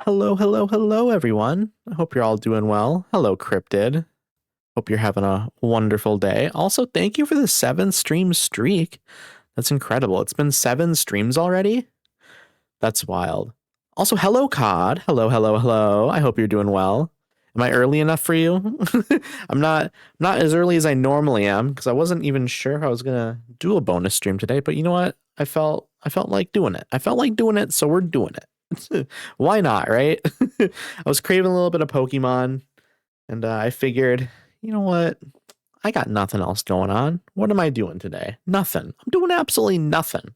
Hello, hello, hello, everyone. I hope you're all doing well. Hello, Cryptid. Hope you're having a wonderful day. Also, thank you for the 7 stream streak. That's incredible. It's been 7 streams already. That's wild. Also, hello, COD. Hello, hello, hello. I hope you're doing well. Am I early enough for you? I'm not as early as I normally am because I wasn't even sure if I was gonna do a bonus stream today. But you know what? I felt like doing it. I felt like doing it, so we're doing it. Why not, right? I was craving a little bit of Pokemon, and I figured, you know what? I got nothing else going on. What am I doing today? Nothing. I'm doing absolutely nothing.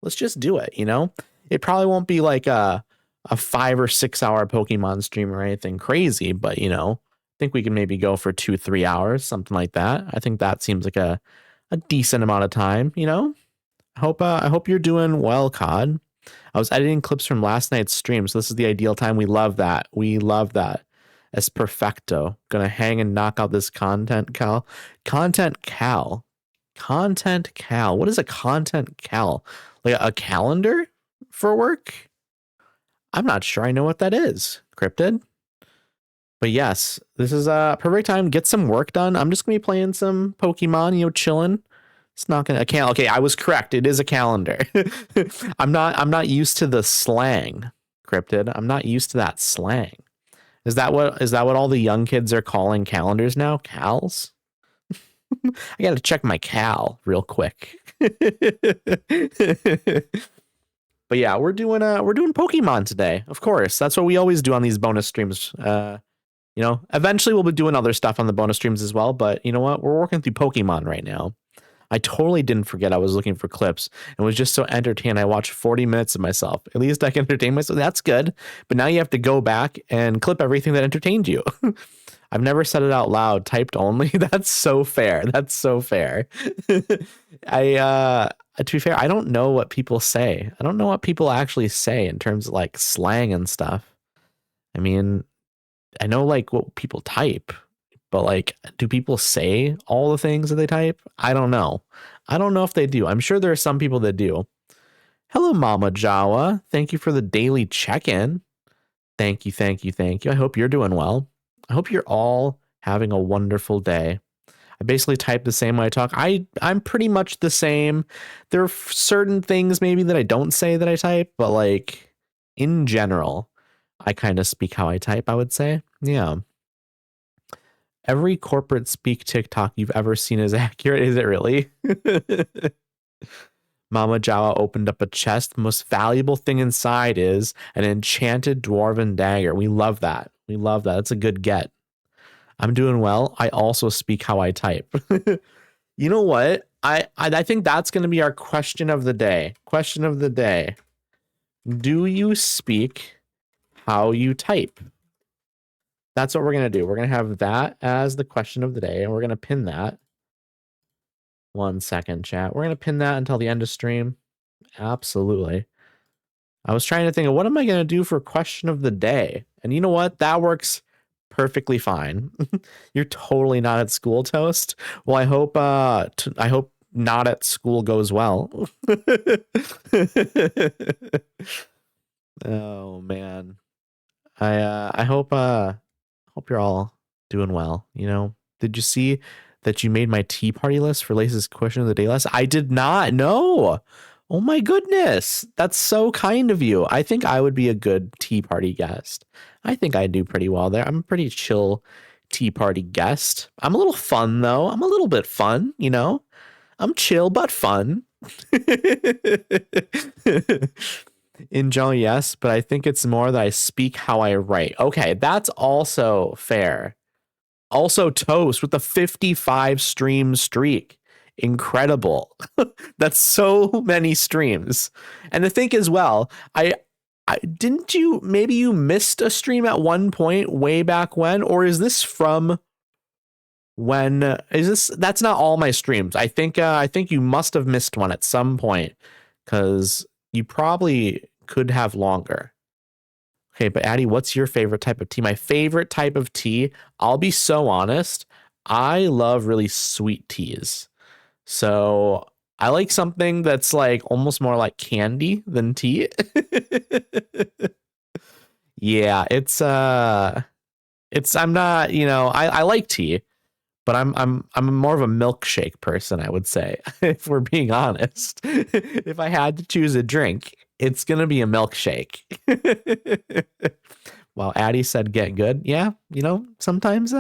Let's just do it, you know? It probably won't be like a 5 or 6 hour Pokemon stream or anything crazy, but you know, I think we can maybe go for 2, 3 hours, something like that. I think that seems like a decent amount of time, you know? I hope you're doing well, COD. I was editing clips from last night's stream, so this is the ideal time. We love that. We love that. Es perfecto. Gonna hang and knock out this content cal. Content cal. Content cal. What is a content cal? Like a calendar for work? I'm not sure I know what that is, Cryptid. But yes, this is a perfect time. Get some work done. I'm just gonna be playing some Pokemon, you know, chilling. It's not gonna. I can't. Okay, I was correct. It is a calendar. I'm not used to the slang, Cryptid. I'm not used to that slang. Is that what all the young kids are calling calendars now? Cals? I gotta check my cal real quick. But yeah, we're doing Pokemon today. Of course, that's what we always do on these bonus streams. You know, eventually we'll be doing other stuff on the bonus streams as well. But you know what? We're working through Pokemon right now. I totally didn't forget I was looking for clips and was just so entertained. I watched 40 minutes of myself. At least I can entertain myself. That's good. But now you have to go back and clip everything that entertained you. I've never said it out loud, typed only. That's so fair. That's so fair. To be fair, I don't know what people say. I don't know what people actually say in terms of like slang and stuff. I mean, I know like what people type, but like, do people say all the things that they type? I don't know. I don't know if they do. I'm sure there are some people that do. Hello, Mama Jawa. Thank you for the daily check-in. Thank you, thank you, thank you. I hope you're doing well. I hope you're all having a wonderful day. I basically type the same way I talk. I'm pretty much the same. There are certain things maybe that I don't say that I type, but like in general, I kind of speak how I type, I would say. Yeah. Every corporate speak TikTok you've ever seen is accurate. Is it really? Mama Jawa opened up a chest. The most valuable thing inside is an enchanted dwarven dagger. We love that. We love that. That's a good get. I'm doing well. I also speak how I type. You know what? I think that's going to be our question of the day. Question of the day. Do you speak how you type? That's what we're going to do. We're going to have that as the question of the day, and we're going to pin that. 1 second, chat. We're going to pin that until the end of stream. Absolutely. I was trying to think of what am I going to do for question of the day? And you know what? That works perfectly fine. You're totally not at school, Toast. Well, I hope I hope not at school goes well. Oh man. I hope you're all doing well, you know. Did you see that you made my tea party list for Lace's question of the day list? I did not know. Oh my goodness. That's so kind of you. I think I would be a good tea party guest. I think I do pretty well there. I'm a pretty chill tea party guest. I'm a little fun though. I'm a little bit fun, you know. I'm chill but fun. In general, yes, but I think it's more that I speak how I write. Okay, that's also fair. Also, Toast with the 55 stream streak. Incredible. That's so many streams. And the thing as well, I didn't you maybe you missed a stream at one point way back when, or is this from when is this that's not all my streams. I think you must have missed one at some point because you probably could have longer. Okay, but Addie, what's your favorite type of tea? My favorite type of tea, I'll be so honest, I love really sweet teas. So I like something that's like almost more like candy than tea. Yeah, I'm not, I like tea, but I'm more of a milkshake person, I would say, if we're being honest. If I had to choose a drink, it's gonna be a milkshake. While Addie said get good, yeah, sometimes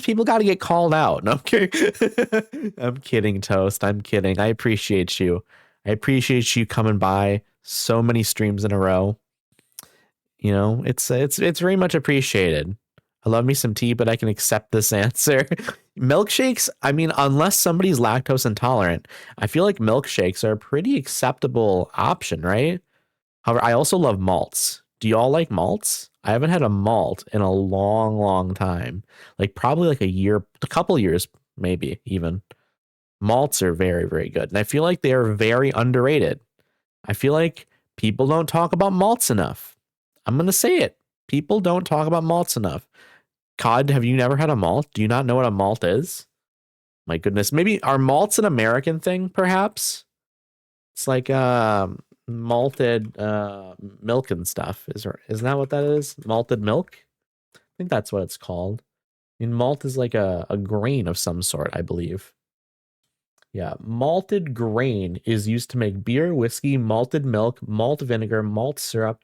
people got to get called out. No, I'm kidding. I'm kidding, Toast. I'm kidding. I appreciate you. I appreciate you coming by so many streams in a row. It's very much appreciated. I love me some tea, but I can accept this answer. Milkshakes, I mean, unless somebody's lactose intolerant, I feel like milkshakes are a pretty acceptable option, right? However, I also love malts. Do you all like malts? I haven't had a malt in a long, long time. Like probably like a couple years, maybe even. Malts are very, very good. And I feel like they are very underrated. I feel like people don't talk about malts enough. I'm going to say it. People don't talk about malts enough. Cod, have you never had a malt? Do you not know what a malt is? My goodness. Maybe are malts an American thing, perhaps? It's like malted milk and stuff. Isn't that what that is? Malted milk? I think that's what it's called. I mean, malt is like a grain of some sort, I believe. Yeah, malted grain is used to make beer, whiskey, malted milk, malt vinegar, malt syrup,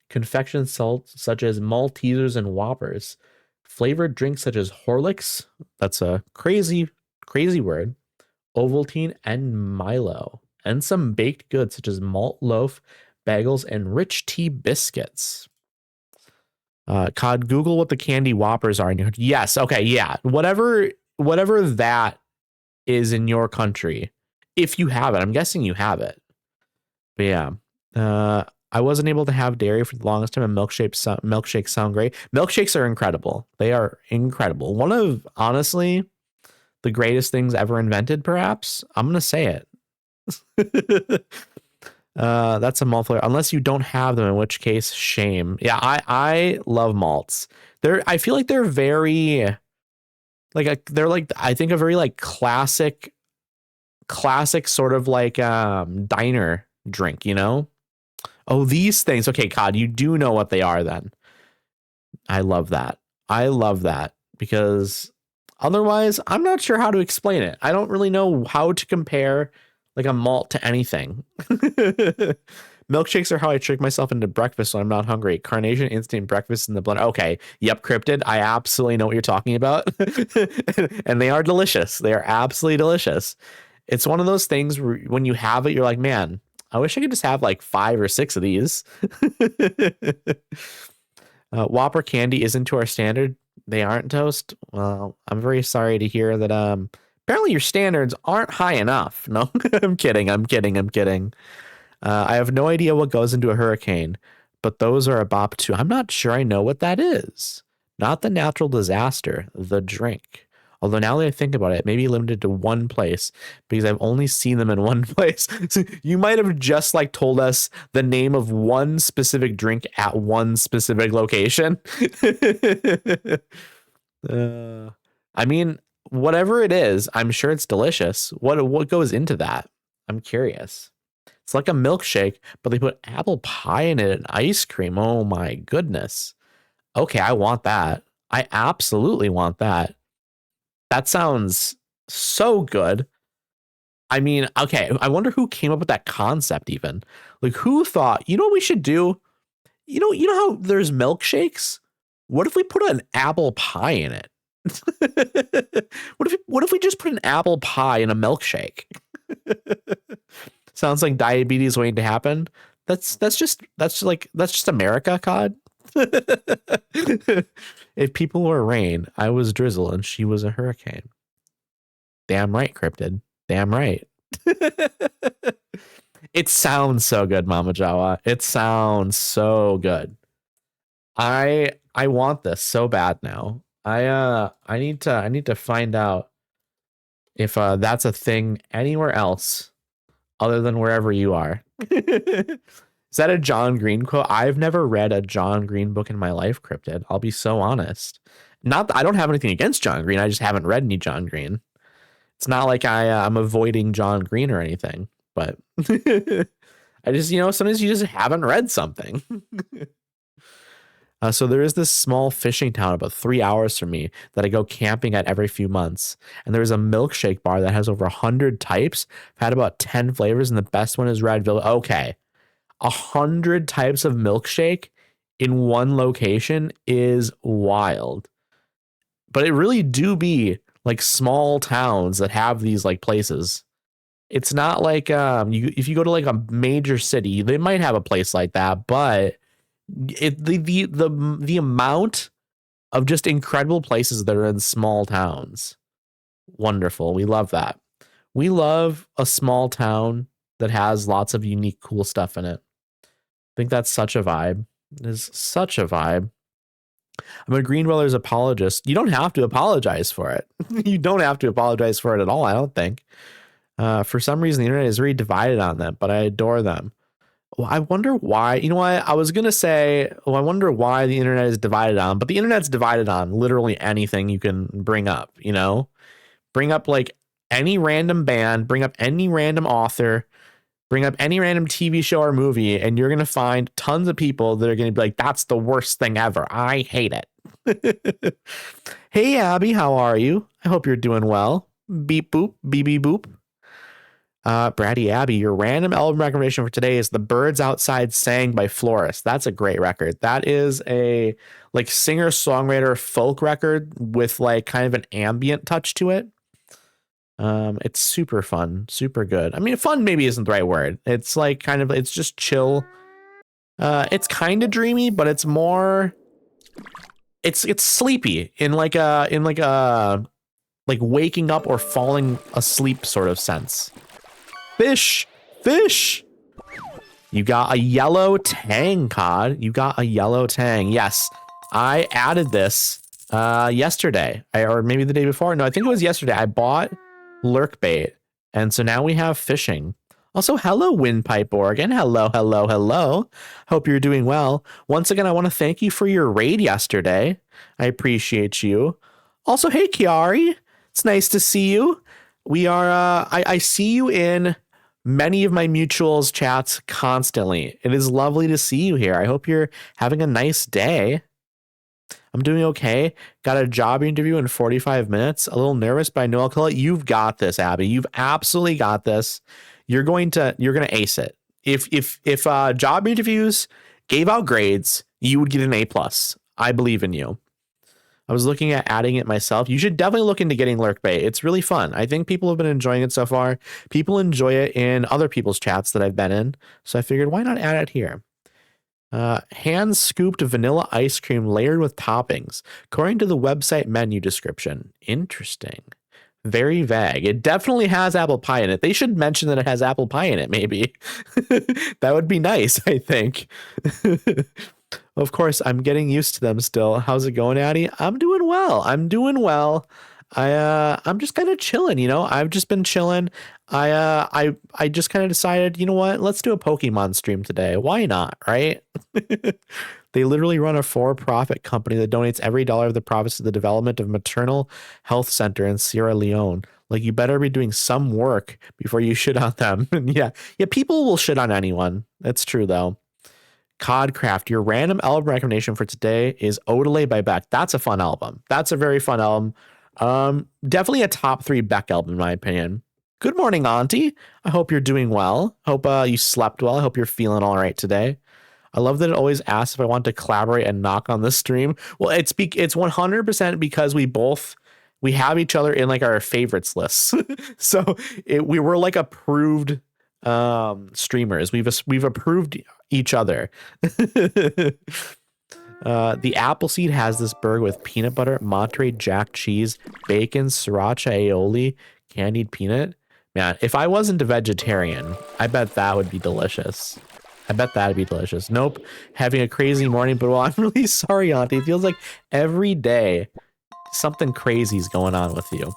confection salts such as Maltesers and Whoppers, flavored drinks such as Horlicks, that's a crazy, crazy word, Ovaltine, and Milo, and some baked goods such as malt loaf, bagels, and rich tea biscuits. Cod, Google what the candy Whoppers are in your. Yes, okay, yeah, whatever that is in your country, if you have it. I'm guessing you have it. But yeah, I wasn't able to have dairy for the longest time, and milkshakes sound great. Milkshakes are incredible. They are incredible. One of, honestly, the greatest things ever invented, perhaps. I'm going to say it. That's a malt flavor. Unless you don't have them, in which case, shame. Yeah, I love malts. I feel like they're very, they're like, I think a very like classic sort of like diner drink, Oh, these things. Okay, Cod, you do know what they are then. I love that. I love that because otherwise I'm not sure how to explain it. I don't really know how to compare like a malt to anything. Milkshakes are how I trick myself into breakfast when I'm not hungry. Carnation instant breakfast in the blender. Okay. Yep, Cryptid. I absolutely know what you're talking about. And they are delicious. They are absolutely delicious. It's one of those things where when you have it, you're like, man, I wish I could just have like 5 or 6 of these. Whopper candy isn't to our standard. They aren't, Toast. Well, I'm very sorry to hear that. Apparently your standards aren't high enough. No, I'm kidding. I have no idea what goes into a hurricane, but those are a bop too. I'm not sure I know what that is. Not the natural disaster, the drink. Although now that I think about it, maybe limited to one place because I've only seen them in one place. So you might have just like told us the name of one specific drink at one specific location. I mean, whatever it is, I'm sure it's delicious. What goes into that? I'm curious. It's like a milkshake, but they put apple pie in it and ice cream. Oh my goodness. Okay, I want that. I absolutely want that. That sounds so good. I mean, okay, I wonder who came up with that concept even. Like who thought, what we should do? You know how there's milkshakes? What if we put an apple pie in it? What if we just put an apple pie in a milkshake? Sounds like diabetes waiting to happen. That's just America, Cod. If people were rain, I was drizzle and she was a hurricane. Damn right, Cryptid. Damn right. It sounds so good, Mama Jawa. It sounds so good. I want this so bad now. I need to find out if that's a thing anywhere else other than wherever you are. Is that a John Green quote? I've never read a John Green book in my life, Cryptid. I'll be so honest. Not that I don't have anything against John Green. I just haven't read any John Green. It's not like I'm avoiding John Green or anything, but I just, sometimes you just haven't read something. So there is this small fishing town about 3 hours from me that I go camping at every few months. And there's a milkshake bar that has over 100 types. I've had about 10 flavors, and the best one is Red Velvet. Okay. 100 types of milkshake in one location is wild. But it really do be like small towns that have these like places. It's not like if you go to like a major city, they might have a place like that, but the amount of just incredible places that are in small towns. Wonderful. We love that. We love a small town that has lots of unique, cool stuff in it. I think that's such a vibe. It is such a vibe. I'm a Green Dwellers apologist. You don't have to apologize for it. You don't have to apologize for it at all, I don't think. For some reason, the internet is very divided on them, but I adore them. Well, I wonder why. You know what? I was going to say, I wonder why the internet is divided on, but the internet's divided on literally anything you can bring up, you know? Bring up like any random band, bring up any random author, bring up any random TV show or movie, and you're going to find tons of people that are going to be like, that's the worst thing ever. I hate it. Hey, Abby, how are you? I hope you're doing well. Beep boop, beep beep boop. Braddy Abby, your random album recommendation for today is The Birds Outside Sang by Florist. That's a great record. That is a like singer-songwriter folk record with like kind of an ambient touch to it. It's super fun, super good. I mean, fun maybe isn't the right word. It's like kind of, it's just chill. It's kind of dreamy, but it's more, it's sleepy in like a like waking up or falling asleep sort of sense. Fish. You got a yellow tang, Cod. You got a yellow tang. Yes, I added this yesterday, or maybe the day before. No, I think it was yesterday. I bought lurk bait, and so now we have fishing. Also, hello, Windpipe Oregon. Hello. Hope you're doing well. Once again, I want to thank you for your raid yesterday. I appreciate you. Also, hey, Kiari. It's nice to see you. We are, I see you in many of my mutuals chats constantly. It is lovely to see you here. I hope you're having a nice day. I'm doing okay. Got a job interview in 45 minutes. A little nervous, but I know I'll kill it. You've got this, Abby. You've absolutely got this. You're going to ace it. If job interviews gave out grades, you would get an A+. I believe in you. I was looking at adding it myself. You should definitely look into getting Lurk Bay. It's really fun. I think people have been enjoying it so far. People enjoy it in other people's chats that I've been in. So I figured, why not add it here? Hand scooped vanilla ice cream layered with toppings, according to the website menu description. Interesting. Very vague. It definitely has apple pie in it. They should mention that it has apple pie in it, maybe. That would be nice, I think. Of course, I'm getting used to them still. How's it going, Addie? I'm doing well. I'm just kind of chilling, you know. I've just been chilling. I just kind of decided, you know what? Let's do a Pokemon stream today. Why not, right? They literally run a for-profit company that donates every dollar of the profits to the development of maternal health center in Sierra Leone. Like, you better be doing some work before you shit on them. Yeah, people will shit on anyone. That's true, though. Codcraft, your random album recommendation for today is Odelay by Beck. That's a fun album. That's a very fun album. Definitely a top 3 Beck album, in my opinion. Good morning, Auntie. I hope you're doing well. Hope you slept well. I hope you're feeling all right today. I love that it always asks if I want to collaborate and knock on the stream. Well, it's 100% because we have each other in like our favorites lists. So we were like approved streamers. We've approved each other. The Appleseed has this burger with peanut butter, Monterey Jack cheese, bacon, sriracha aioli, candied peanut. Man, if I wasn't a vegetarian, I bet that would be delicious. I bet that'd be delicious. Nope. Having a crazy morning, but well, I'm really sorry, Auntie. It feels like every day something crazy is going on with you.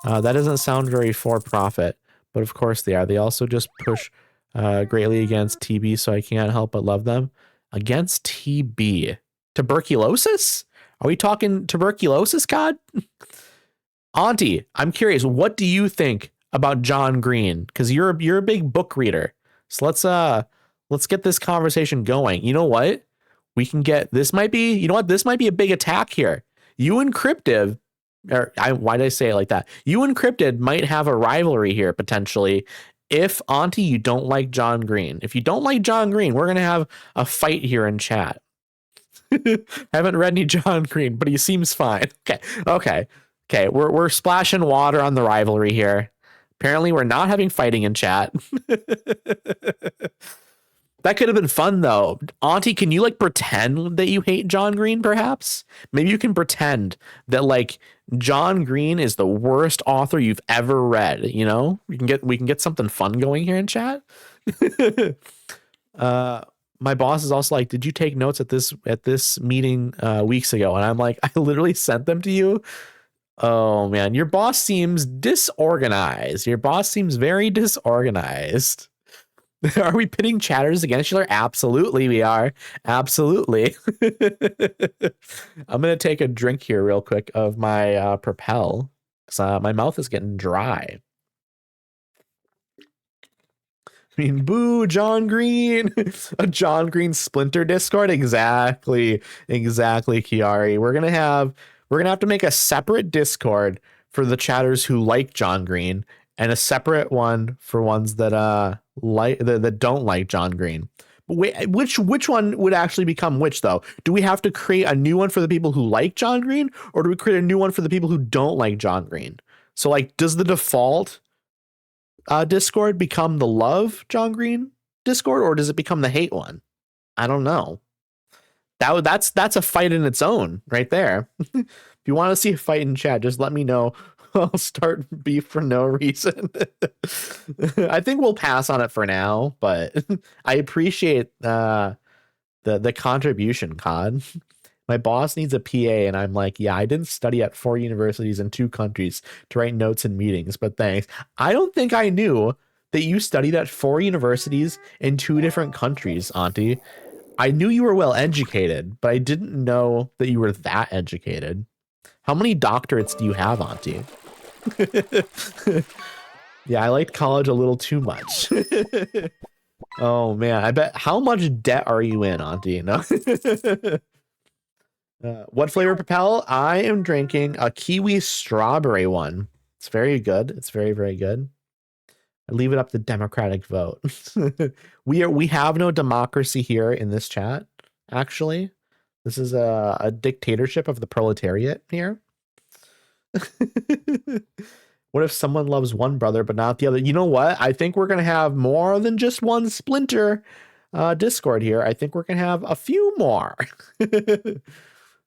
That doesn't sound very for-profit, but of course they are. They also just push greatly against TB, so I can't help but love them. Against TB. Tuberculosis? Are we talking tuberculosis, God? Auntie, I'm curious, what do you think about John Green? Because you're a big book reader. So let's get this conversation going. You know what? We can get, this might be, you know what? This might be a big attack here. You and Cryptiv, why did I say it like that? You and Cryptid might have a rivalry here potentially. If Auntie, you don't like John Green. If you don't like John Green, we're gonna have a fight here in chat. I haven't read any John Green, but he seems fine. Okay. We're splashing water on the rivalry here. Apparently, we're not having fighting in chat. That could have been fun though. Auntie, can you like pretend that you hate John Green perhaps? Maybe you can pretend that like John Green is the worst author you've ever read, you know? We can get something fun going here in chat. My boss is also like, "Did you take notes at this meeting weeks ago?" And I'm like, "I literally sent them to you." Oh man, your boss seems disorganized. Your boss seems very disorganized. Are we pitting chatters against each other? Absolutely, we are. Absolutely. I'm gonna take a drink here real quick of my Propel, because my mouth is getting dry. I mean, boo, John Green. A John Green Splinter Discord? Exactly, Kiari. We're gonna have to make a separate Discord for the chatters who like John Green, and a separate one for ones that that don't like John Green. But wait, which one would actually become which though? Do we have to create a new one for the people who like John Green, or do we create a new one for the people who don't like John Green? So like, does the default Discord become the love John Green Discord, or does it become the hate one? I don't know. That's a fight in its own right there. If you want to see a fight in chat, just let me know. I'll start beef for no reason. I think we'll pass on it for now, but I appreciate the contribution, Cod. My boss needs a PA, and I'm like, yeah, I didn't study at 4 universities in 2 countries to write notes in meetings, but thanks. I don't think I knew that you studied at 4 universities in 2 different countries, Auntie. I knew you were well educated, but I didn't know that you were that educated. How many doctorates do you have, Auntie? Yeah, I liked college a little too much. Oh man, I bet. How much debt are you in, Auntie? No. What flavor Propel? I am drinking a kiwi strawberry one. It's very good. It's very, very good. I leave it up to democratic vote. We have no democracy here in this chat. Actually, this is a dictatorship of the proletariat here. What if someone loves one brother but not the other? You know what? I think we're gonna have more than just one Splinter Discord here. I think we're gonna have a few more.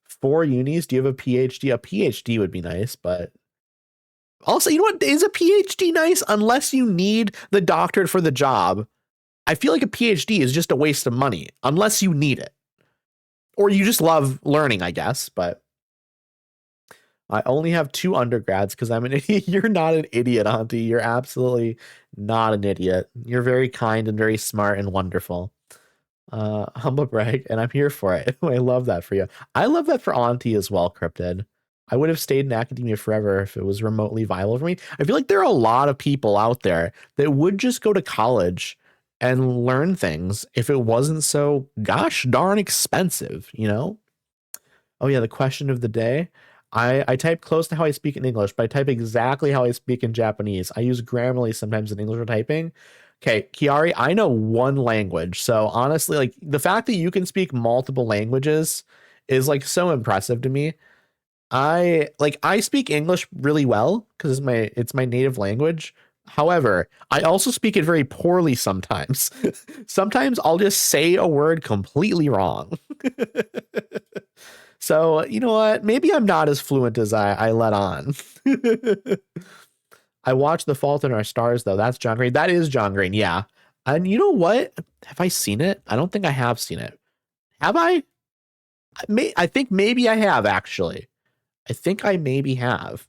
4 unis. Do you have a PhD? A PhD would be nice, but also, you know what? Is a PhD nice unless you need the doctorate for the job? I feel like a PhD is just a waste of money unless you need it, or you just love learning, I guess. But I only have 2 undergrads because I'm an idiot. You're not an idiot, Auntie. You're absolutely not an idiot. You're very kind and very smart and wonderful. Humble brag, and I'm here for it. I love that for you. I love that for Auntie as well, Cryptid. I would have stayed in academia forever if it was remotely viable for me. I feel like there are a lot of people out there that would just go to college and learn things if it wasn't so gosh darn expensive, you know? Oh yeah, the question of the day. I type close to how I speak in English, but I type exactly how I speak in Japanese. I use Grammarly sometimes in English for typing. Okay, Kiari, I know 1 language. So honestly, like the fact that you can speak multiple languages is like so impressive to me. I speak English really well because it's my native language. However, I also speak it very poorly sometimes. Sometimes I'll just say a word completely wrong. So, you know what? Maybe I'm not as fluent as I let on. I watched The Fault in Our Stars, though. That's John Green. That is John Green, yeah. And you know what? Have I seen it? I don't think I have seen it. Have I? I think maybe I have, actually. I think I maybe have.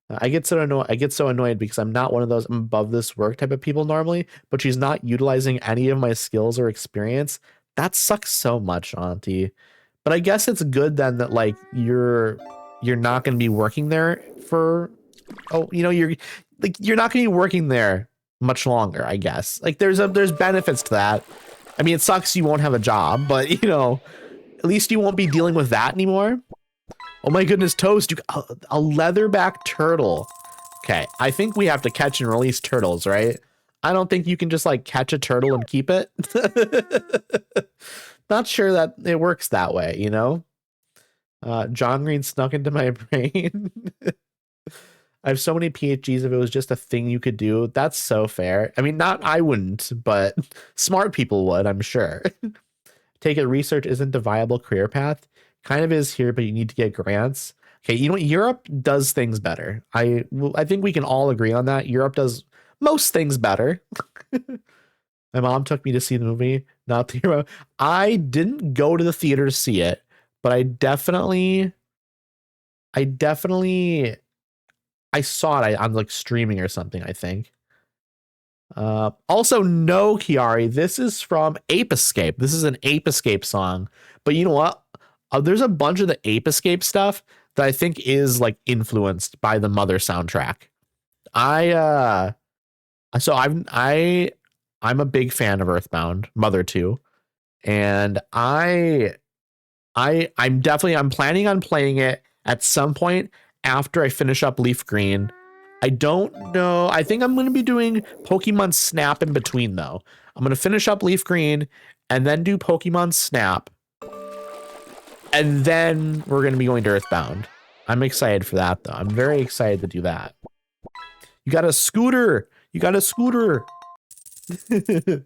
I get so annoyed because I'm not one of those I'm above this work type of people normally, but she's not utilizing any of my skills or experience. That sucks so much, Auntie. But I guess it's good then that like you're not going to be working there for you're not going to be working there much longer, I guess. Like there's benefits to that. I mean, it sucks you won't have a job, but you know, at least you won't be dealing with that anymore. Oh my goodness, Toast, you got a leatherback turtle. Okay, I think we have to catch and release turtles, right? I don't think you can just like catch a turtle and keep it. Not sure that it works that way, you know? John Green snuck into my brain. I have so many PhDs if it was just a thing you could do. That's so fair. I mean, not I wouldn't, but smart people would, I'm sure. Take it, research isn't a viable career path. Kind of is here, but you need to get grants. Okay, you know what? Europe does things better. I think we can all agree on that. Europe does most things better. My mom took me to see the movie, not the hero. I didn't go to the theater to see it, but I saw it on like streaming or something, I think. Also, no, Kiari, this is from Ape Escape. This is an Ape Escape song. But you know what? There's a bunch of the Ape Escape stuff that I think is like influenced by the Mother soundtrack. I'm a big fan of Earthbound, Mother 2. And I'm planning on playing it at some point after I finish up LeafGreen. I don't know. I think I'm going to be doing Pokemon Snap in between, though. I'm going to finish up LeafGreen and then do Pokemon Snap. And then we're going to be going to Earthbound. I'm excited for that, though. I'm very excited to do that. You got a scooter. You got a scooter. Let's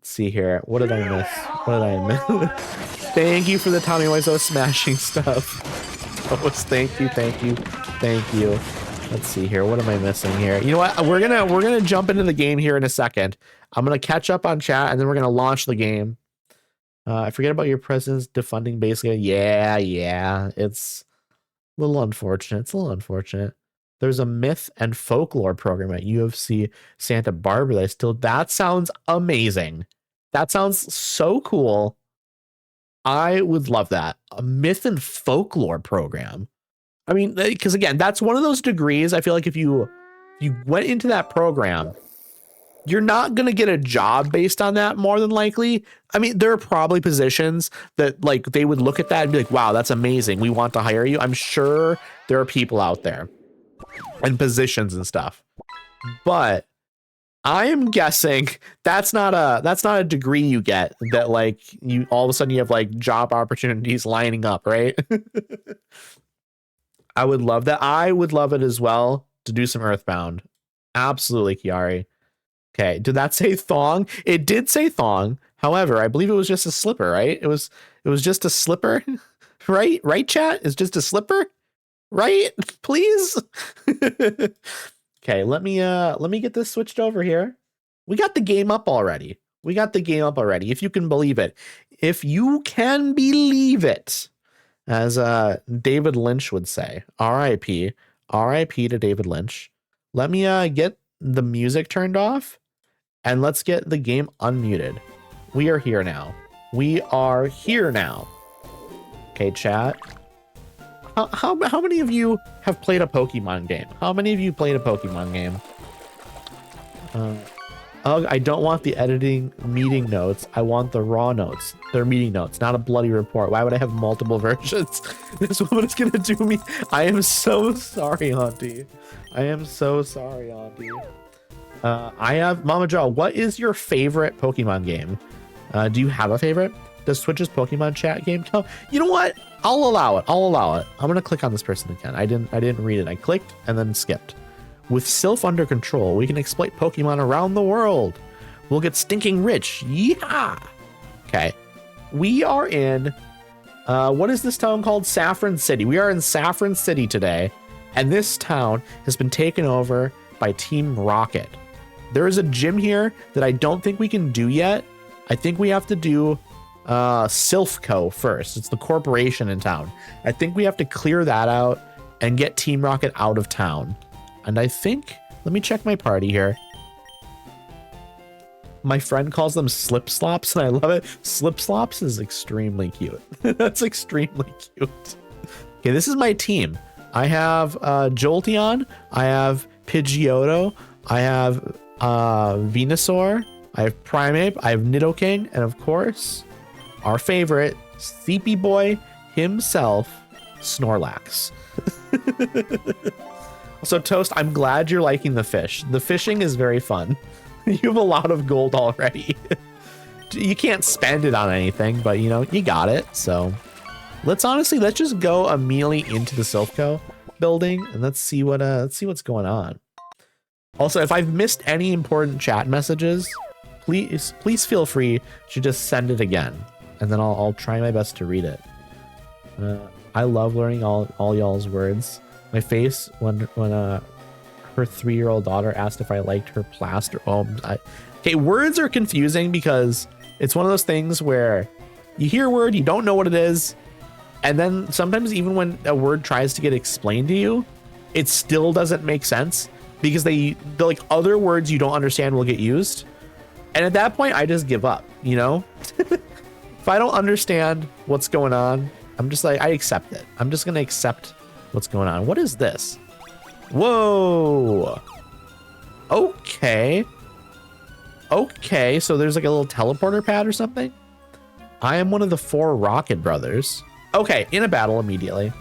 see here. What did I miss? What did I miss? Thank you for the Tommy Wiseau smashing stuff. Oh, thank you, thank you, thank you. Let's see here. What am I missing here? You know what? We're gonna jump into the game here in a second. I'm gonna catch up on chat and then we're gonna launch the game. I forget about your presence defunding basically. Yeah. It's a little unfortunate. There's a myth and folklore program at UFC Santa Barbara that sounds amazing. That sounds so cool. I would love that. A myth and folklore program. I mean, because again, that's one of those degrees. I feel like if you went into that program, you're not going to get a job based on that more than likely. I mean, there are probably positions that like they would look at that and be like, wow, that's amazing. We want to hire you. I'm sure there are people out there and positions and stuff, but I am guessing that's not a degree you get that like you all of a sudden you have like job opportunities lining up, right? I would love that. I would love it as well to do some Earthbound. Absolutely, Kiari. Okay, did that say thong? It did say thong. However, I believe it was just a slipper, right? It was just a slipper, right? Right, chat? It's just a slipper, right? Please. Okay, let me get this switched over here. We got the game up already. If you can believe it. If you can believe it. As David Lynch would say. R.I.P. R.I.P. to David Lynch. Let me get the music turned off and let's get the game unmuted. We are here now. Okay, chat. How many of you have played a Pokemon game? I don't want the editing meeting notes. I want the raw notes. They're meeting notes, not a bloody report. Why would I have multiple versions? This woman is gonna do me. I am so sorry, Auntie. I have Mama Jo. What is your favorite Pokemon game? Do you have a favorite? Does Twitch's Pokemon chat game count? You know what? I'll allow it. I'm gonna click on this person again. I didn't read it. I clicked and then skipped. With Silph under control, we can exploit Pokemon around the world. We'll get stinking rich. Yeehaw! Okay. We are in, what is this town called? Saffron City. We are in Saffron City today, and this town has been taken over by Team Rocket. There is a gym here that I don't think we can do yet. I think we have to do Silph Co first. It's the corporation in town. I think we have to clear that out and get Team Rocket out of town. And I think, let me check my party here. My friend calls them slip slops and I love it. Slip slops is extremely cute. That's extremely cute. Okay, this is my team. I have Jolteon, I have Pidgeotto, I have Venusaur, I have Primeape, I have Nidoking, and of course, our favorite, Sleepy Boy himself, Snorlax. So Toast, I'm glad you're liking the fish. The fishing is very fun. You have a lot of gold already. You can't spend it on anything, but you know, you got it. So let's just go immediately into the Silph Co building and let's see what's going on. Also, if I've missed any important chat messages, please feel free to just send it again, and then I'll try my best to read it. I love learning all y'all's words. My face when her 3-year-old daughter asked if I liked her plaster. Okay, words are confusing because it's one of those things where you hear a word, you don't know what it is, and then sometimes even when a word tries to get explained to you, it still doesn't make sense because the like other words you don't understand will get used. And at that point, I just give up, you know? If I don't understand what's going on, I'm just like, I accept it. I'm just going to accept what's going on. What is this? Whoa. Okay. Okay, so there's like a little teleporter pad or something. I am one of the 4 Rocket Brothers. Okay, in a battle immediately.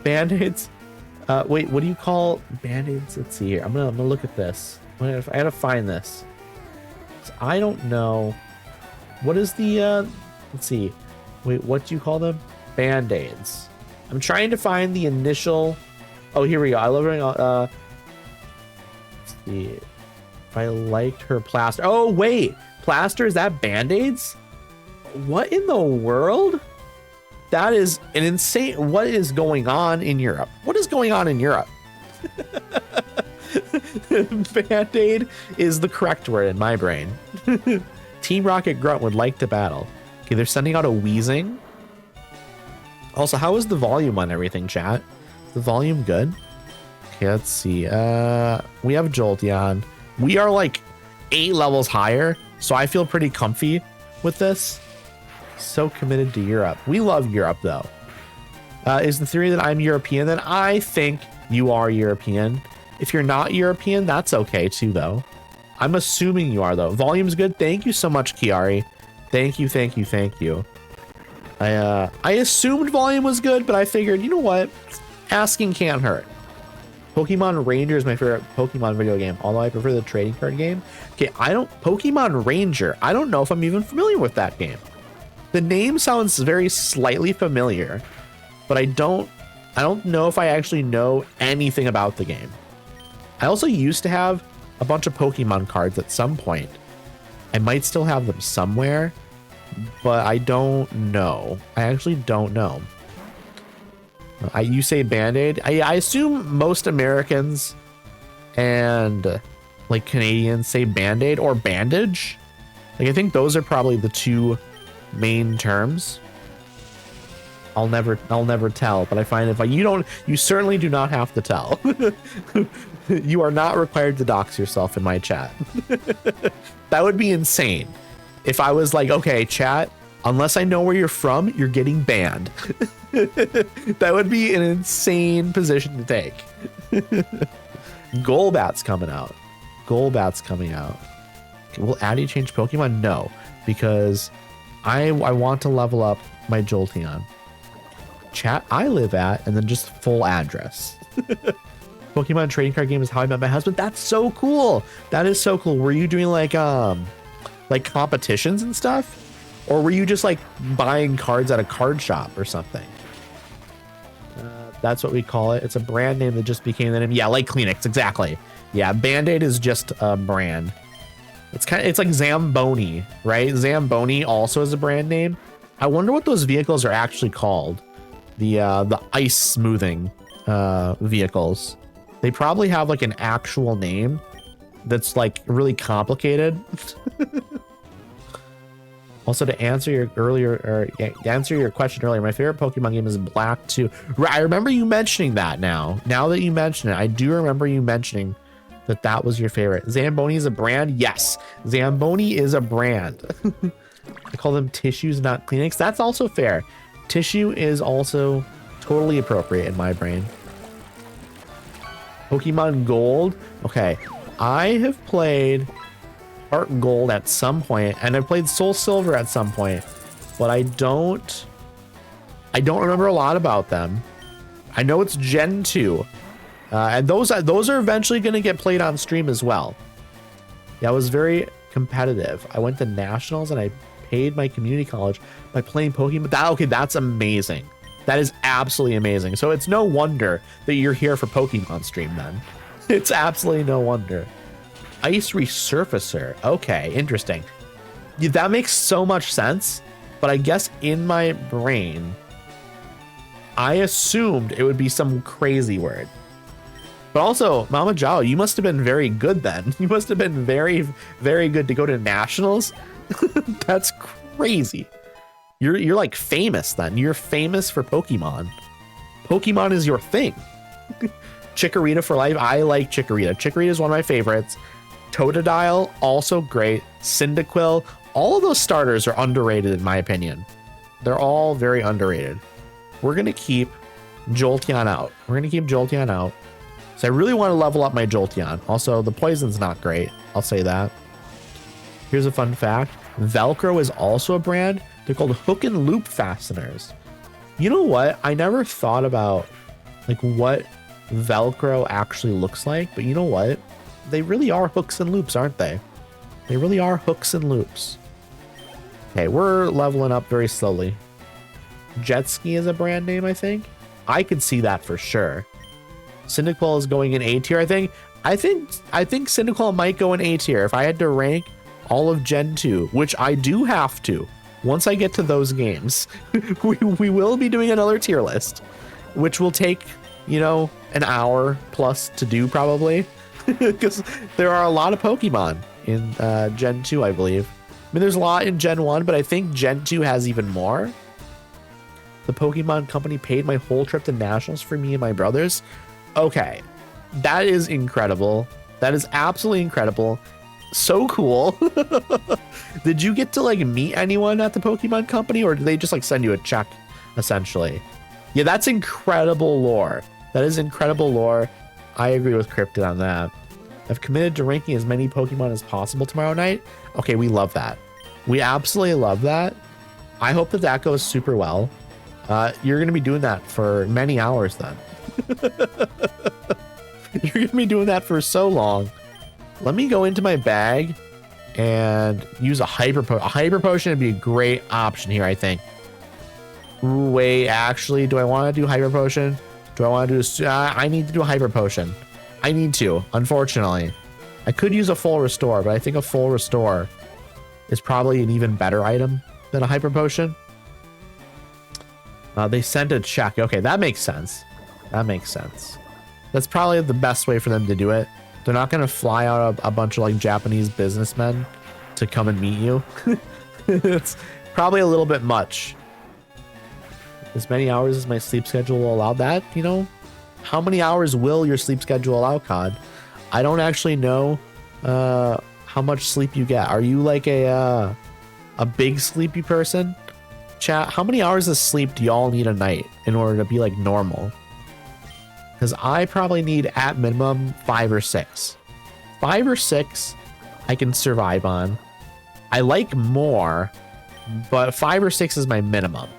Band-aids. Wait, what do you call band-aids? Let's see here. I'm gonna look at this. I gotta find this. So I don't know. What is the let's see. Wait, what do you call them? Band-aids. I'm trying to find the initial. Oh, here we go. I love it. Let's see. If I liked her plaster. Oh, wait. Plaster, is that band-aids? What in the world? That is an insane. What is going on in Europe? What is going on in Europe? Band-aid is the correct word in my brain. Team Rocket Grunt would like to battle. Okay, they're sending out a wheezing. Also, how is the volume on everything, chat? Is the volume good? Okay, let's see. We have Jolteon. We are like 8 levels higher, so I feel pretty comfy with this. So committed to Europe. We love Europe, though. Is the theory that I'm European? Then I think you are European. If you're not European, that's okay too, though. I'm assuming you are, though. Volume's good. Thank you so much, Kiari. Thank you, thank you, thank you. I assumed volume was good, but I figured, you know what? Asking can't hurt. Pokemon Ranger is my favorite Pokemon video game, although I prefer the trading card game. Okay, Pokemon Ranger. I don't know if I'm even familiar with that game. The name sounds very slightly familiar, but I don't know if I actually know anything about the game. I also used to have a bunch of Pokemon cards at some point. I might still have them somewhere, but I don't know. I actually don't know. You say Band-Aid. I assume most Americans and like Canadians say Band-Aid or bandage. Like I think those are probably the 2 main terms. I'll never tell, but I find if you certainly do not have to tell. You are not required to dox yourself in my chat. That would be insane. If I was like, okay, chat, unless I know where you're from, you're getting banned. That would be an insane position to take. Golbat's coming out. Golbat's coming out. Okay, will Addy change Pokemon? No, because I want to level up my Jolteon. Chat I live at, and then just full address. Pokemon trading card game is how I met my husband. That's so cool. That is so cool. Were you doing like competitions and stuff? Or were you just like buying cards at a card shop or something? That's what we call it. It's a brand name that just became the name. Yeah, like Kleenex, exactly. Yeah, Band-Aid is just a brand. It's like Zamboni, right? Zamboni also is a brand name. I wonder what those vehicles are actually called. The ice smoothing vehicles. They probably have like an actual name that's like really complicated. Also, to answer your question earlier, my favorite Pokemon game is Black 2. Right, I remember you mentioning that now. Now that you mention it, I do remember you mentioning that was your favorite. Zamboni is a brand? Yes, Zamboni is a brand. I call them tissues, not Kleenex. That's also fair. Tissue is also totally appropriate in my brain. Pokemon Gold. Okay, I have played Heart Gold at some point, and I played Soul Silver at some point, but I don't remember a lot about them. I know it's Gen 2, and those are eventually going to get played on stream as well. Yeah, I was very competitive. I went to nationals and I paid my community college by playing Pokemon. Okay, that's amazing. That is absolutely amazing. So it's no wonder that you're here for Pokemon stream then. It's absolutely no wonder. Ice Resurfacer. Okay, interesting. Yeah, that makes so much sense, but I guess in my brain, I assumed it would be some crazy word. But also, Mama Jao, you must have been very good then. You must have been very, very good to go to nationals. That's crazy. You're like famous then. You're famous for Pokemon. Pokemon is your thing. Chikorita for life. I like Chikorita. Chikorita is one of my favorites. Totodile, also great. Cyndaquil. All of those starters are underrated in my opinion. They're all very underrated. We're going to keep Jolteon out. So I really want to level up my Jolteon. Also, the poison's not great. I'll say that. Here's a fun fact. Velcro is also a brand. They're called hook and loop fasteners. You know what? I never thought about like what Velcro actually looks like, but you know what? They really are hooks and loops, aren't they? They really are hooks and loops. Okay, we're leveling up very slowly. Jet Ski is a brand name, I think. I could see that for sure. Cyndaquil is going in A tier, I think. I think Cyndaquil might go in A tier if I had to rank all of Gen 2, which I do have to. Once I get to those games, we will be doing another tier list, which will take, you know, an hour plus to do probably, because there are a lot of Pokemon in Gen 2, I believe. I mean, there's a lot in Gen 1, but I think Gen 2 has even more. The Pokemon Company paid my whole trip to nationals for me and my brothers. Okay, that is incredible. That is absolutely incredible. So cool. Did you get to like meet anyone at the Pokemon Company, or did they just like send you a check essentially? Yeah, that's incredible lore. That is incredible lore. I agree with Cryptid on that. I've committed to ranking as many Pokemon as possible tomorrow night. Okay, we love that. We absolutely love that. I hope that that goes super well. You're going to be doing that for many hours then. You're going to be doing that for so long. Let me go into my bag and use a hyper potion. A hyper potion would be a great option here, I think. Wait, actually, do I want to do hyper potion? Do I want to do I need to do a hyper potion. I need to, unfortunately. I could use a full restore, but I think a full restore is probably an even better item than a hyper potion. They sent a check. Okay, that makes sense. That makes sense. That's probably the best way for them to do it. They're not going to fly out a bunch of like Japanese businessmen to come and meet you. It's probably a little bit much. As many hours as my sleep schedule will allow that, you know? How many hours will your sleep schedule allow, COD? I don't actually know how much sleep you get. Are you like a big sleepy person? Chat, how many hours of sleep do y'all need a night in order to be like normal? Because I probably need at minimum 5 or 6. 5 or 6 I can survive on. I like more, but 5 or 6 is my minimum.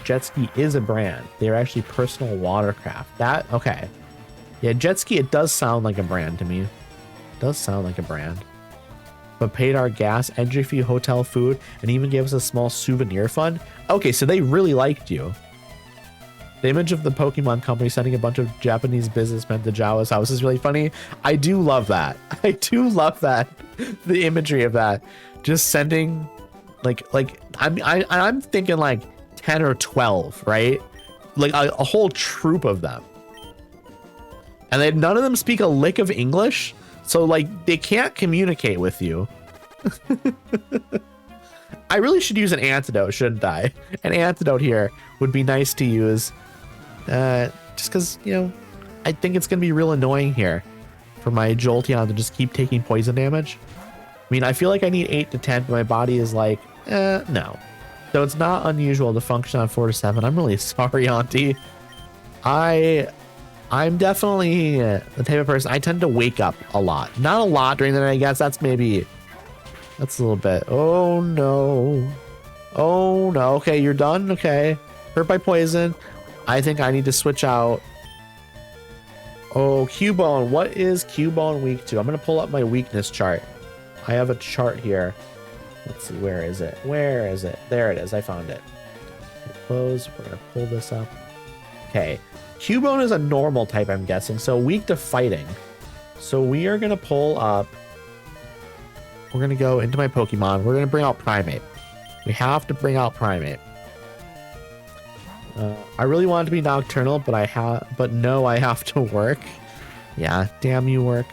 Jet Ski is a brand. They're actually personal watercraft. That, okay. Yeah, Jet Ski, it does sound like a brand to me. It does sound like a brand. But paid our gas, entry fee, hotel, food, and even gave us a small souvenir fund. Okay, so they really liked you. The image of the Pokemon Company sending a bunch of Japanese businessmen to Jawa's house is really funny. I do love that. I do love that. The imagery of that. Just sending, I'm thinking like 10 or 12, right? Like a whole troop of them. And none of them speak a lick of English. So like they can't communicate with you. I really should use an antidote, shouldn't I? An antidote here would be nice to use. Just because, you know, I think it's going to be real annoying here for my Jolteon to just keep taking poison damage. I mean, I feel like I need 8 to 10, but my body is like, no. So it's not unusual to function on 4 to 7. I'm really sorry, Auntie. I I'm definitely the type of person, I tend to wake up a lot. Not a lot during the night, I guess. That's a little bit. Oh no. Oh no. Okay, you're done. Okay. Hurt by poison. I think I need to switch out. Oh, Cubone. What is Cubone weak to? I'm going to pull up my weakness chart. I have a chart here. Let's see. Where is it? Where is it? There it is. I found it. Close. We're going to pull this up. Okay. Cubone is a normal type, I'm guessing. So weak to fighting. So we are going to pull up. We're going to go into my Pokemon. We're going to bring out Primate. We have to bring out Primate. I really want it to be Nocturnal, but no, I have to work. Yeah, damn you, work.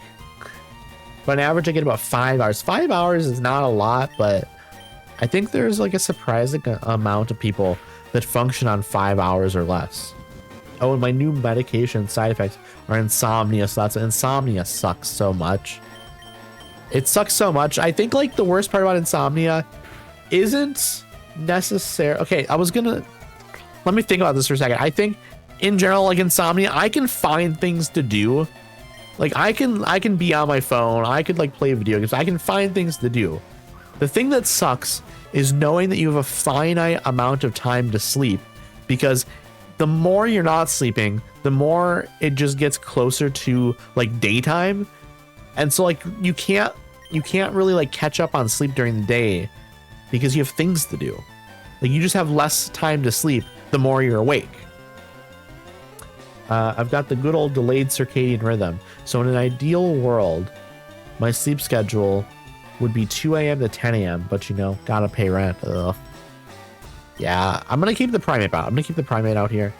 But on average, I get about 5 hours. 5 hours is not a lot, but I think there's like a surprising amount of people that function on 5 hours or less. Oh, and my new medication side effects are insomnia. So that's insomnia sucks so much. It sucks so much. I think like the worst part about insomnia isn't necessary. Okay, let me think about this for a second. I think in general, like insomnia, I can find things to do. Like I can be on my phone. I could like play video games. I can find things to do. The thing that sucks is knowing that you have a finite amount of time to sleep, because the more you're not sleeping, the more it just gets closer to like daytime. And so like you can't really like catch up on sleep during the day because you have things to do. Like you just have less time to sleep the more you're awake. I've got the good old delayed circadian rhythm. So in an ideal world, my sleep schedule would be 2 a.m. to 10 a.m. But you know, gotta pay rent. Ugh. Yeah, I'm gonna keep the Primate out. I'm gonna keep the Primate out here.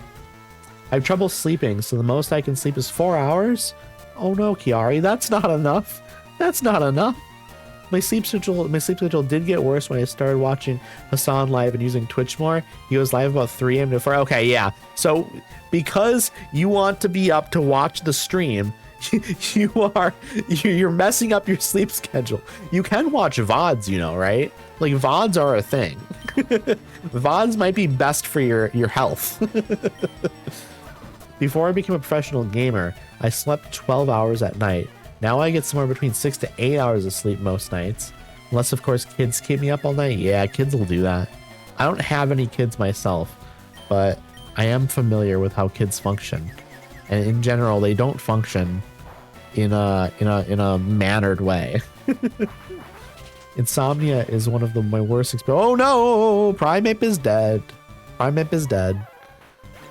I have trouble sleeping, so the most I can sleep is 4 hours. Oh no, Kiari, that's not enough. That's not enough. My sleep schedule did get worse when I started watching Hassan live and using Twitch more. He was live about 3 a.m. to 4. Okay, yeah. So because you want to be up to watch the stream, you're messing up your sleep schedule. You can watch VODs, you know, right? Like VODs are a thing. VODs might be best for your health. Before I became a professional gamer, I slept 12 hours at night. Now I get somewhere between 6 to 8 hours of sleep most nights. Unless, of course, kids keep me up all night. Yeah, kids will do that. I don't have any kids myself, but I am familiar with how kids function. And in general, they don't function in a mannered way. Insomnia is one of my worst experiences. Oh no! Primate is dead. Primate is dead.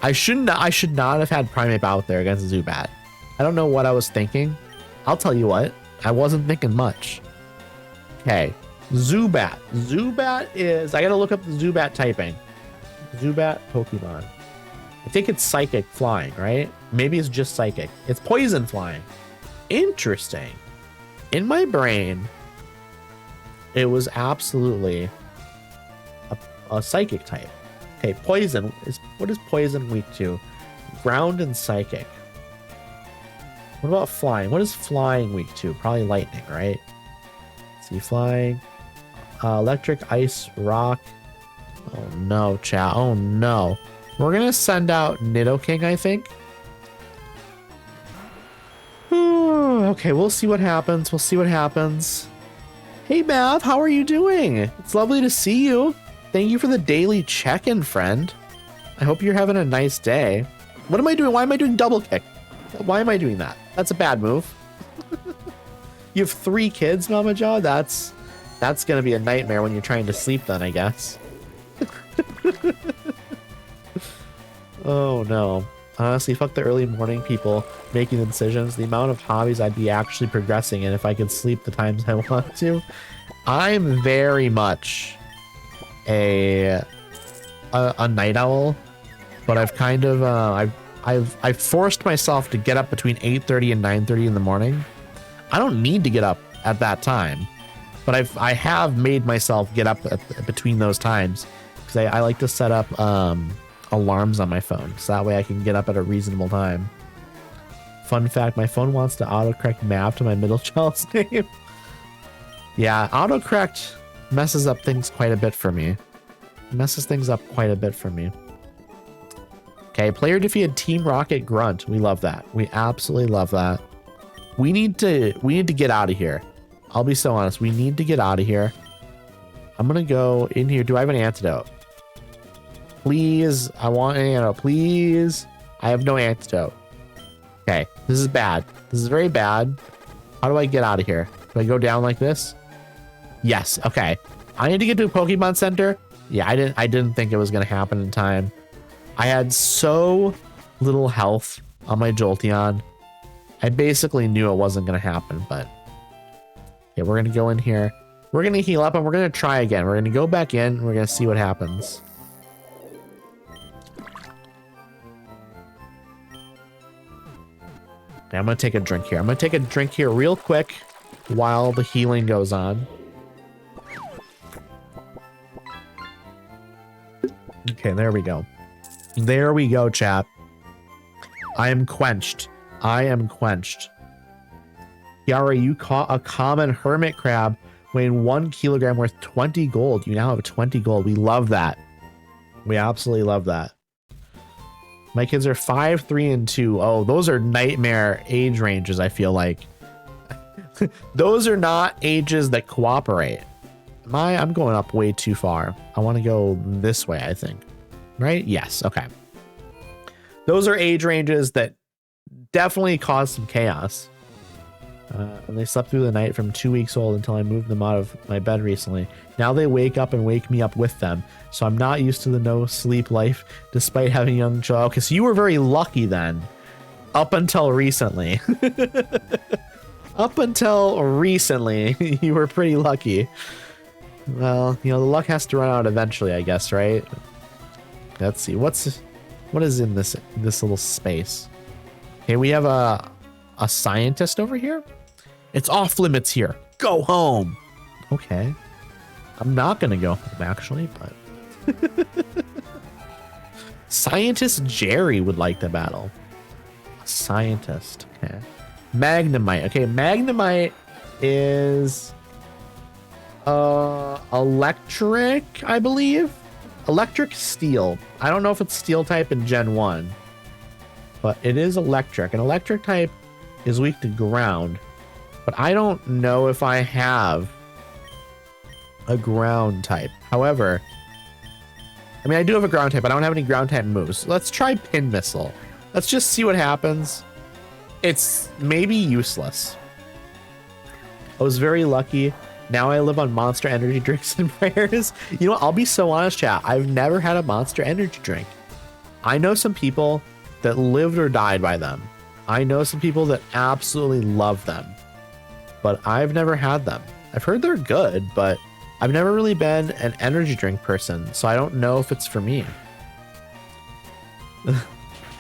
I should not have had Primate out there against Zubat. I don't know what I was thinking. I'll tell you what, I wasn't thinking much. Okay, Zubat. Zubat is, I gotta look up the Zubat typing. Zubat Pokemon. I think it's Psychic Flying, right? Maybe it's just Psychic. It's Poison Flying. Interesting. In my brain, it was absolutely a Psychic type. Okay, Poison. What is Poison weak to? Ground and Psychic. What about Flying? What is Flying weak to? Probably Lightning, right? Let's see, Flying. Electric, Ice, Rock. Oh no, chat. Oh no. We're gonna send out Nidoking, I think. Okay, we'll see what happens. We'll see what happens. Hey, Mav, how are you doing? It's lovely to see you. Thank you for the daily check-in, friend. I hope you're having a nice day. What am I doing? Why am I doing double kick? Why am I doing that? That's a bad move. You have 3 kids, Mama Jaw? That's gonna be a nightmare when you're trying to sleep then, I guess. Oh no. Honestly, fuck the early morning people making the decisions. The amount of hobbies I'd be actually progressing in if I could sleep the times I want to. I'm very much a night owl, but I've kind of I've forced myself to get up between 8:30 and 9:30 in the morning. I don't need to get up at that time, but I have made myself get up between those times because I like to set up alarms on my phone so that way I can get up at a reasonable time. Fun fact, my phone wants to autocorrect Mav to my middle child's name. Yeah, autocorrect messes up things quite a bit for me. Messes things up quite a bit for me. Okay, player defeated Team Rocket Grunt. We love that. We absolutely love that. We need to get out of here. I'll be so honest. We need to get out of here. I'm gonna go in here. Do I have an antidote? Please, I want an antidote. Please. I have no antidote. Okay, this is bad. This is very bad. How do I get out of here? Do I go down like this? Yes. Okay. I need to get to a Pokemon Center. Yeah, I didn't think it was gonna happen in time. I had so little health on my Jolteon. I basically knew it wasn't gonna happen, but yeah, we're gonna go in here. We're gonna heal up and we're gonna try again. We're gonna go back in and we're gonna see what happens. Okay, I'm gonna take a drink here. I'm gonna take a drink here real quick while the healing goes on. Okay, there we go. There we go, chat. I am quenched. I am quenched. Yara, you caught a common hermit crab weighing 1 kilogram worth 20 gold. You now have 20 gold. We love that. We absolutely love that. My kids are 5, 3, and 2. Oh, those are nightmare age ranges, I feel like. Those are not ages that cooperate. I'm going up way too far. I want to go this way, I think. Right? Yes. Okay. Those are age ranges that definitely cause some chaos. And they slept through the night from 2 weeks old until I moved them out of my bed recently. Now they wake up and wake me up with them. So I'm not used to the no sleep life despite having young children. Okay, so you were very lucky then. Up until recently. Up until recently, you were pretty lucky. Well, you know, the luck has to run out eventually, I guess, right? Let's see. What is in this little space? Okay, we have a scientist over here. It's off limits here. Go home. Okay. I'm not gonna go home actually, but Scientist Jerry would like the battle. A scientist. Okay. Magnemite. Okay, Magnemite is electric, I believe. Electric steel. I don't know if it's steel type in Gen 1, but it is electric. An electric type is weak to ground, but I don't know if I have a ground type. However, I mean, I do have a ground type. I don't have any ground type moves. Let's try Pin Missile. Let's just see what happens. It's maybe useless. I was very lucky. Now I live on Monster Energy drinks and prayers. You know what? I'll be so honest, chat. I've never had a Monster Energy drink. I know some people that lived or died by them. I know some people that absolutely love them, but I've never had them. I've heard they're good, but I've never really been an energy drink person, so I don't know if it's for me.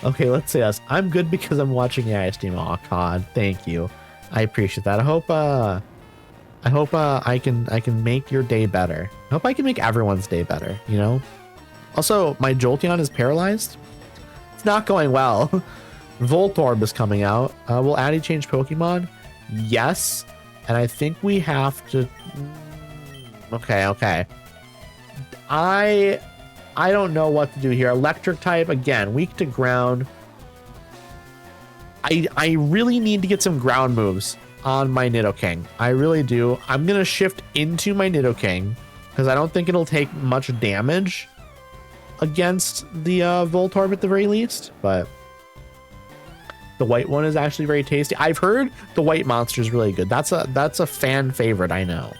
Okay, let's say us. I'm good because I'm watching AI stream. Oh, God, thank you. I appreciate that. I hope I can make your day better. I hope I can make everyone's day better, you know? Also, my Jolteon is paralyzed. It's not going well. Voltorb is coming out. Will Addy change Pokemon? Yes. And I think we have to... Okay. I don't know what to do here. Electric type, again, weak to ground. I really need to get some ground moves on my Nidoking. I really do. I'm going to shift into my Nidoking because I don't think it'll take much damage against the Voltorb at the very least, but the white one is actually very tasty. I've heard the white monster is really good. That's a fan favorite, I know.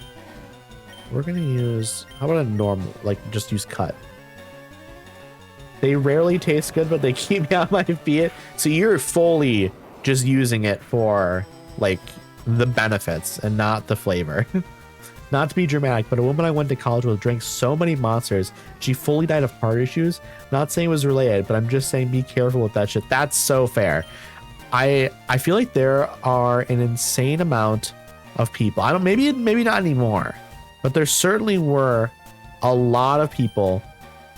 We're going to use, how about a normal, like just use cut. They rarely taste good, but they keep me on my feet. So you're fully just using it for like the benefits and not the flavor. Not to be dramatic, but a woman I went to college with drank so many monsters, she fully died of heart issues. Not saying it was related, but I'm just saying be careful with that shit. That's so fair. I feel like there are an insane amount of people. I don't, maybe not anymore, but there certainly were a lot of people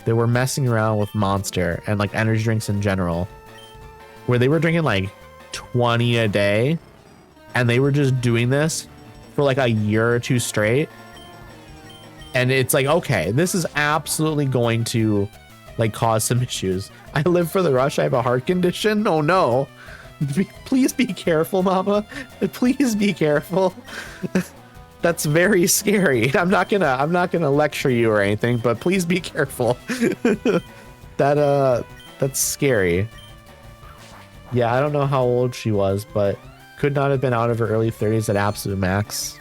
that were messing around with Monster and like energy drinks in general, where they were drinking like 20 a day, and they were just doing this for like a year or two straight. And it's like, okay, this is absolutely going to like cause some issues. I live for the rush. I have a heart condition. Oh no. Please be careful, mama. Please be careful. That's very scary. I'm not gonna lecture you or anything, but please be careful. That's scary. Yeah, I don't know how old she was, but could not have been out of her early 30s at absolute max.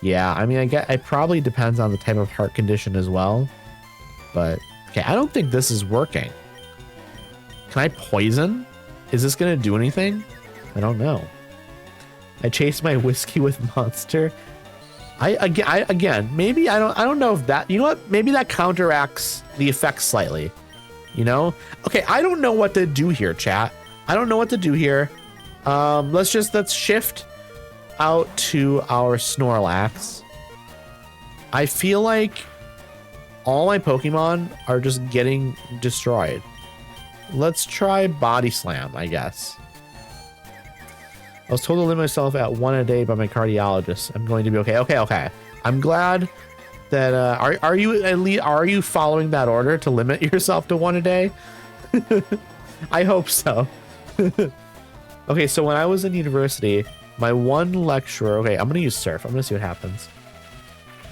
Yeah, I mean, it probably depends on the type of heart condition as well. But okay, I don't think this is working. Can I poison? Is this gonna do anything? I don't know. I chased my whiskey with Monster. Again, maybe I don't know if that, you know what? Maybe that counteracts the effect slightly. You know? Okay, I don't know what to do here, chat. I don't know what to do here. Let's shift out to our Snorlax. I feel like all my Pokemon are just getting destroyed. Let's try Body Slam, I guess. I was told to limit myself at 1 a day by my cardiologist. I'm going to be okay. Okay. I'm glad that are you following that order to limit yourself to 1 a day? I hope so. Okay, so when I was in university, my one lecturer, okay, I'm gonna use Surf. I'm gonna see what happens.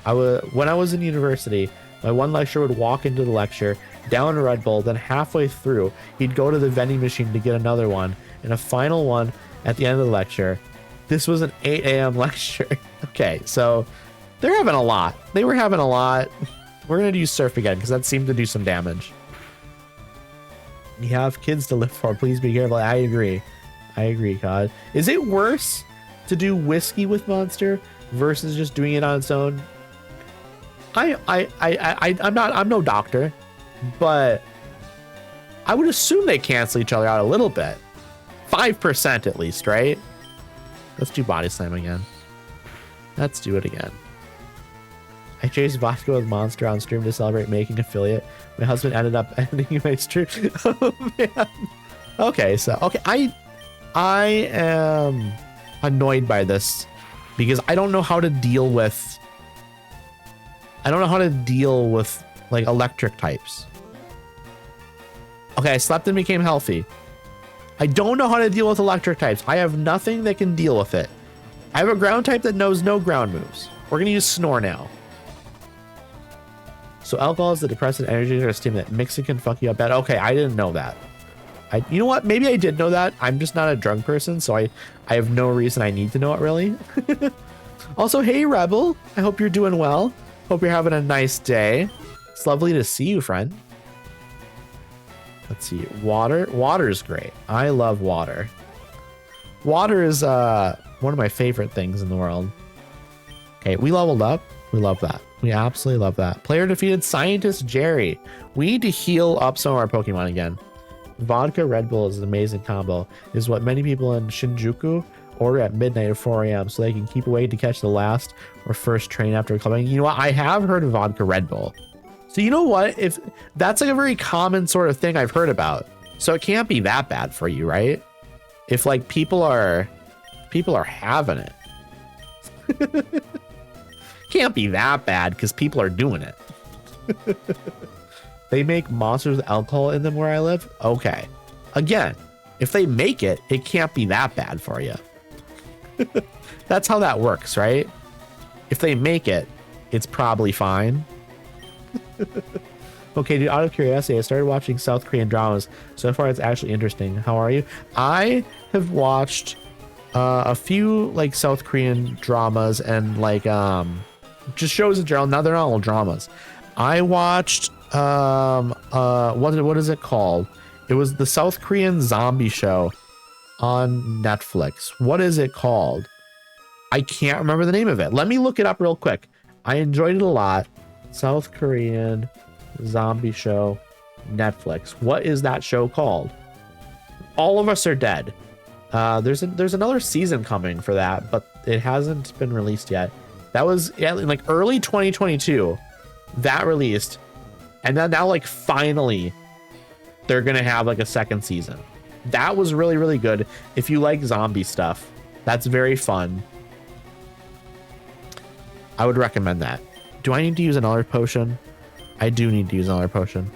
When I was in university, my one lecturer would walk into the lecture, down a Red Bull, then halfway through, he'd go to the vending machine to get another one, and a final one at the end of the lecture. This was an 8 a.m. lecture. Okay, so they're having a lot. They were having a lot. We're gonna use Surf again because that seemed to do some damage. You have kids to live for. Please be careful. I agree, COD. Is it worse to do whiskey with Monster versus just doing it on its own? I'm no doctor, but I would assume they cancel each other out a little bit. 5% at least, right? Let's do Body Slam again. Let's do it again. I chased vodka with Monster on stream to celebrate making affiliate. My husband ended up ending my stream. Oh man. Okay, so I am annoyed by this because I don't know how to deal with like electric types. Okay, I slept and became healthy. I don't know how to deal with electric types. I have nothing that can deal with it. I have a ground type that knows no ground moves. We're gonna use Snore now. So alcohol is the depressant energy or stimulant. Mixing can fuck you up bad. Okay, I didn't know that. You know what? Maybe I did know that. I'm just not a drug person, so I have no reason I need to know it really. Also, hey Rebel, I hope you're doing well. Hope you're having a nice day. It's lovely to see you, friend. Let's see. Water. Water's great. I love water. Water is one of my favorite things in the world. Okay, we leveled up. We love that. We absolutely love that. Player defeated Scientist Jerry. We need to heal up some of our Pokemon again. Vodka Red Bull is an amazing combo. Is what many people in Shinjuku order at midnight or 4 a.m. so they can keep awake to catch the last or first train after clubbing. You know what? I have heard of Vodka Red Bull. So you know what? If that's like a very common sort of thing I've heard about. So it can't be that bad for you, right? If like people are having it. Can't be that bad because people are doing it. They make monsters with alcohol in them where I live. Okay. Again, if they make it, it can't be that bad for you. That's how that works, right? If they make it, it's probably fine. Okay, dude, out of curiosity, I started watching South Korean dramas. So far, it's actually interesting. How are you? I have watched a few like South Korean dramas and like just shows in general. Now they're not all dramas. I watched what is it called? It was the South Korean zombie show on Netflix. What is it called? I can't remember the name of it. Let me look it up real quick. I enjoyed it a lot. South Korean zombie show, Netflix. What is that show called? All of Us Are Dead. There's another season coming for that, but it hasn't been released yet. That was in like early 2022. That released, and then now like finally they're gonna have like a second season. That was really, really good. If you like zombie stuff, that's very fun. I would recommend that. Do I need to use another potion? I do need to use another potion.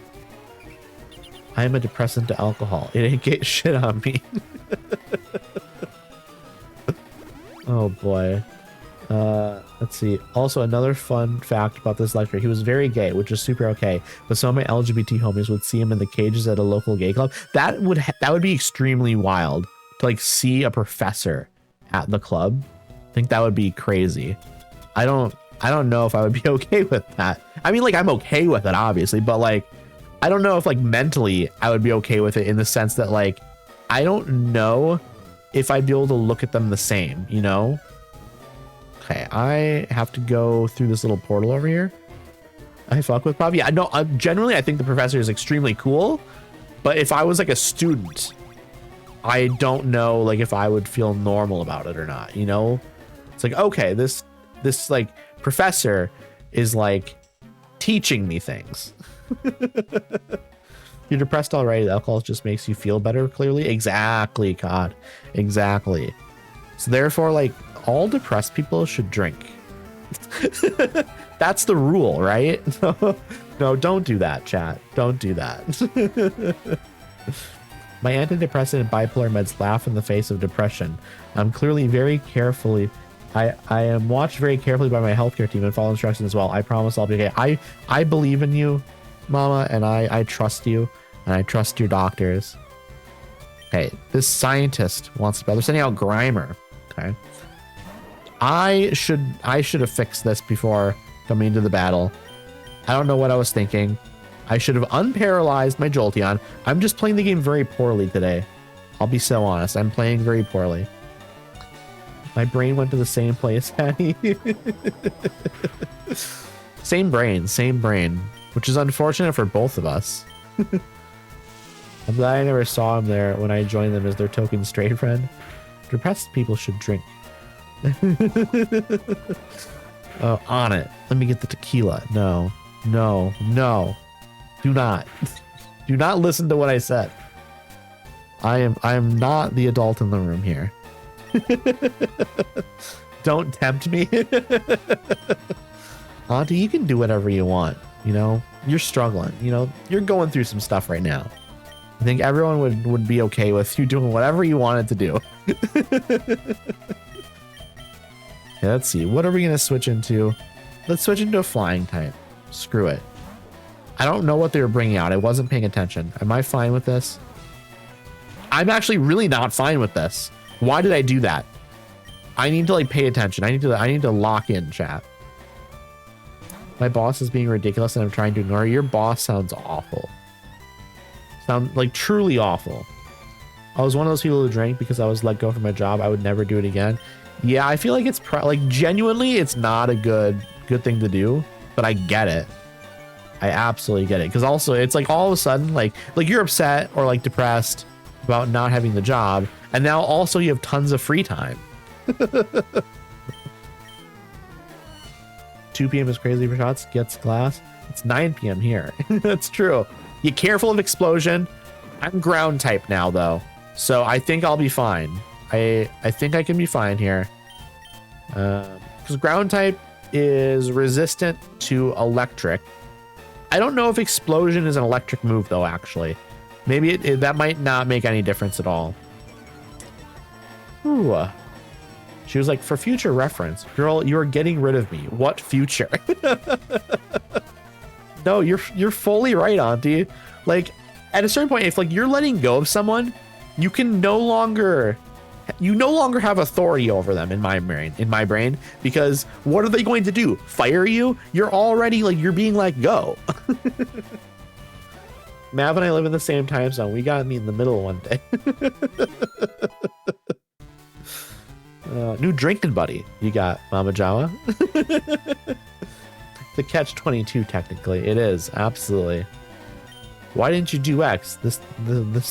I am a depressant to alcohol. It ain't get shit on me. Oh boy. Let's see. Also, another fun fact about this lecturer. He was very gay, which is super okay. But some of my LGBT homies would see him in the cages at a local gay club. That would be extremely wild to like see a professor at the club. I think that would be crazy. I don't know if I would be okay with that. I mean, like, I'm okay with it, obviously, but like, I don't know if like mentally I would be okay with it, in the sense that like, I don't know if I'd be able to look at them the same, you know? Okay, I have to go through this little portal over here. I fuck with Puffy. I know, generally I think the professor is extremely cool, but if I was like a student, I don't know like if I would feel normal about it or not, you know? It's like, okay, this like professor is like teaching me things. You're depressed already. The alcohol just makes you feel better, clearly. Exactly, God. Exactly. So therefore, like, all depressed people should drink. That's the rule, right? No, don't do that, chat. Don't do that. My antidepressant and bipolar meds laugh in the face of depression. I'm clearly very carefully... I am watched very carefully by my healthcare team and follow instructions as well. I promise I'll be okay. I believe in you, Mama, and I trust you, and I trust your doctors. Okay, this scientist wants to... They're sending out Grimer. Okay. I should have fixed this before coming into the battle. I don't know what I was thinking. I should have unparalyzed my Jolteon. I'm just playing the game very poorly today. I'll be so honest. I'm playing very poorly. My brain went to the same place, Patty. Same brain, which is unfortunate for both of us. I'm glad I never saw him there when I joined them as their token straight friend. Depressed people should drink. Oh, on it. Let me get the tequila. No. Do not. Do not listen to what I said. I am not the adult in the room here. Don't tempt me. Auntie, you can do whatever you want. You know, you're struggling. You know, you're going through some stuff right now. I think everyone would be okay with you doing whatever you wanted to do. Okay, let's see. What are we going to switch into? Let's switch into a flying type. Screw it. I don't know what they were bringing out. I wasn't paying attention. Am I fine with this? I'm actually really not fine with this. Why did I do that? I need to like pay attention. I need to lock in, chat. My boss is being ridiculous and I'm trying to ignore her. Your boss sounds awful. Sound like truly awful. I was one of those people who drank because I was let go from my job. I would never do it again. Yeah, I feel like it's like genuinely it's not a good thing to do, but I get it. I absolutely get it. Because also it's like all of a sudden like you're upset or like depressed about not having the job, and now also you have tons of free time. 2 p.m. is crazy for shots. Gets glass. It's 9 p.m. here. That's true. You careful of explosion. I'm ground type now though, so I think I'll be fine. I think I can be fine here. Because ground type is resistant to electric. I don't know if explosion is an electric move though, actually. Maybe that might not make any difference at all. Ooh. She was like, for future reference, girl, you're getting rid of me. What future? No, you're fully right, Auntie. Like, at a certain point, if like you're letting go of someone, you no longer have authority over them in my brain, because what are they going to do? Fire you? You're already like, you're being let go. Mav and I live in the same time zone. We gotta meet in the middle one day. New drinking buddy you got, Mama Jawa. The catch 22, technically. It is, absolutely. Why didn't you do X? This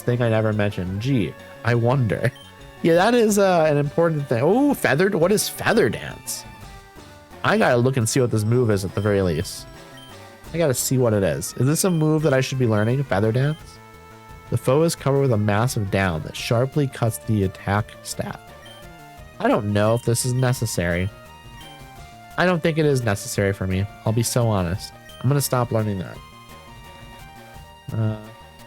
thing I never mentioned. Gee, I wonder. Yeah, that is an important thing. Oh, feathered. What is feather dance? I gotta look and see what this move is at the very least. I gotta see what it is. Is this a move that I should be learning? Feather dance? The foe is covered with a massive down that sharply cuts the attack stat. I don't know if this is necessary. I don't think it is necessary for me. I'll be so honest. I'm gonna stop learning that.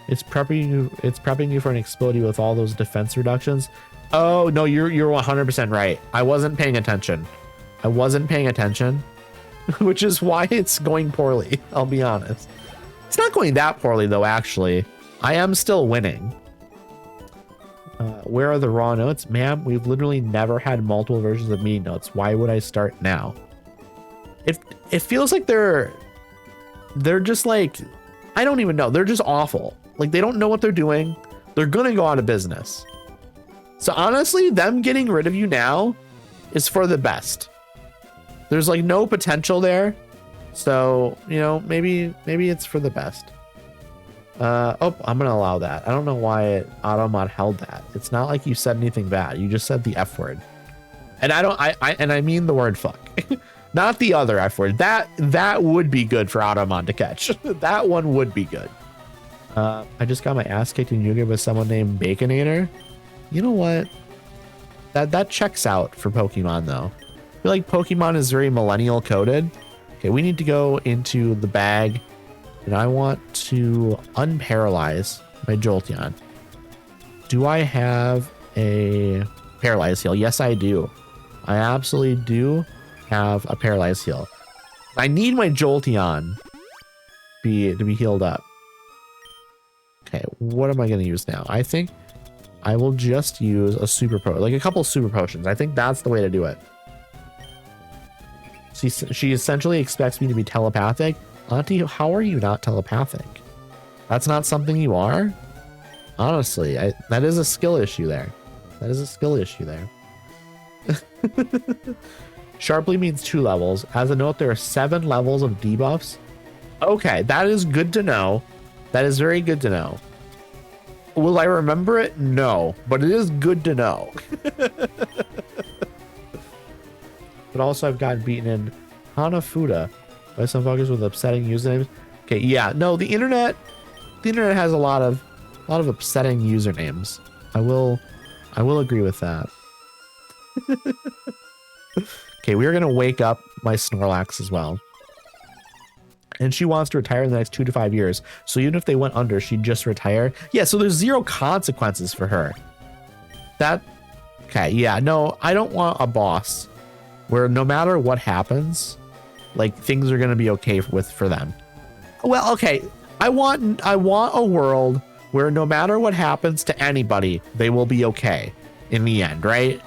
It's prepping you for an exploding with all those defense reductions. Oh no, you're 100% right. I wasn't paying attention. Which is why it's going poorly. I'll be honest. It's not going that poorly though. Actually, I am still winning. Where are the raw notes, ma'am? We've literally never had multiple versions of meeting notes. Why would I start now? It feels like they're just like, I don't even know. They're just awful. Like they don't know what they're doing. They're gonna go out of business. So honestly, them getting rid of you now is for the best. There's like no potential there. So, you know, maybe it's for the best. Oh, I'm gonna allow that. I don't know why Automod held that. It's not like you said anything bad. You just said the F word. And I mean the word fuck. Not the other F word. That would be good for Automod to catch. That one would be good. I just got my ass kicked in Yu-Gi-Oh! With someone named Baconator. You know what? That checks out for Pokemon though. I feel like Pokemon is very millennial coded. Okay, we need to go into the bag. And I want to unparalyze my Jolteon. Do I have a paralyze heal? Yes, I do. I absolutely do have a paralyze heal. I need my Jolteon to be healed up. Okay, what am I going to use now? I think I will just use a super potion, like a couple super potions. I think that's the way to do it. She essentially expects me to be telepathic. Auntie, how are you not telepathic? That's not something you are? Honestly, that is a skill issue there. Sharply means 2 levels. As a note, there are 7 levels of debuffs. Okay, that is good to know. That is very good to know. Will I remember it? No, but it is good to know. But also I've gotten beaten in Hanafuda by some fuckers with upsetting usernames. Okay, yeah, no, the internet has a lot of upsetting usernames. I will agree with that. Okay, we are gonna wake up my Snorlax as well. And she wants to retire in the next 2 to 5 years. So even if they went under, she'd just retire. Yeah, so there's 0 consequences for her. Okay, yeah, no, I don't want a boss where no matter what happens, like things are gonna be okay for them. Well, okay, I want a world where no matter what happens to anybody, they will be okay in the end, right?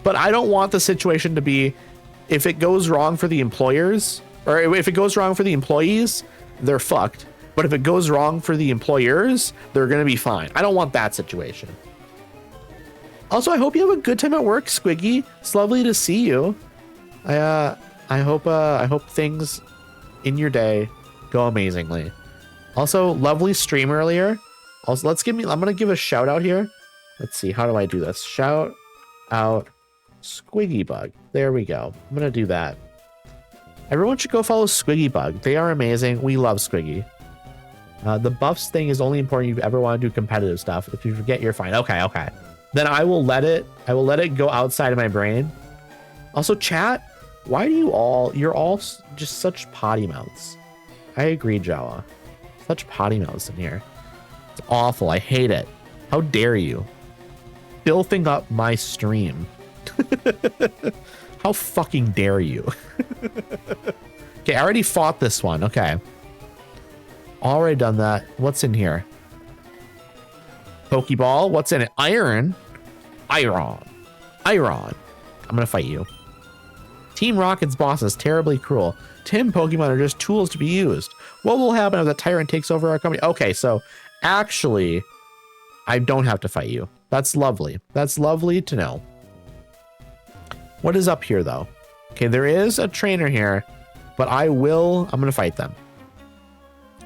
But I don't want the situation to be, if it goes wrong for the employers, or if it goes wrong for the employees, they're fucked. But if it goes wrong for the employers, they're gonna be fine. I don't want that situation. Also, I hope you have a good time at work, Squiggy. It's lovely to see you. I hope things in your day go amazingly. Also, lovely stream earlier. Also, I'm gonna give a shout out here. Let's see, how do I do this? Shout out Squiggy Bug. There we go. I'm gonna do that. Everyone should go follow Squiggy Bug. They are amazing. We love Squiggy. The buffs thing is only important if you ever want to do competitive stuff. If you forget, you're fine. Okay. Then I will let it go outside of my brain. Also, chat, why do you're all just such potty mouths? I agree, Jawa. Such potty mouths in here. It's awful. I hate it. How dare you? Filthing up my stream. How fucking dare you? Okay, I already fought this one. Okay. Already done that. What's in here? Pokeball. What's in it? Iron. I'm gonna fight you. Team Rocket's boss is terribly cruel. Tim Pokemon are just tools to be used. What will happen if the tyrant takes over our company? Okay, so actually, I don't have to fight you. That's lovely. That's lovely to know. What is up here, though? Okay, there is a trainer here, but I'm gonna fight them.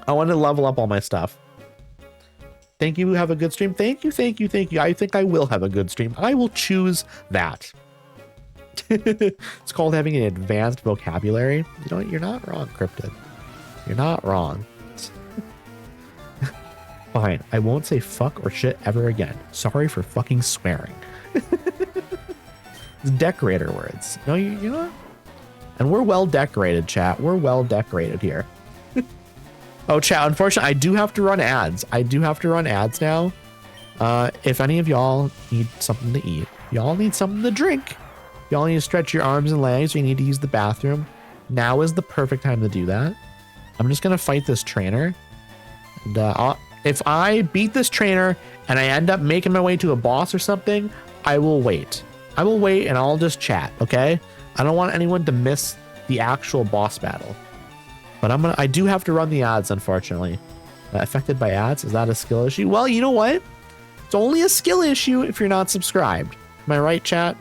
I want to level up all my stuff. Thank you. Have a good stream. Thank you. I think I will have a good stream. I will choose that. It's called having an advanced vocabulary. You know, you're not wrong, Cryptid. You're not wrong. Fine. I won't say fuck or shit ever again. Sorry for fucking swearing. It's decorator words. No, you're not. And we're well decorated, chat. We're well decorated here. Oh, chat, unfortunately, I do have to run ads. I do have to run ads now. If any of y'all need something to eat, y'all need something to drink, y'all need to stretch your arms and legs, you need to use the bathroom, now is the perfect time to do that. I'm just going to fight this trainer. And if I beat this trainer and I end up making my way to a boss or something, I will wait. I will wait and I'll just chat, okay? I don't want anyone to miss the actual boss battle. But I do have to run the ads, unfortunately. Affected by ads? Is that a skill issue? Well, you know what? It's only a skill issue if you're not subscribed. Am I right, chat?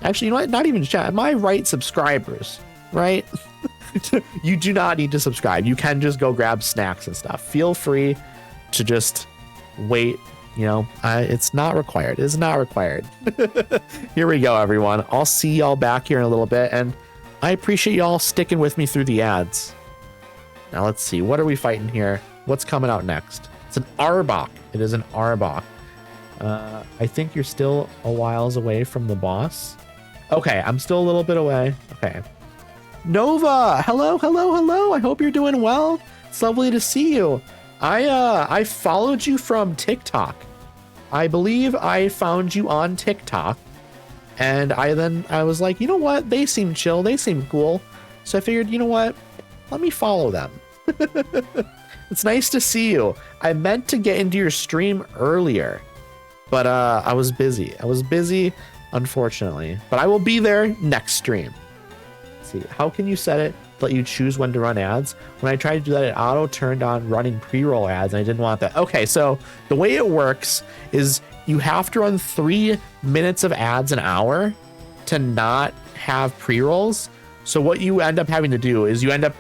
Actually, you know what? Not even chat. Am I right, subscribers? Right? You do not need to subscribe. You can just go grab snacks and stuff. Feel free to just wait. You know, it's not required. It's not required. Here we go, everyone. I'll see y'all back here in a little bit. And I appreciate y'all sticking with me through the ads. Now, let's see. What are we fighting here? What's coming out next? It's an Arbok. It is an Arbok. I think you're still a whiles away from the boss. Okay, I'm still a little bit away. Okay. Nova, hello, hello, hello. I hope you're doing well. It's lovely to see you. I followed you from TikTok. I believe I found you on TikTok. And I was like, you know what? They seem chill. They seem cool. So I figured, you know what? Let me follow them. It's nice to see you. I meant to get into your stream earlier, but I was busy. Unfortunately. But I will be there next stream. Let's see, how can you set it to let you choose when to run ads? When I tried to do that, it auto turned on running pre-roll ads, and I didn't want that. Okay, so the way it works is you have to run 3 minutes of ads an hour to not have pre-rolls. So what you end up having to do is you end up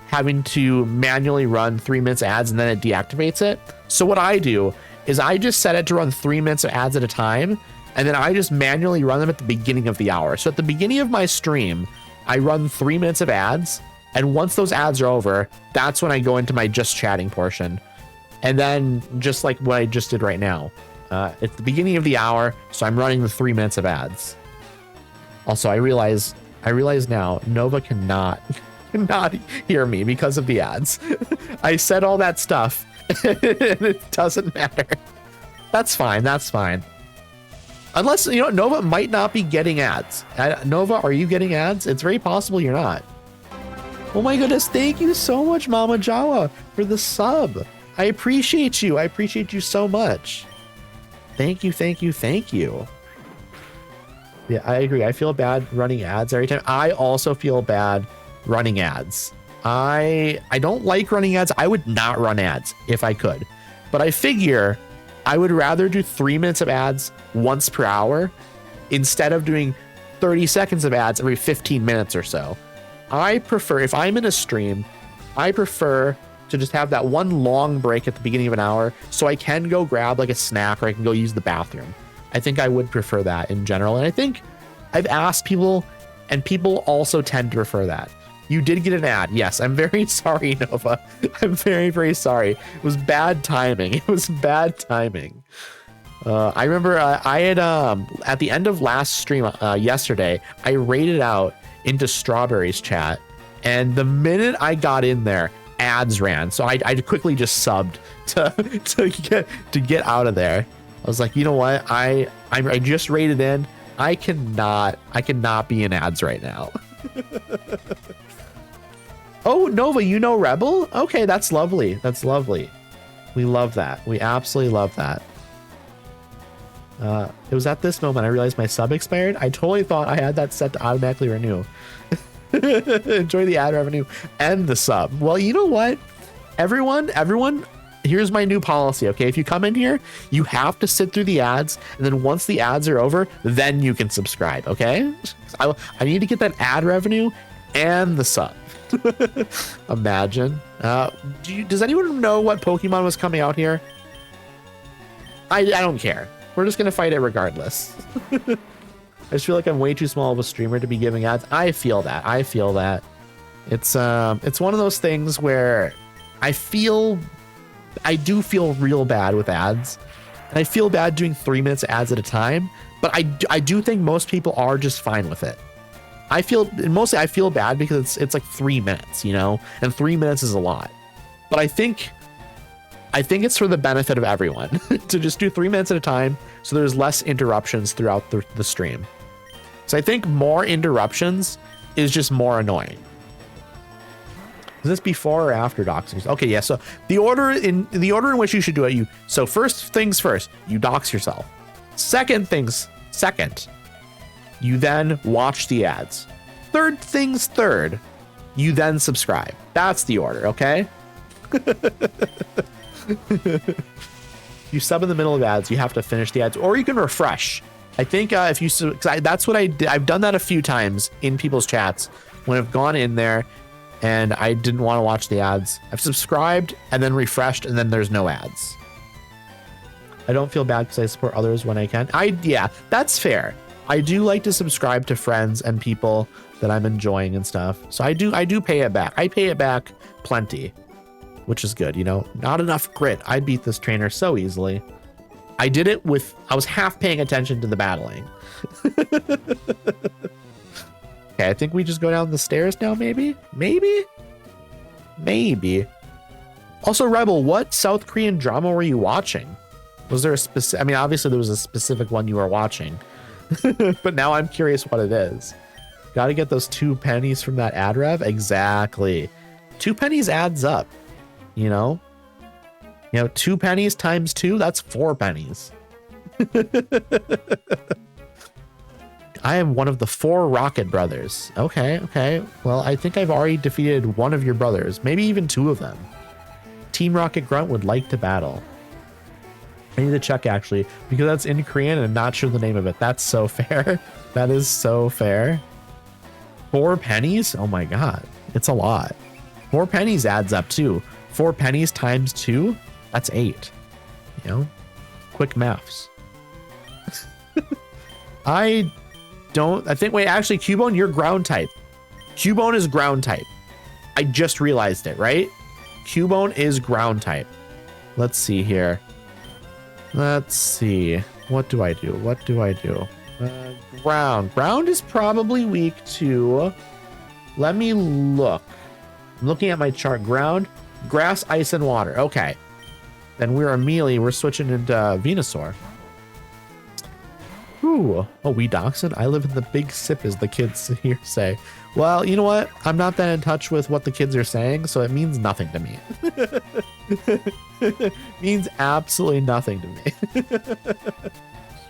having to manually run 3 minutes ads, and then it deactivates it. So what I do is I just set it to run 3 minutes of ads at a time, and then I just manually run them at the beginning of the hour. So at the beginning of my stream, I run 3 minutes of ads, and once those ads are over, that's when I go into my just chatting portion. And then just like what I just did right now, it's the beginning of the hour, so I'm running the 3 minutes of ads. Also, I realize now Nova cannot hear me because of the ads. I said all that stuff and it doesn't matter. That's fine. That's fine. Unless, you know, Nova might not be getting ads. Nova, are you getting ads? It's very possible you're not. Oh my goodness. Thank you so much, Mama Jawa, for the sub. I appreciate you. I appreciate you so much. Thank you. Thank you. Thank you. Yeah, I agree. I feel bad running ads every time. I also feel bad running ads. I don't like running ads. I would not run ads if I could, but I figure I would rather do 3 minutes of ads once per hour instead of doing 30 seconds of ads every 15 minutes or so. I prefer, if I'm in a stream, I prefer to just have that one long break at the beginning of an hour so I can go grab like a snack or I can go use the bathroom. I think I would prefer that in general. And I think I've asked people and people also tend to prefer that. You did get an ad. Yes, I'm very sorry, Nova. I'm very, very sorry. It was bad timing. It was bad timing. I remember I had, at the end of last stream yesterday, I raided out into Strawberry's chat. And the minute I got in there, ads ran. So I quickly just subbed to get out of there. I was like, you know what? I just raided in. I cannot be in ads right now. Oh, Nova, you know Rebel? Okay, that's lovely. That's lovely. We love that. We absolutely love that. It was at this moment I realized my sub expired. I totally thought I had that set to automatically renew. Enjoy the ad revenue and the sub. Well, you know what? Everyone, here's my new policy, okay? If you come in here, you have to sit through the ads, and then once the ads are over, then you can subscribe, okay? I need to get that ad revenue and the sub. Imagine. Does anyone know what Pokemon was coming out here? I don't care. We're just gonna fight it regardless. I just feel like I'm way too small of a streamer to be giving ads. I feel that. It's one of those things where I do feel real bad with ads, and I feel bad doing 3 minutes ads at a time, but I do think most people are just fine with it. I feel bad because it's like 3 minutes, you know, and 3 minutes is a lot. But I think it's for the benefit of everyone to just do 3 minutes at a time, so there's less interruptions throughout the stream. So I think more interruptions is just more annoying. Is this before or after doxing? Okay, yeah. So the order in which you should do it, so first things first, you dox yourself. Second, you then watch the ads. Third things third, you then subscribe. That's the order, okay? You sub in the middle of ads, you have to finish the ads, or you can refresh. I think if you, that's what I did. I've done that a few times in people's chats when I've gone in there and I didn't want to watch the ads. I've subscribed and then refreshed, and then there's no ads. I don't feel bad because I support others when I can. Yeah, that's fair. I do like to subscribe to friends and people that I'm enjoying and stuff. So I do pay it back. I pay it back plenty, which is good. You know, not enough grit. I beat this trainer so easily. I did it I was half paying attention to the battling. Okay, I think we just go down the stairs now, maybe? Also, Rebel, what South Korean drama were you watching? Was there a specific, I mean, obviously there was a specific one you were watching, but now I'm curious what it is. Got to get those 2 pennies from that ad rev. Exactly. 2 pennies adds up, you know? 2 pennies times 2, that's 4 pennies. I am one of the 4 Rocket brothers. Okay. Well, I think I've already defeated one of your brothers, maybe even 2 of them. Team Rocket Grunt would like to battle. I need to check actually, because that's in Korean and I'm not sure the name of it. That's so fair. That is so fair. 4 pennies? Oh my God. It's a lot. 4 pennies adds up too. 4 pennies times 2? That's 8. Quick maths. I think, wait, actually, Cubone, you're ground type. Cubone is ground type. I just realized it, right? Cubone is ground type. Let's see here. Let's see. What do I do? Ground. Ground is probably weak to... Let me look. I'm looking at my chart. Ground, grass, ice, and water. Okay. Then we're switching into Venusaur. Ooh. Oh, we Dachshund? I live in the big sip, as the kids here say. Well, you know what? I'm not that in touch with what the kids are saying, so it means nothing to me. Means absolutely nothing to me.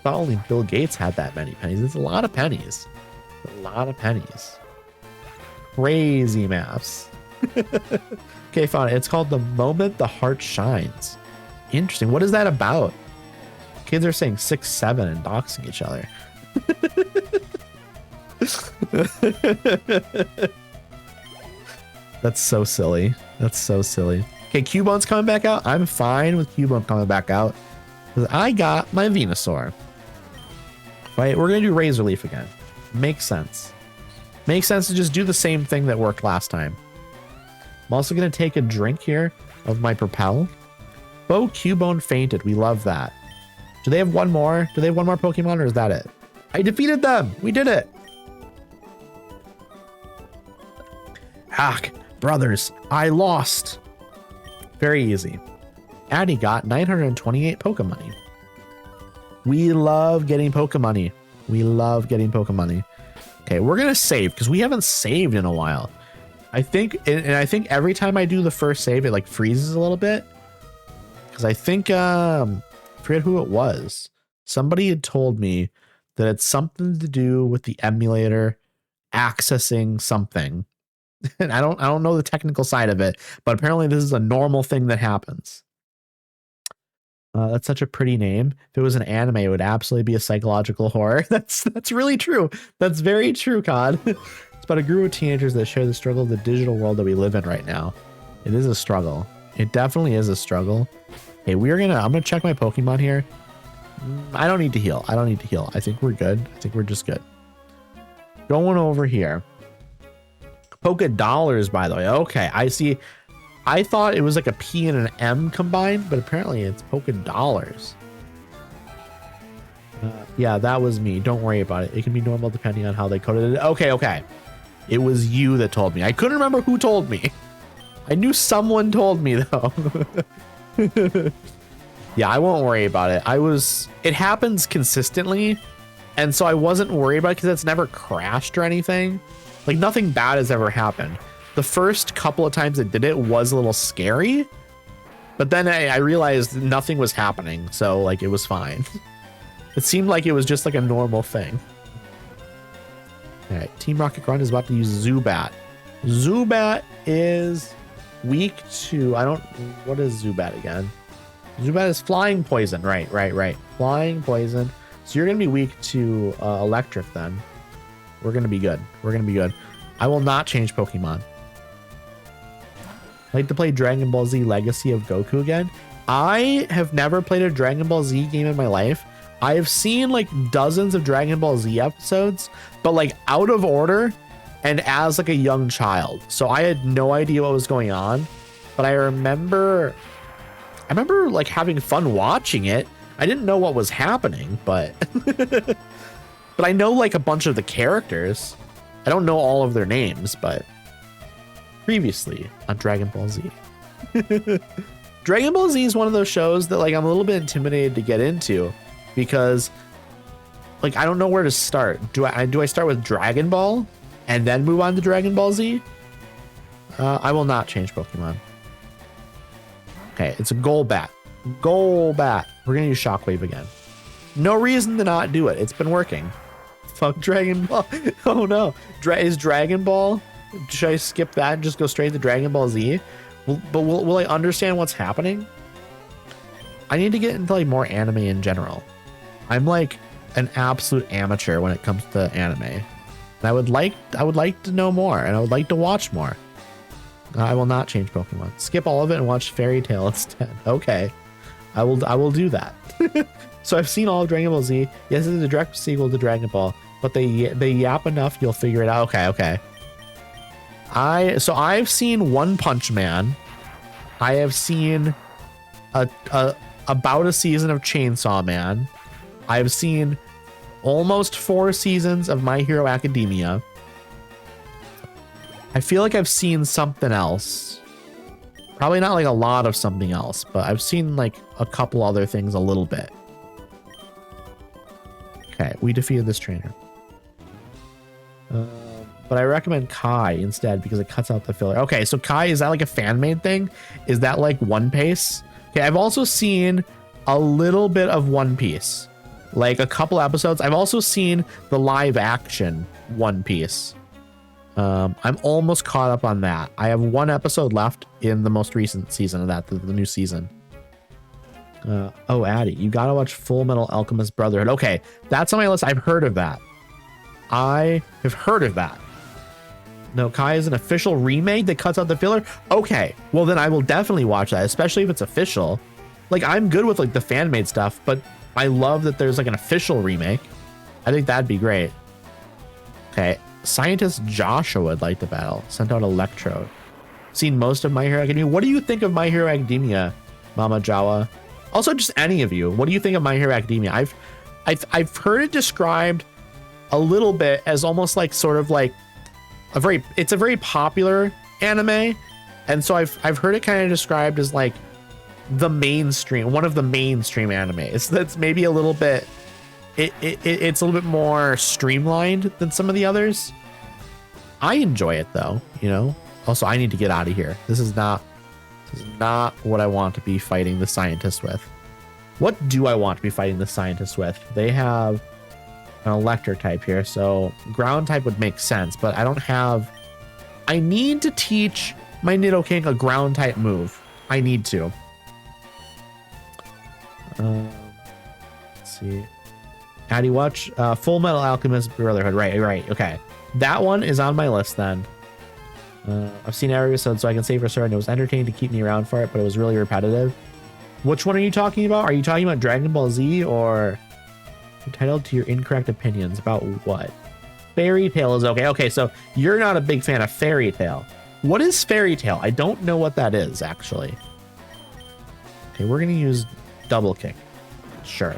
Not only Bill Gates had that many pennies. It's a lot of pennies. Crazy maths. Okay, fine. It's called The Moment the Heart Shines. Interesting. What is that about? Kids are saying 6, 7 and doxing each other. That's so silly. Okay, Cubone's coming back out. I'm fine with Cubone coming back out, because I got my Venusaur. Right, we're gonna do Razor Leaf again. Makes sense to just do the same thing that worked last time. I'm also gonna take a drink here of my Propel. Oh, Cubone fainted. We love that. Do they have one more? Do they have one more Pokemon, or is that it? I defeated them. We did it. Brothers, I lost. Very easy. Addy got 928 Pokemoney. We love getting Pokemoney. Okay, we're gonna save because we haven't saved in a while. I think every time I do the first save, it like freezes a little bit. Because I think I forget who it was. Somebody had told me that it's something to do with the emulator accessing something. And I don't know the technical side of it, but apparently this is a normal thing that happens. That's such a pretty name. If it was an anime, it would absolutely be a psychological horror. That's really true. That's very true, Cod. It's about a group of teenagers that share the struggle of the digital world that we live in right now. It is a struggle. It definitely is a struggle. Hey, I'm gonna check my Pokemon here. I don't need to heal. I think we're good. I think we're just good. Going over here. Poké Dollars, by the way. Okay, I see. I thought it was like a P and an M combined, but apparently it's Poké Dollars. Yeah, that was me. Don't worry about it. It can be normal depending on how they coded it. Okay. It was you that told me. I couldn't remember who told me. I knew someone told me though. Yeah, I won't worry about it. It happens consistently. And so I wasn't worried about it because it's never crashed or anything. Like nothing bad has ever happened. The first couple of times it did it was a little scary, but then I realized nothing was happening. So like it was fine. It seemed like it was just like a normal thing. All right, Team Rocket Grunt is about to use Zubat. Zubat is weak to, what is Zubat again? Zubat is flying poison. Right. Flying poison. So you're going to be weak to electric then. We're going to be good. I will not change Pokemon. Like to play Dragon Ball Z Legacy of Goku again. I have never played a Dragon Ball Z game in my life. I have seen like dozens of Dragon Ball Z episodes, but like out of order and as like a young child. So I had no idea what was going on, but I remember like having fun watching it. I didn't know what was happening, but but I know like a bunch of the characters. I don't know all of their names, but previously on Dragon Ball Z. Dragon Ball Z is one of those shows that like I'm a little bit intimidated to get into because like I don't know where to start. Do I start with Dragon Ball and then move on to Dragon Ball Z? I will not change Pokemon. Okay, it's a Golbat. Golbat. We're gonna use Shockwave again. No reason to not do it. It's been working. Fuck Dragon Ball. Oh no. Is Dragon Ball? Should I skip that and just go straight to Dragon Ball Z? Will I understand what's happening? I need to get into like more anime in general. I'm like an absolute amateur when it comes to anime. And I would like to know more, and I would like to watch more. I will not change Pokemon. Skip all of it and watch Fairy Tail instead. Okay. I will do that. So I've seen all of Dragon Ball Z. Yes, it's a direct sequel to Dragon Ball, but they yap enough, you'll figure it out. Okay. So I've seen One Punch Man. I have seen about a season of Chainsaw Man. I've seen almost 4 seasons of My Hero Academia. I feel like I've seen something else. Probably not like a lot of something else, but I've seen like a couple other things a little bit. Okay, we defeated this trainer. But I recommend Kai instead because it cuts out the filler. Okay, so Kai, is that like a fan-made thing? Is that like One Piece? Okay, I've also seen a little bit of One Piece. Like a couple episodes. I've also seen the live action One Piece. I'm almost caught up on that. I have 1 episode left in the most recent season of that, the new season. Oh, Addie, you gotta watch Full Metal Alchemist Brotherhood. Okay, that's on my list. I've heard of that. I have heard of that. No, Kai is an official remake that cuts out the filler. Okay, well then I will definitely watch that, especially if it's official. Like I'm good with like the fan-made stuff, but I love that there's like an official remake. I think that'd be great. Okay, Scientist Joshua would like to battle. Sent out Electrode. Seen most of My Hero Academia. What do you think of My Hero Academia, Mama Jawa? Also, just any of you. What do you think of My Hero Academia? I've heard it described a little bit as almost like sort of like it's a very popular anime, and so I've heard it kind of described as like the mainstream, one of the mainstream animes. That's maybe a little bit. It's a little bit more streamlined than some of the others. I enjoy it though, you know. Also, I need to get out of here. This is not what I want to be fighting the scientists with. What do I want to be fighting the scientists with? They have an electric type here, so ground type would make sense, but I don't have. I need to teach my Nidoking a ground type move. I need to. Let's see. How do you watch Full Metal Alchemist Brotherhood? Right. Okay, that one is on my list then. I've seen every episode, so I can say for certain it was entertaining to keep me around for it, but it was really repetitive. Which one are you talking about? Are you talking about Dragon Ball Z or entitled to your incorrect opinions about what? Fairy Tail is okay. Okay, so you're not a big fan of Fairy Tail. What is Fairy Tail? I don't know what that is, actually. Okay, we're going to use Double Kick. Sure.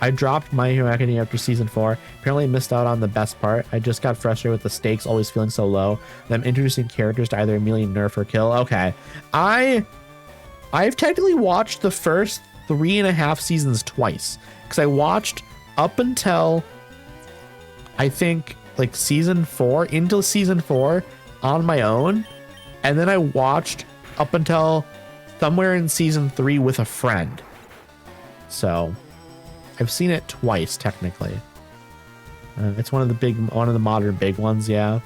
I dropped My Hero Academia after season 4. Apparently missed out on the best part. I just got frustrated with the stakes always feeling so low. Them introducing characters to either immediately nerf or kill. Okay. I've technically watched the first 3.5 seasons twice. Because I watched up until I think like season 4, into season 4 on my own. And then I watched up until somewhere in season 3 with a friend. So I've seen it twice technically. It's one of the modern big ones. Yeah.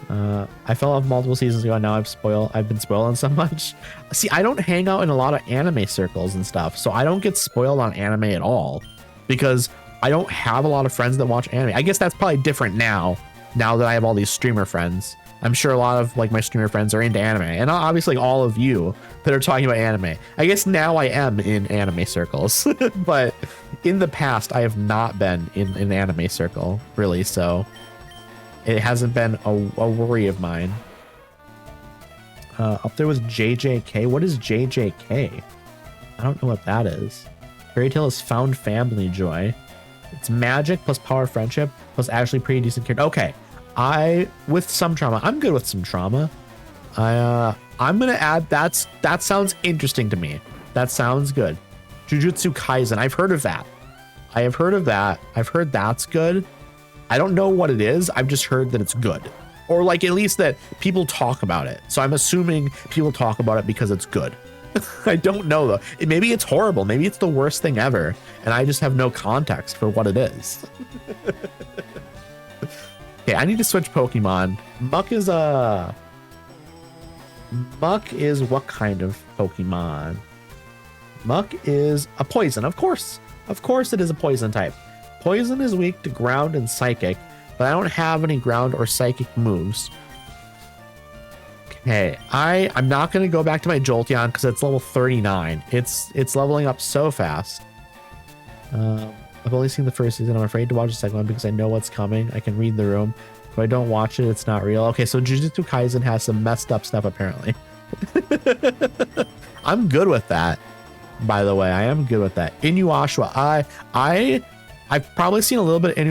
I fell off multiple seasons ago and now I've been spoiled so much. See, I don't hang out in a lot of anime circles and stuff, so I don't get spoiled on anime at all because I don't have a lot of friends that watch anime. I guess that's probably different now that I have all these streamer friends. I'm sure a lot of like my streamer friends are into anime, and obviously all of you that are talking about anime. I guess now I am in anime circles, but in the past I have not been in an anime circle really, so it hasn't been a worry of mine. Up there was JJK. What is JJK? I don't know what that is. Fairy Tail is found family joy. It's magic plus power friendship plus actually pretty decent character. Okay. With some trauma. I'm good with some trauma. I'm gonna add that sounds interesting to me. That sounds good. Jujutsu Kaisen. I've heard of that. I have heard of that. I've heard that's good. I don't know what it is. I've just heard that it's good. Or like at least that people talk about it. So I'm assuming people talk about it because it's good. I don't know though. Maybe it's horrible. Maybe it's the worst thing ever. And I just have no context for what it is. Okay, I need to switch Pokemon. Muck is what kind of Pokemon? Muck is a poison, of course. Of course it is a poison type. Poison is weak to ground and psychic, but I don't have any ground or psychic moves. Okay, I'm not gonna go back to my Jolteon because it's level 39. It's leveling up so fast. I've only seen the first season. I'm afraid to watch the second one because I know what's coming. I can read the room. If I don't watch it, it's not real. Okay, so Jujutsu Kaisen has some messed up stuff apparently. I'm good with that. By the way, I am good with that. Inuyasha. I've probably seen a little bit of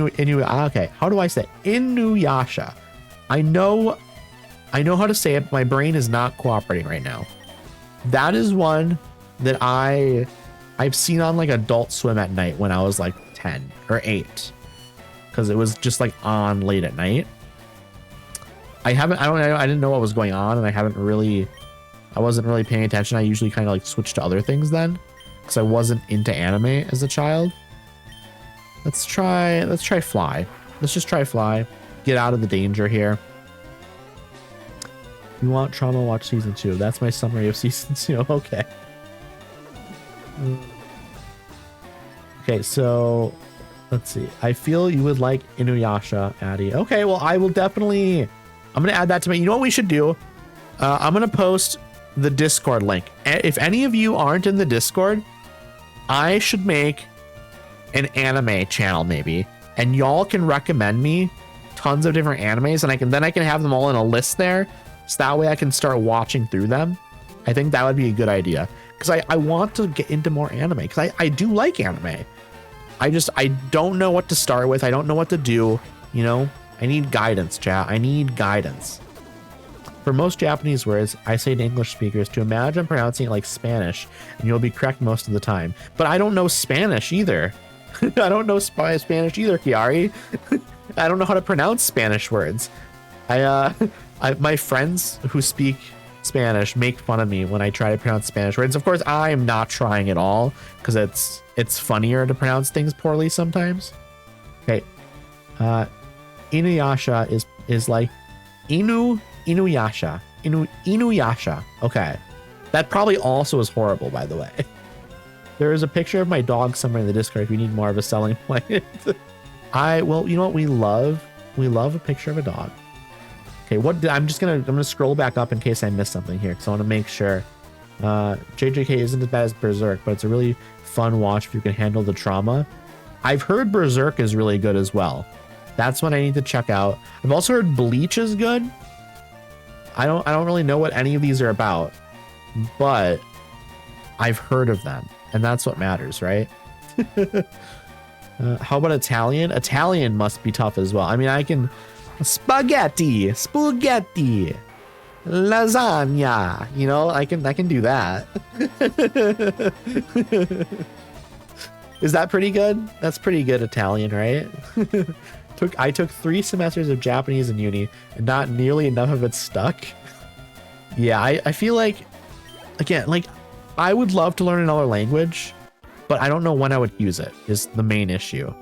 okay, how do I say it? Inuyasha. I know how to say it, but my brain is not cooperating right now. That is one that I've seen on like Adult Swim at night when I was like 10 or 8, because it was just like on late at night. I didn't know what was going on, and I wasn't really paying attention. I usually kind of like switched to other things then, because I wasn't into anime as a child. Let's try Fly. Let's just try Fly. Get out of the danger here. You want trauma? Watch season 2. That's my summary of season 2. Okay. Okay, so let's see. I feel you would like Inuyasha, Addy. Okay, well, I'm going to add that to me. You know what we should do? I'm going to post the Discord link. If any of you aren't in the Discord, I should make an anime channel maybe, and y'all can recommend me tons of different animes, and I can have them all in a list there, so that way I can start watching through them. I think that would be a good idea, because I want to get into more anime, because I do like anime. I don't know what to start with. I don't know what to do. You know, I need guidance, chat. I need guidance. For most Japanese words, I say to English speakers to imagine pronouncing it like Spanish, and you'll be correct most of the time. But I don't know Spanish either. I don't know Spanish either, Kiari. I don't know how to pronounce Spanish words. My friends who speak Spanish make fun of me when I try to pronounce Spanish words. Of course, I'm not trying at all, because it's funnier to pronounce things poorly sometimes. Okay. Inuyasha is like Inuyasha. Inuyasha. Okay. That probably also is horrible, by the way. There is a picture of my dog somewhere in the Discord if you need more of a selling point. Well, you know what? We love a picture of a dog. Okay, I'm gonna scroll back up in case I missed something here, because I want to make sure. JJK isn't as bad as Berserk, but it's a really fun watch if you can handle the trauma. I've heard Berserk is really good as well. That's what I need to check out. I've also heard Bleach is good. I don't really know what any of these are about, but I've heard of them, and that's what matters, right? How about Italian? Italian must be tough as well. I mean, I can spaghetti, lasagna. You know, I can do that. Is that pretty good? That's pretty good Italian, right? I took 3 semesters of Japanese in uni, and not nearly enough of it stuck. Yeah, I feel like, again, like, I would love to learn another language, but I don't know when I would use it, is the main issue,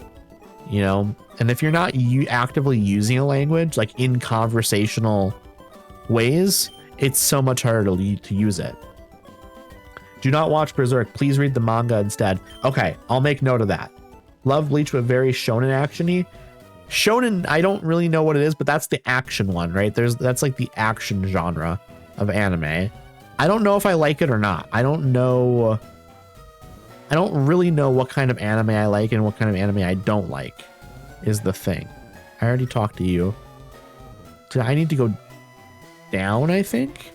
you know? And if you're not actively using a language, like in conversational ways, it's so much harder to use it. Do not watch Berserk. Please read the manga instead. Okay, I'll make note of that. Love Bleach, but very shonen action-y. Shonen, I don't really know what it is, but that's the action one, right? That's like the action genre of anime. I don't know if I like it or not. I don't really know what kind of anime I like and what kind of anime I don't like, is the thing. I already talked to you. I need to go down, I think.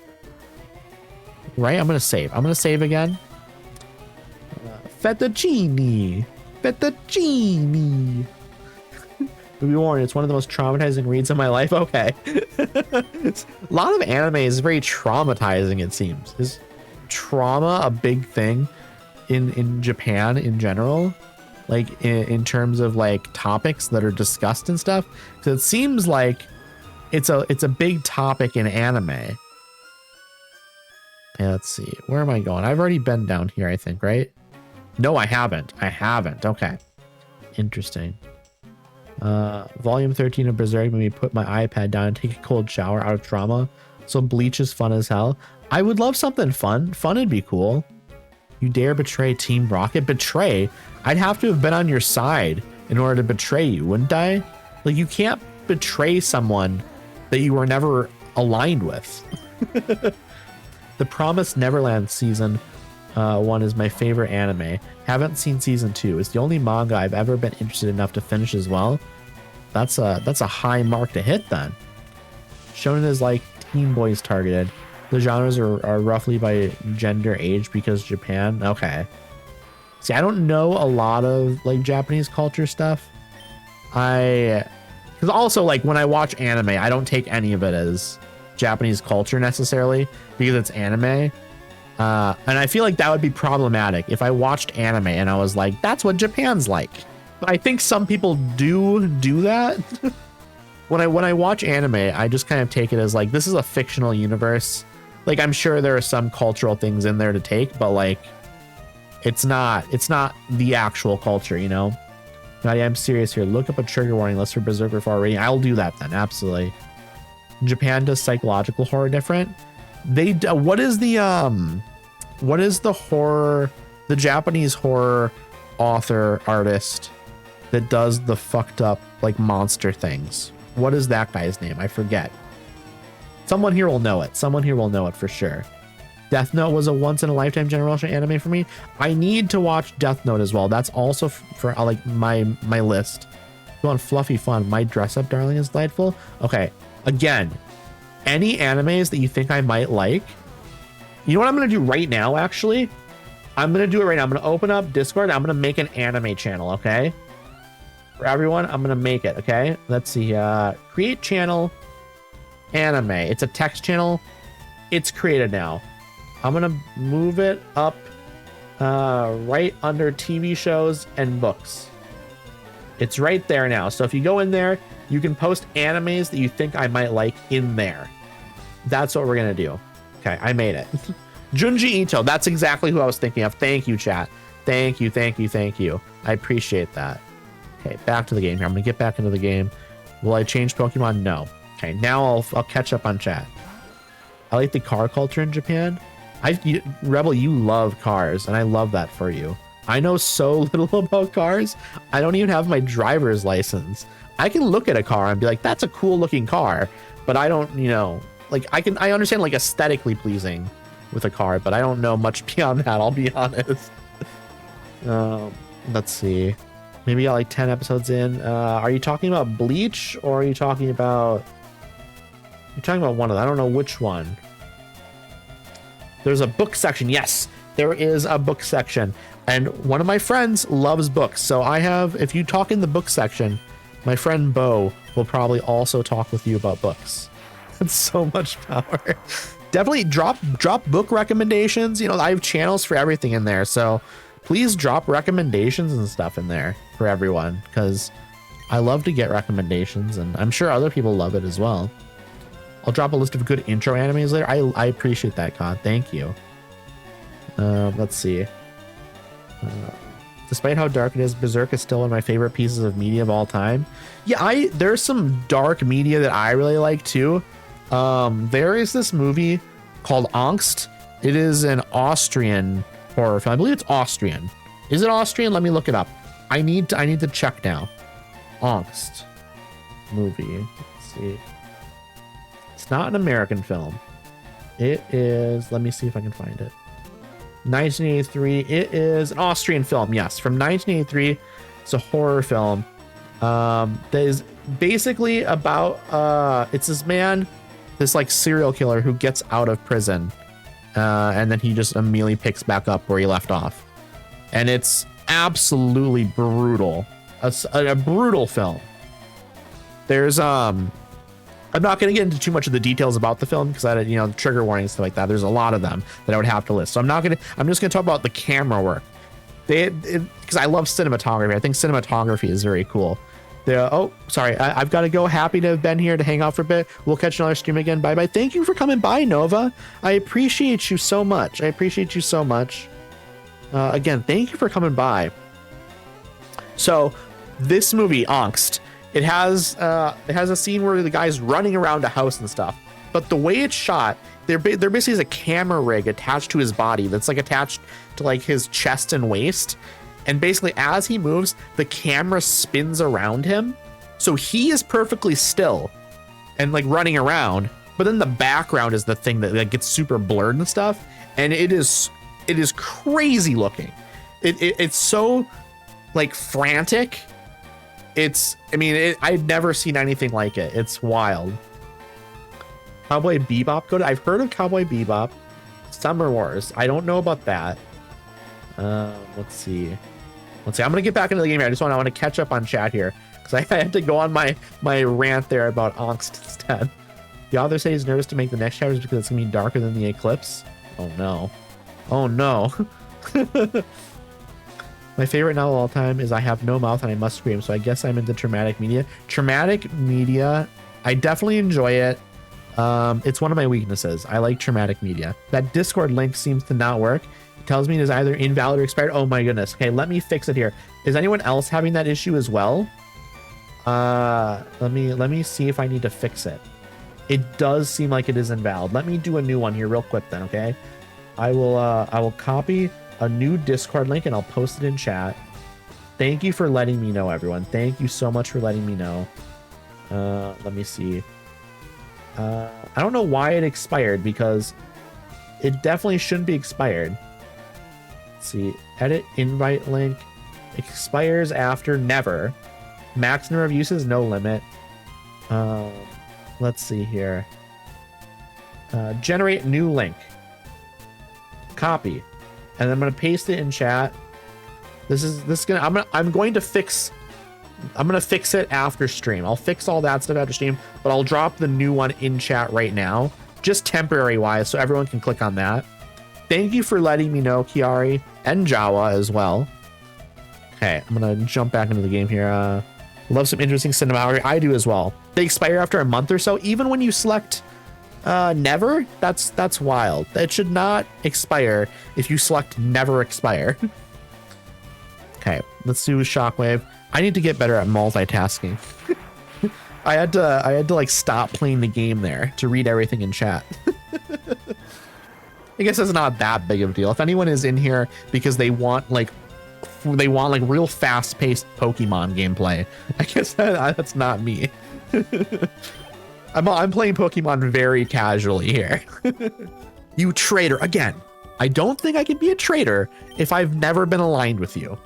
Right? I'm going to save. I'm going to save again. Fettuccine. To be warned, it's one of the most traumatizing reads of my life. Okay. A lot of anime is very traumatizing, it seems. Is trauma a big thing in Japan in general? Like in terms of like topics that are discussed and stuff? So it seems like it's a big topic in anime. Yeah, let's see. Where am I going? I've already been down here, I think, right? No, I haven't. Okay. Interesting. Volume 13 of Berserk made me put my iPad down and take a cold shower out of trauma. So Bleach is fun as hell. I would love something fun. Fun would be cool. You dare betray Team Rocket? Betray? I'd have to have been on your side in order to betray you, wouldn't I? Like, you can't betray someone that you were never aligned with. The Promised Neverland season 1 is my favorite anime. Haven't seen season 2. It's the only manga I've ever been interested enough to finish as well. That's a high mark to hit then. Shonen is like teen boys targeted. The genres are roughly by gender age because Japan. Okay. See, I don't know a lot of like Japanese culture stuff. Because also like when I watch anime, I don't take any of it as Japanese culture necessarily because it's anime. And I feel like that would be problematic if I watched anime and I was like, that's what Japan's like. But I think some people do that. When I watch anime, I just kind of take it as like, this is a fictional universe. Like, I'm sure there are some cultural things in there to take, but like, it's not the actual culture, you know? Nadia, I'm serious here. Look up a trigger warning list for Berserk before reading. I'll do that then, absolutely. Japan does psychological horror different. What is the horror, the Japanese horror author artist that does the fucked up like monster things? What is that guy's name? I forget. Someone here will know it. Someone here will know it for sure. Death Note was a once in a lifetime generational anime for me. I need to watch Death Note as well. That's also for like my list. Go on fluffy fun. My dress up darling is delightful. Okay. Again, any animes that you think I might like, you know what I'm going to do right now, actually? I'm going to do it right now. I'm going to open up Discord. I'm going to make an anime channel, okay? For everyone, I'm going to make it, okay? Let's see. Create channel, anime. It's a text channel. It's created now. I'm going to move it up right under TV shows and books. It's right there now. So if you go in there, you can post animes that you think I might like in there. That's what we're going to do. Okay, I made it. Junji Ito, that's exactly who I was thinking of. Thank you, chat. Thank you. I appreciate that. Okay, back to the game here. I'm going to get back into the game. Will I change Pokemon? No. Okay, now I'll catch up on chat. I like the car culture in Japan. Rebel, you love cars, and I love that for you. I know so little about cars. I don't even have my driver's license. I can look at a car and be like, that's a cool looking car, but I don't, like I understand like aesthetically pleasing with a car, but I don't know much beyond that, I'll be honest. Let's see. Maybe I like 10 episodes in. Are you talking about Bleach or are you talking about... You're talking about one of them. I don't know which one. There's a book section. Yes, there is a book section. And one of my friends loves books. So I have, if you talk in the book section, my friend Bo will probably also talk with you about books. That's so much power. Definitely drop book recommendations. You know, I have channels for everything in there. So please drop recommendations and stuff in there for everyone, because I love to get recommendations, and I'm sure other people love it as well. I'll drop a list of good intro animes later. I appreciate that, Con. Thank you. Let's see. Despite how dark it is, Berserk is still one of my favorite pieces of media of all time. Yeah, there's some dark media that I really like too. There is this movie called Angst. It is an Austrian horror film. I believe it's Austrian. Is it Austrian? Let me look it up. I need to check now. Angst movie. Let's see. It's not an American film. It is, let me see if I can find it. 1983. It is an Austrian film. Yes, from 1983. It's a horror film. That is basically about it's this man, this like serial killer who gets out of prison, and then he just immediately picks back up where he left off, and it's absolutely brutal. A brutal film. There's I'm not going to get into too much of the details about the film because I, you know, trigger warnings, stuff like that. There's a lot of them that I would have to list. So I'm just going to talk about the camera work. Because I love cinematography. I think cinematography is very cool. Oh, sorry. I've got to go. Happy to have been here to hang out for a bit. We'll catch another stream again. Bye bye. Thank you for coming by, Nova. I appreciate you so much. Again, thank you for coming by. So this movie, Angst, it has a scene where the guy's running around a house and stuff, but the way it's shot, there basically is a camera rig attached to his body that's like attached to like his chest and waist, and basically as he moves, the camera spins around him, so he is perfectly still and like running around, but then the background is the thing that like gets super blurred and stuff, and it is crazy looking. It's so like frantic. I've never seen anything like it. It's wild. Cowboy Bebop. I've heard of Cowboy Bebop. Summer Wars. I don't know about that. Let's see. I'm gonna get back into the game here. I want to catch up on chat here because I had to go on my rant there about Angst instead. The author says he's nervous to make the next chapters because it's gonna be darker than the eclipse. Oh no. My favorite novel of all time is I Have No Mouth and I Must Scream, so I guess I'm into traumatic media. Traumatic media, I definitely enjoy it. It's one of my weaknesses. I like traumatic media. That Discord link seems to not work. It tells me it is either invalid or expired. Oh my goodness. Okay, let me fix it here. Is anyone else having that issue as well? Let me see if I need to fix it. It does seem like it is invalid. Let me do a new one here real quick then, okay? I will copy a new Discord link and I'll post it in chat. Thank you for letting me know, everyone. Thank you so much for letting me know. Let me see. I don't know why it expired because it definitely shouldn't be expired. Let's see. Edit invite link. Expires after never. Max number of uses, no limit. Let's see here. Generate new link. Copy. And I'm gonna paste it in chat. I'm going to fix it after stream. I'll fix all that stuff after stream, but I'll drop the new one in chat right now, just temporary wise, so everyone can click on that. Thank you for letting me know, Kiari, and Jawa as well. Okay, I'm gonna jump back into the game here. Love some interesting cinematography. I do as well. They expire after a month or so, even when you select never. That's wild. It should not expire if you select never expire. Okay, let's do Shockwave. I need to get better at multitasking. I had to like stop playing the game there to read everything in chat. I guess it's not that big of a deal. If anyone is in here because they want like real fast-paced Pokemon gameplay, I guess that's not me. I'm playing Pokemon very casually here. You traitor. Again, I don't think I can be a traitor if I've never been aligned with you.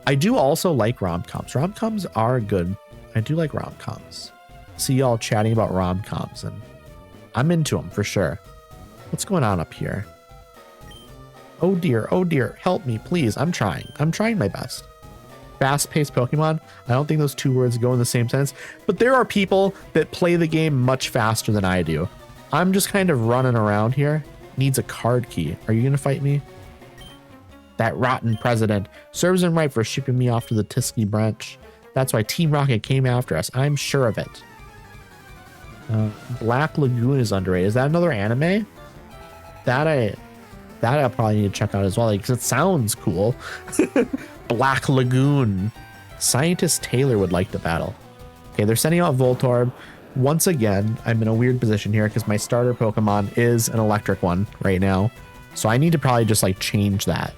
I do also like rom-coms. Rom-coms are good. I do like rom-coms. See y'all chatting about rom-coms, and I'm into them for sure. What's going on up here? Oh dear, help me, please. I'm trying my best. Fast-paced Pokemon. I don't think those two words go in the same sentence, but there are people that play the game much faster than I do. I'm just kind of running around here. Needs a card key. Are you gonna fight me? That rotten president serves him right for shipping me off to the Tiski branch. That's why Team Rocket came after us. I'm sure of it. Black Lagoon is underrated. Is that another anime? That I'll probably need to check out as well, because it sounds cool. Black Lagoon. Scientist Taylor would like to battle. Okay, they're sending out Voltorb. Once again, I'm in a weird position here because my starter Pokemon is an electric one right now. So I need to probably just like change that.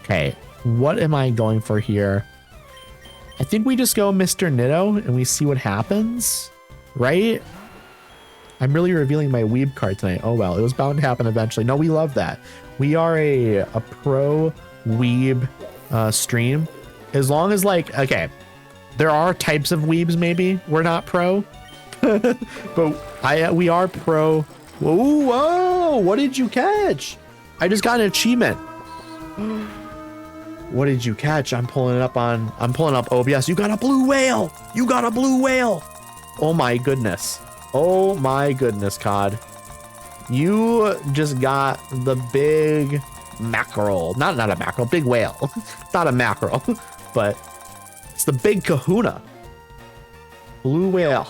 Okay, what am I going for here? I think we just go Mr. Nitto and we see what happens, right? I'm really revealing my Weeb card tonight. Oh well, it was bound to happen eventually. No, we love that. We are a pro Weeb stream. As long as like, okay, there are types of Weebs maybe we're not pro, but we are pro. Whoa, what did you catch? I just got an achievement. What did you catch? I'm pulling up OBS. You got a blue whale. You got a blue whale. Oh my goodness. Oh my goodness, COD. You just got the big mackerel. Not a mackerel, big whale. Not a mackerel, but it's the big kahuna. Blue whale,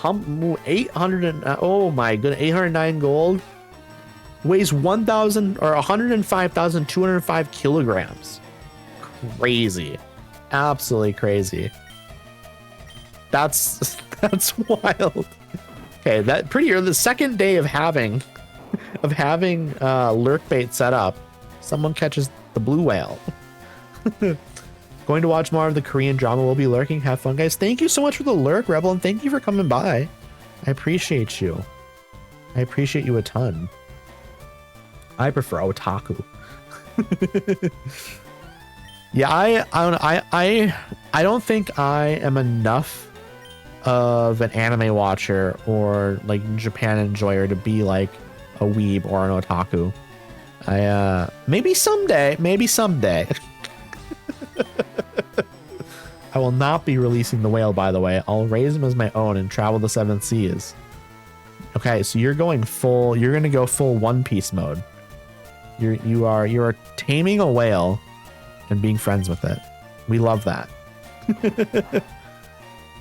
800 and, oh my goodness, 809 gold. Weighs 105,205 kilograms. Crazy. Absolutely crazy. That's wild. Okay, that pretty early, the second day of having lurk bait set up, someone catches the blue whale. Going to watch more of the Korean drama. We'll be lurking. Have fun, guys. Thank you so much for the lurk, Rebel, and thank you for coming by. I appreciate you. I appreciate you a ton. I prefer otaku. Yeah, I don't think I am enough of an anime watcher or like Japan enjoyer to be like a weeb or an otaku. Maybe someday. I will not be releasing the whale, by the way. I'll raise him as my own and travel the 7 seas. Okay, so you're going full. You're gonna go full One Piece mode. You are taming a whale and being friends with it. We love that.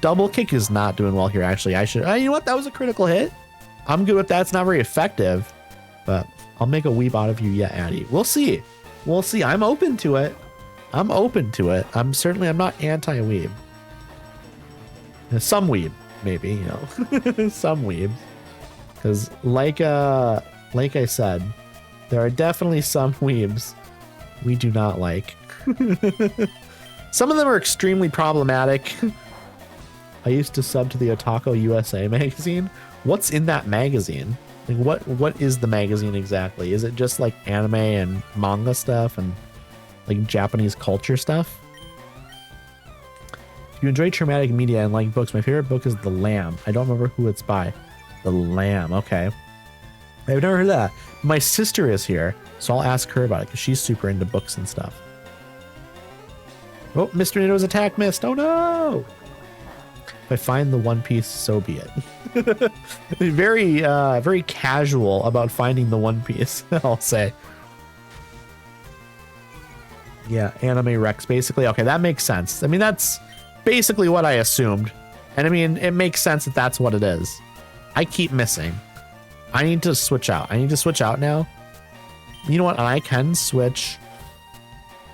Double kick is not doing well here. Actually, I should. You know what? That was a critical hit. I'm good with that. It's not very effective, but I'll make a weeb out of you yet, Addy. We'll see. We'll see. I'm open to it. I'm not anti-weeb. Some weeb, maybe, you know. Some weeb. Because like I said, there are definitely some weebs we do not like. Some of them are extremely problematic. I used to sub to the Otaku USA magazine. What's in that magazine? Like what is the magazine exactly? Is it just like anime and manga stuff and like Japanese culture stuff? If you enjoy traumatic media and like books, my favorite book is The Lamb. I don't remember who it's by. The Lamb, okay. I've never heard of that. My sister is here, so I'll ask her about it because she's super into books and stuff. Oh, Mr. Nitto's attack missed. Oh no! If I find the One Piece, so be it. Very casual about finding the One Piece, I'll say. Yeah, anime Rex, basically. Okay, that makes sense. I mean, that's basically what I assumed. And I mean, it makes sense that that's what it is. I keep missing. I need to switch out. I need to switch out now. You know what? I can switch.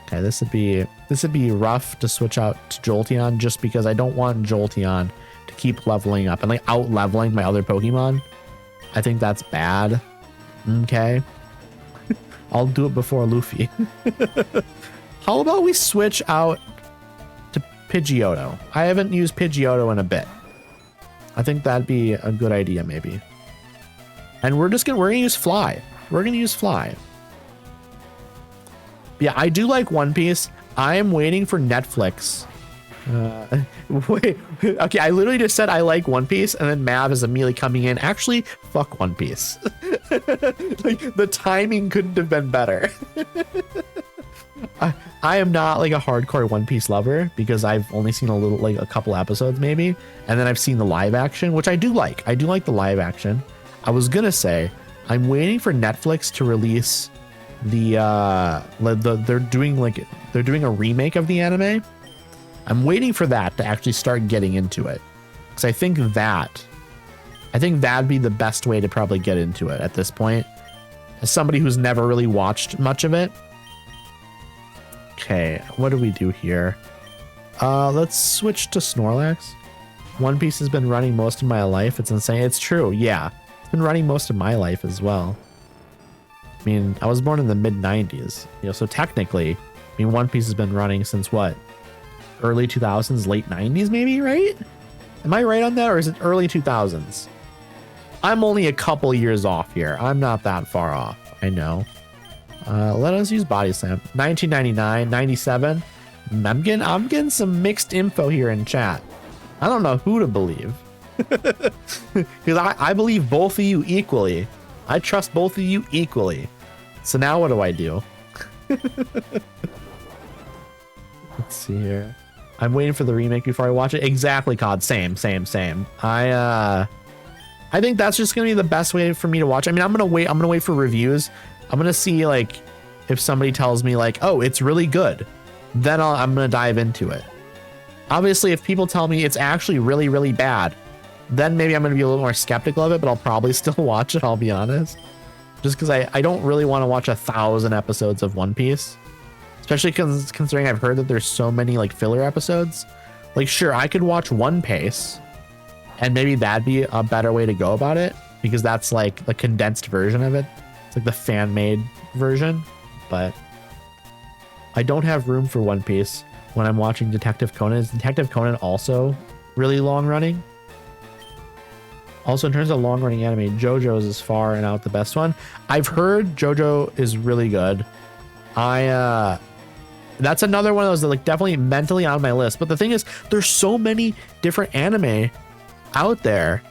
Okay, this would be rough to switch out to Jolteon just because I don't want Jolteon to keep leveling up and like out leveling my other Pokemon. I think that's bad. Okay. I'll do it before Luffy. How about we switch out to Pidgeotto? I haven't used Pidgeotto in a bit. I think that'd be a good idea, maybe. And we're gonna use Fly. We're gonna use Fly. Yeah, I do like One Piece. I am waiting for Netflix. Wait, okay, I literally just said I like One Piece, and then Mav is immediately coming in. Actually, fuck One Piece. Like, the timing couldn't have been better. I am not like a hardcore One Piece lover because I've only seen a couple episodes maybe, and then I've seen the live action, which I do like. I do like the live action. I was gonna say I'm waiting for Netflix to release they're doing a remake of the anime. I'm waiting for that to actually start getting into it, because I think that'd be the best way to probably get into it at this point, as somebody who's never really watched much of it. Okay, what do we do here? Let's switch to Snorlax. One Piece has been running most of my life. It's insane. It's true. Yeah, it's been running most of my life as well. I mean, I was born in the mid 90s, so technically, One Piece has been running since what? Early 2000s, late 90s, maybe, right? Am I right on that, or is it early 2000s? I'm only a couple years off here. I'm not that far off. I know. Let us use Body Slam. 1999, 97. I'm getting some mixed info here in chat. I don't know who to believe. Because I believe both of you equally. I trust both of you equally. So now what do I do? Let's see here. I'm waiting for the remake before I watch it. Exactly, COD. Same. I think that's just gonna be the best way for me to watch. I mean, I'm gonna wait for reviews. I'm gonna see like if somebody tells me like, oh, it's really good, then I'm gonna dive into it. Obviously, if people tell me it's actually really, really bad, then maybe I'm gonna be a little more skeptical of it, but I'll probably still watch it, I'll be honest. Just because I don't really want to watch 1,000 episodes of One Piece. Especially considering I've heard that there's so many like filler episodes. Like, sure, I could watch One Piece, and maybe that'd be a better way to go about it, because that's like the condensed version of it. It's like the fan-made version, but I don't have room for One Piece when I'm watching Detective Conan. Is Detective Conan also really long running? Also, in terms of long running anime, JoJo's is far and out the best one. I've heard JoJo is really good. That's another one of those that like definitely mentally on my list. But the thing is, there's so many different anime out there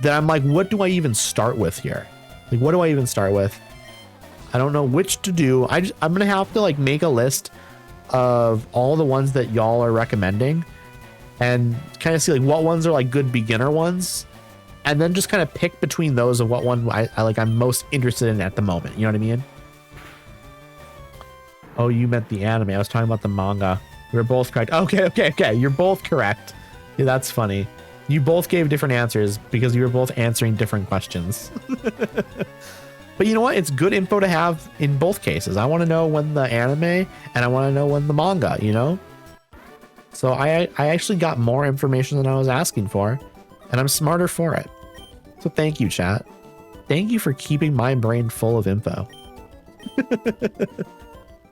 that I'm like, what do I even start with here? Like, what do I even start with? I don't know which to do. I'm gonna have to like make a list of all the ones that y'all are recommending, and kind of see like what ones are like good beginner ones, and then just kind of pick between those of what one I'm most interested in at the moment. You know what I mean? Oh, you meant the anime. I was talking about the manga. We were both correct. Okay. You're both correct. Yeah, that's funny. You both gave different answers because you were both answering different questions. But you know what? It's good info to have in both cases. I want to know when the anime, and I want to know when the manga, So I actually got more information than I was asking for, and I'm smarter for it. So thank you, chat. Thank you for keeping my brain full of info.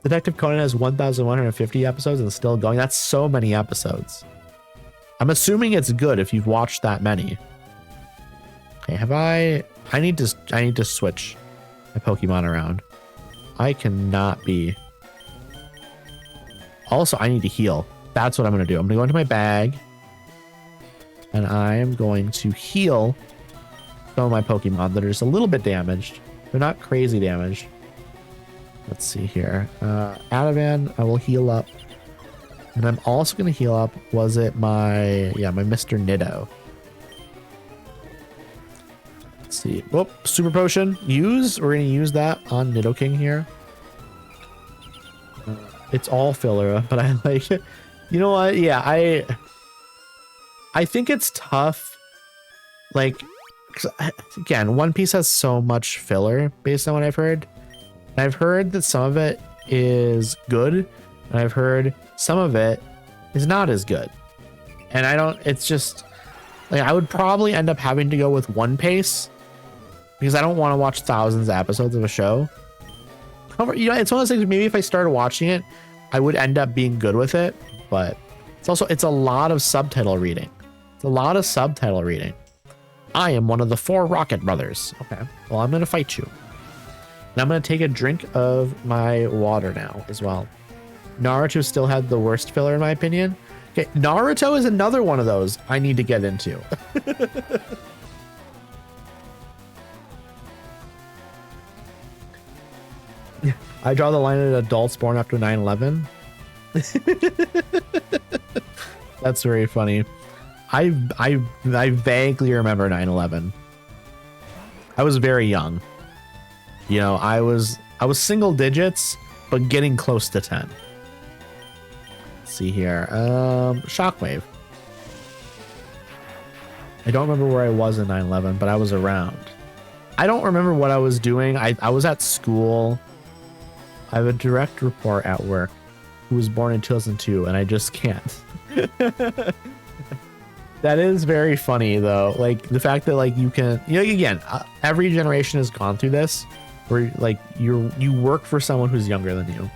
Detective Conan has 1,150 episodes and still going. That's so many episodes. I'm assuming it's good if you've watched that many. Okay, I need to switch my Pokemon around. I cannot be. Also, I need to heal. That's what I'm going to do. I'm going to go into my bag, and I am going to heal some of my Pokemon that are just a little bit damaged. They're not crazy damaged. Let's see here. Ativan, I will heal up. And I'm also going to heal up. Was it my Mr. Nido? Let's see. Whoop, Super Potion. Use. We're going to use that on Nidoking here. It's all filler, but I like it. You know what? Yeah, I think it's tough. Like, again, One Piece has so much filler based on what I've heard. And I've heard that some of it is good, and I've heard some of it is not as good. And it's just like, I would probably end up having to go with One Piece because I don't want to watch thousands of episodes of a show. However, it's one of those things where maybe if I started watching it, I would end up being good with it, but it's a lot of subtitle reading. It's a lot of subtitle reading. I am one of the 4 Rocket Brothers. Okay, well, I'm going to fight you. And I'm going to take a drink of my water now as well. Naruto still had the worst filler in my opinion. Okay, Naruto is another one of those I need to get into. I draw the line at adults born after 9/11. That's very funny. I vaguely remember 9/11. I was very young. You know, I was single digits, but getting close to 10. Let's see here. Shockwave. I don't remember where I was in 9/11, but I was around. I don't remember what I was doing. I was at school. I have a direct report at work who was born in 2002, and I just can't. That is very funny, though. Like, the fact that, like, you can... You know, again, every generation has gone through this, where, like, you work for someone who's younger than you.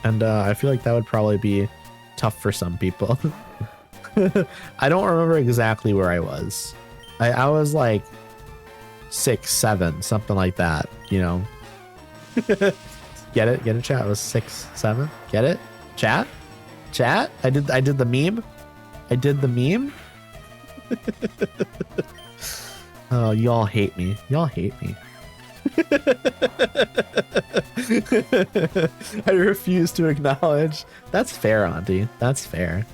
And I feel like that would probably be tough for some people. I don't remember exactly where I was. I was, like, 6, 7, something like that, you know? Get it, chat? I was 6, 7. Get it, chat? I did the meme. Oh, y'all hate me. I refuse to acknowledge. That's fair, Auntie. That's fair.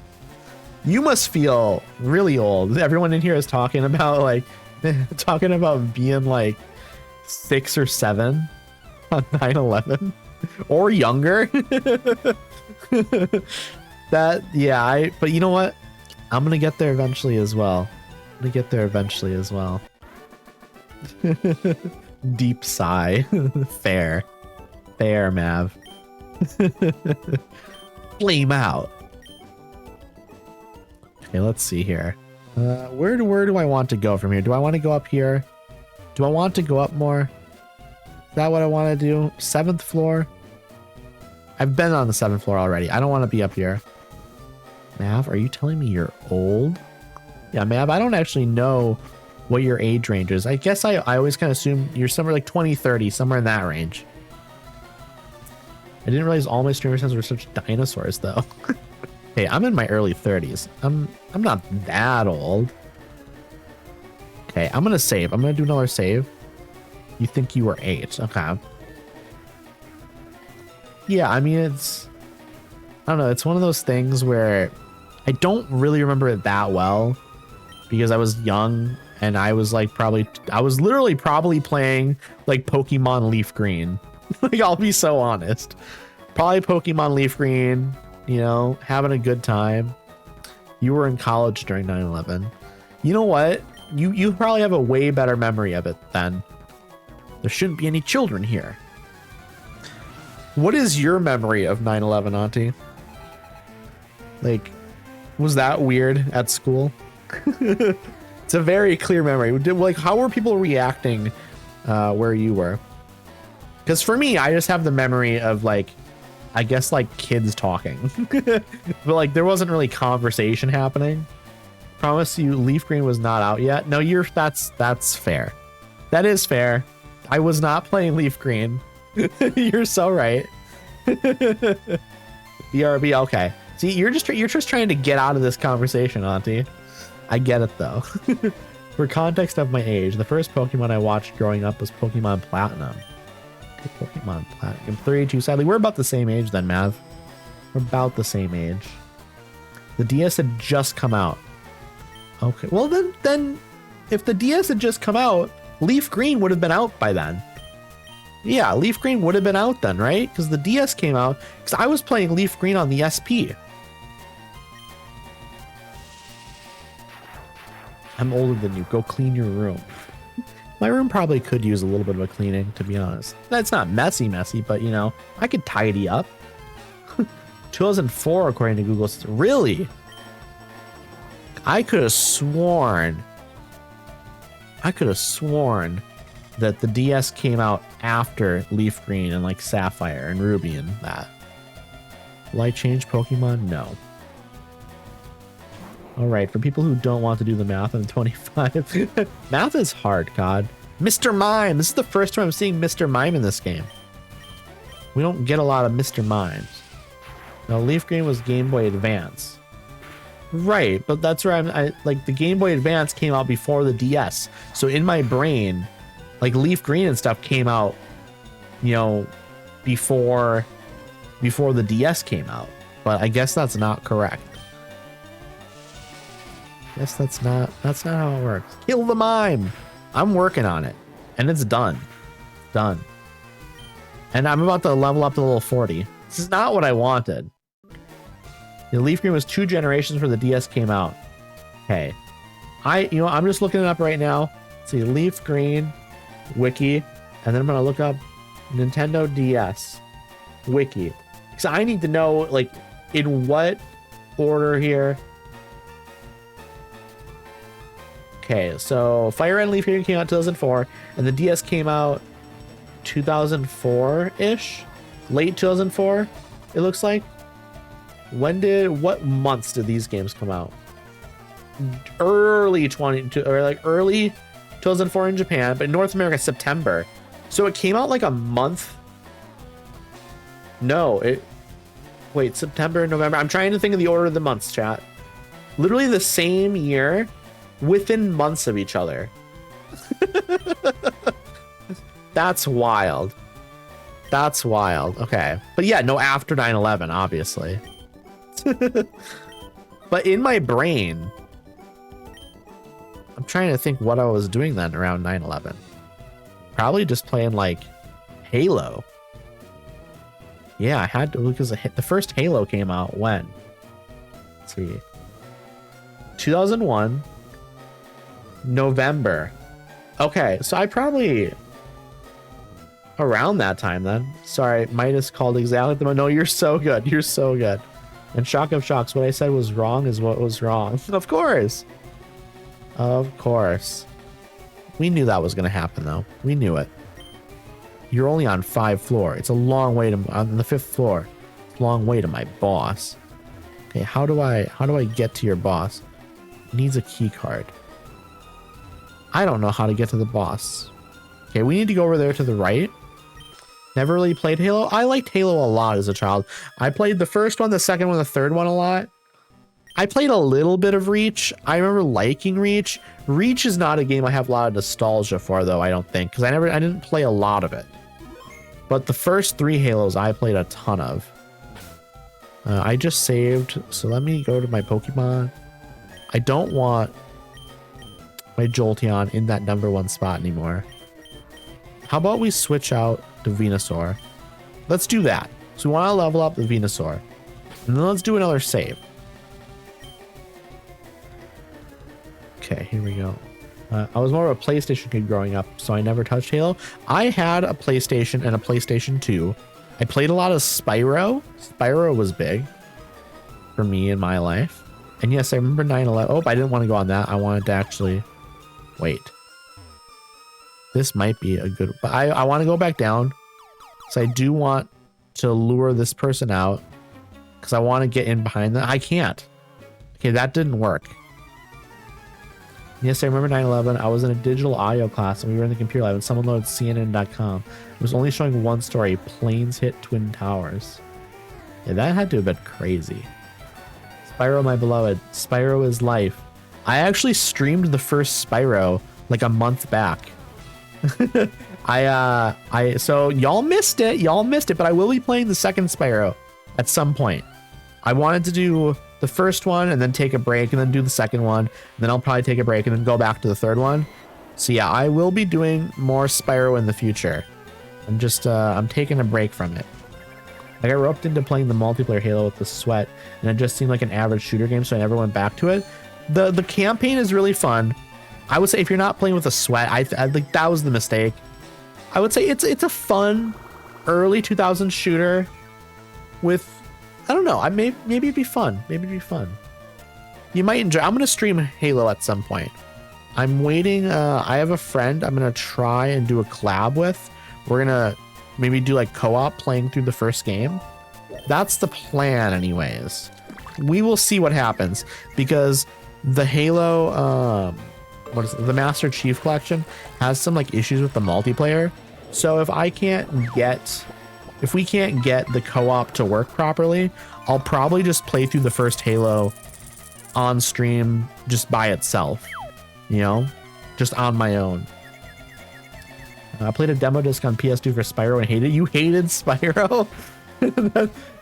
You must feel really old. Everyone in here is talking about being like 6 or 7 on 9/11 or younger. But you know what? I'm gonna get there eventually as well. Deep sigh. Fair, Mav. Flame out. Okay, let's see here. Where do I want to go from here? Do I want to go up here? Do I want to go up more? Is that what I want to do? 7th floor? I've been on the 7th floor already. I don't want to be up here. Mav, are you telling me you're old? Yeah, Mav, I don't actually know what your age range is. I guess I always kind of assume you're somewhere like 20, 30, somewhere in that range. I didn't realize all my streamer sons were such dinosaurs, though. Hey, I'm in my early 30s. I'm not that old. Okay, I'm gonna save. I'm gonna do another save. You think you were 8? Okay. Yeah, I mean, I don't know. It's one of those things where I don't really remember it that well because I was young and I was like literally probably playing like Pokemon LeafGreen. Like, I'll be so honest. Probably Pokemon LeafGreen, you know, having a good time. You were in college during 9/11. You know what? You probably have a way better memory of it then. There shouldn't be any children here. What is your memory of 9/11, Auntie? Like, was that weird at school? It's a very clear memory. Like, how were people reacting where you were? Because for me, I just have the memory of, like, I guess, like, kids talking. But, like, there wasn't really conversation happening. Promise you, LeafGreen was not out yet. No, that's fair. That is fair. I was not playing LeafGreen. You're so right. BRB, okay. See, you're just trying to get out of this conversation, Auntie. I get it, though. For context of my age, the first Pokemon I watched growing up was Pokemon Platinum. Okay, Pokemon Platinum. 32, sadly. We're about the same age then, Mav. We're about the same age. The DS had just come out. Okay, well then if the DS had just come out, LeafGreen would have been out by then. Yeah, LeafGreen would have been out then, right? Because the DS came out. Because I was playing LeafGreen on the SP. I'm older than you. Go clean your room. My room probably could use a little bit of a cleaning, to be honest. That's not messy, but, you know, I could tidy up. 2004, according to Google. Really? I could have sworn that the DS came out after LeafGreen and like Sapphire and Ruby and that. Will I change Pokemon? No. All right, for people who don't want to do the math, I'm 25. Math is hard, God. Mr. Mime. This is the first time I'm seeing Mr. Mime in this game. We don't get a lot of Mr. Mimes. Now, LeafGreen was Game Boy Advance. Right, but that's where I like the Game Boy Advance came out before the DS. So in my brain, like LeafGreen and stuff came out you know, before the DS came out. But I guess that's not correct. Guess that's not how it works. Kill the mime. I'm working on it, and it's done. Done. And I'm about to level up to level 40. This is not what I wanted. The LeafGreen was 2 generations before the DS came out. Okay. I'm just looking it up right now. Let's see, LeafGreen wiki, and then I'm gonna look up Nintendo DS wiki. So I need to know, like, in what order here. Okay, so Fire Red and LeafGreen came out 2004, and the DS came out 2004-ish, late 2004. It looks like. What months did these games come out? Early 2004 in Japan, but in North America, September. So it came out like a month. No, wait, September, November. I'm trying to think of the order of the months, chat. Literally the same year, within months of each other. That's wild. That's wild. Okay. But yeah, no, after 9/11, obviously. But in my brain, I'm trying to think what I was doing then around 9/11. Probably just playing like Halo. Yeah, I had to, because the first Halo came out when? Let's see. 2001, November. Okay, so I probably around that time then. Sorry, Midas called exactly the. No, you're so good. You're so good. And shock of shocks, what I said was wrong is what was wrong. Of course. Of course. We knew that was going to happen, though. We knew it. You're only on 5th floor. It's a long way to on the 5th floor. It's a long way to my boss. Okay, how do I get to your boss? It needs a key card. I don't know how to get to the boss. Okay, we need to go over there to the right. Never really played Halo. I liked Halo a lot as a child. I played the first one, the second one, the third one a lot. I played a little bit of Reach. I remember liking Reach. Reach is not a game I have a lot of nostalgia for, though, I don't think, because I didn't play a lot of it. But the first 3 Halos I played a ton of. I just saved, so let me go to my Pokemon. I don't want my Jolteon in that #1 spot anymore. How about we switch out to Venusaur? Let's do that. So we want to level up the Venusaur. And then let's do another save. Okay, here we go. I was more of a PlayStation kid growing up, so I never touched Halo. I had a PlayStation and a PlayStation 2. I played a lot of Spyro. Spyro was big for me in my life. And yes, I remember 9/11. Oh, I didn't want to go on that. I wanted to actually... Wait. This might be a good... But I want to go back down. So I do want to lure this person out. Because I want to get in behind them. I can't. Okay, that didn't work. Yes, I remember 9/11. I was in a digital audio class and we were in the computer lab and someone loaded CNN.com. It was only showing one story. Planes hit Twin Towers. Yeah, that had to have been crazy. Spyro, my beloved. Spyro is life. I actually streamed the first Spyro like a month back. So y'all missed it. Y'all missed it, but I will be playing the second Spyro at some point. I wanted to do the first one and then take a break and then do the second one. And then I'll probably take a break and then go back to the third one. So yeah, I will be doing more Spyro in the future. I'm just, I'm taking a break from it. Like I roped into playing the multiplayer Halo with the sweat and it just seemed like an average shooter game. So I never went back to it. The campaign is really fun. I would say if you're not playing with a sweat, I think that was the mistake. I would say it's a fun early 2000s shooter with, I don't know. Maybe it'd be fun. Maybe it'd be fun. You might enjoy. I'm gonna stream Halo at some point. I'm waiting. I have a friend I'm gonna try and do a collab with. We're gonna maybe do like co-op playing through the first game. That's the plan, anyways. We will see what happens because the Halo, what is it? The Master Chief Collection has some like issues with the multiplayer. So if we can't get the co-op to work properly, I'll probably just play through the first Halo on stream just by itself, you know, just on my own. I played a demo disc on PS2 for Spyro and hated it. You hated Spyro?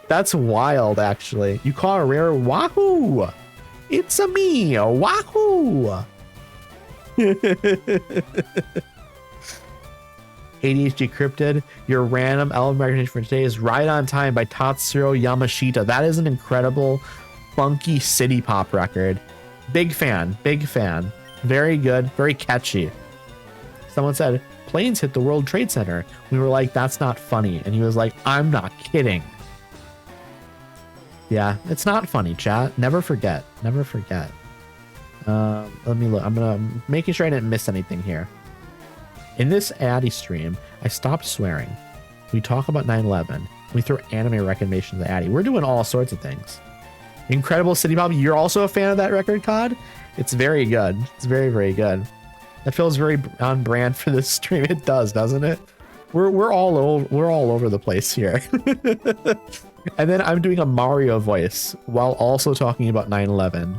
That's wild, actually. You call a rare Wahoo! It's a me, a Wahoo! ADHD Cryptid, your random element recommendation for today is Right on Time by Tatsuro Yamashita. That is an incredible, funky city pop record. Big fan, big fan. Very good, very catchy. Someone said, planes hit the World Trade Center. We were like, that's not funny. And he was like, I'm not kidding. Yeah, it's not funny, chat. Never forget. Never forget. Let me look. I'm making sure I didn't miss anything here. In this Addy stream, I stopped swearing. We talk about 9/11. We throw anime recommendations at Addy. We're doing all sorts of things. Incredible City Pop. You're also a fan of that record, COD? It's very good. It's very, very good. That feels very on brand for this stream. It does, doesn't it? We're all over the place here. And then I'm doing a Mario voice while also talking about 9/11.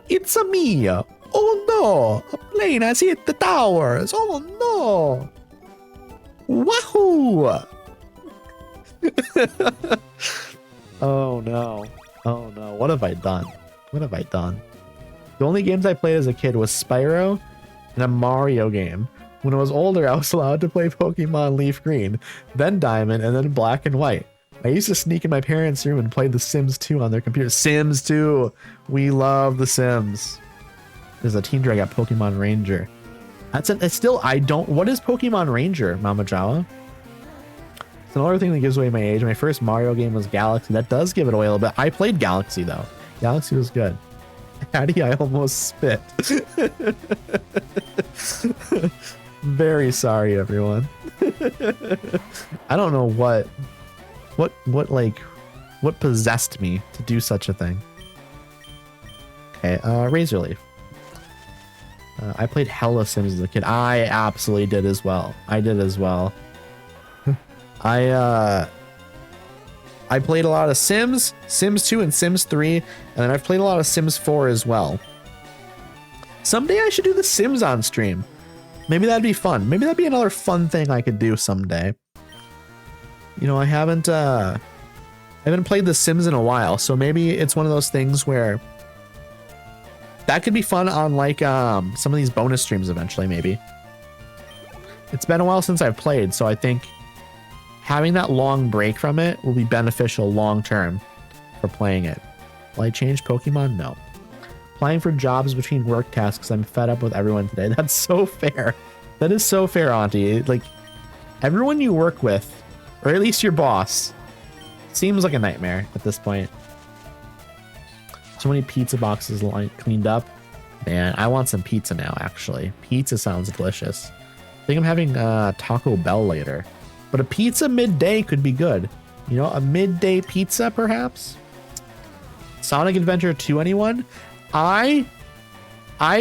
It's a me. Oh no! A plane has hit the towers. Oh no! Wahoo! Oh no. Oh no. What have I done? What have I done? The only games I played as a kid was Spyro and a Mario game. When I was older, I was allowed to play Pokémon LeafGreen, then Diamond, and then Black and White. I used to sneak in my parents' room and play The Sims 2 on their computer. Sims 2! We love The Sims. There's a teenager, I got Pokemon Ranger. It's still, I don't, what is Pokemon Ranger, Mama Jawa? It's another thing that gives away my age. My first Mario game was Galaxy. That does give it away a little bit. I played Galaxy though. Galaxy was good. Addy, I almost spit. Very sorry, everyone. I don't know what possessed me to do such a thing. Okay, Razor Leaf. I played hella Sims as a kid. I absolutely did as well. I did as well. I played a lot of Sims, Sims 2 and Sims 3, and then I've played a lot of Sims 4 as well. Someday I should do the Sims on stream. Maybe that'd be fun. Maybe that'd be another fun thing I could do someday. You know, I haven't played the Sims in a while, so maybe it's one of those things where that could be fun on like some of these bonus streams eventually, maybe. It's been a while since I've played, so I think having that long break from it will be beneficial long term for playing it. Will I change Pokemon? No. Applying for jobs between work tasks. I'm fed up with everyone today. That's so fair. That is so fair, Auntie. Like, everyone you work with, or at least your boss, seems like a nightmare at this point. So many pizza boxes cleaned up. Man, I want some pizza now, actually. Pizza sounds delicious. I think I'm having Taco Bell later. But a pizza midday could be good. You know, a midday pizza, perhaps? Sonic Adventure 2, anyone? I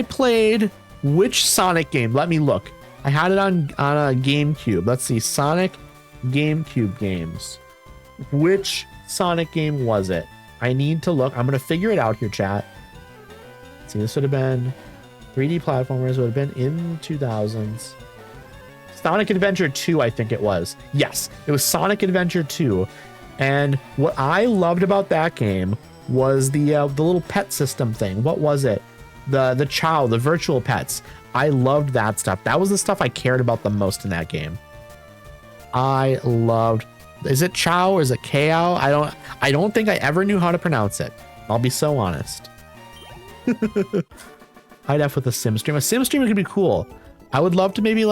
played which Sonic game? Let me look. I had it on a GameCube. Let's see. Sonic GameCube games. Which Sonic game was it? I need to look. I'm going to figure it out here, chat. Let's see, this would have been 3D platformers, would have been in 2000s. Sonic Adventure 2, I think it was. Yes, it was Sonic Adventure 2. And what I loved about that game was the little pet system thing. What was it? The Chow, the virtual pets. I loved that stuff. That was the stuff I cared about the most in that game. I loved. Is it Chow or is it Kao? I don't think I ever knew how to pronounce it. I'll be so honest. High def with a sim stream. A sim stream could be cool. I would love to maybe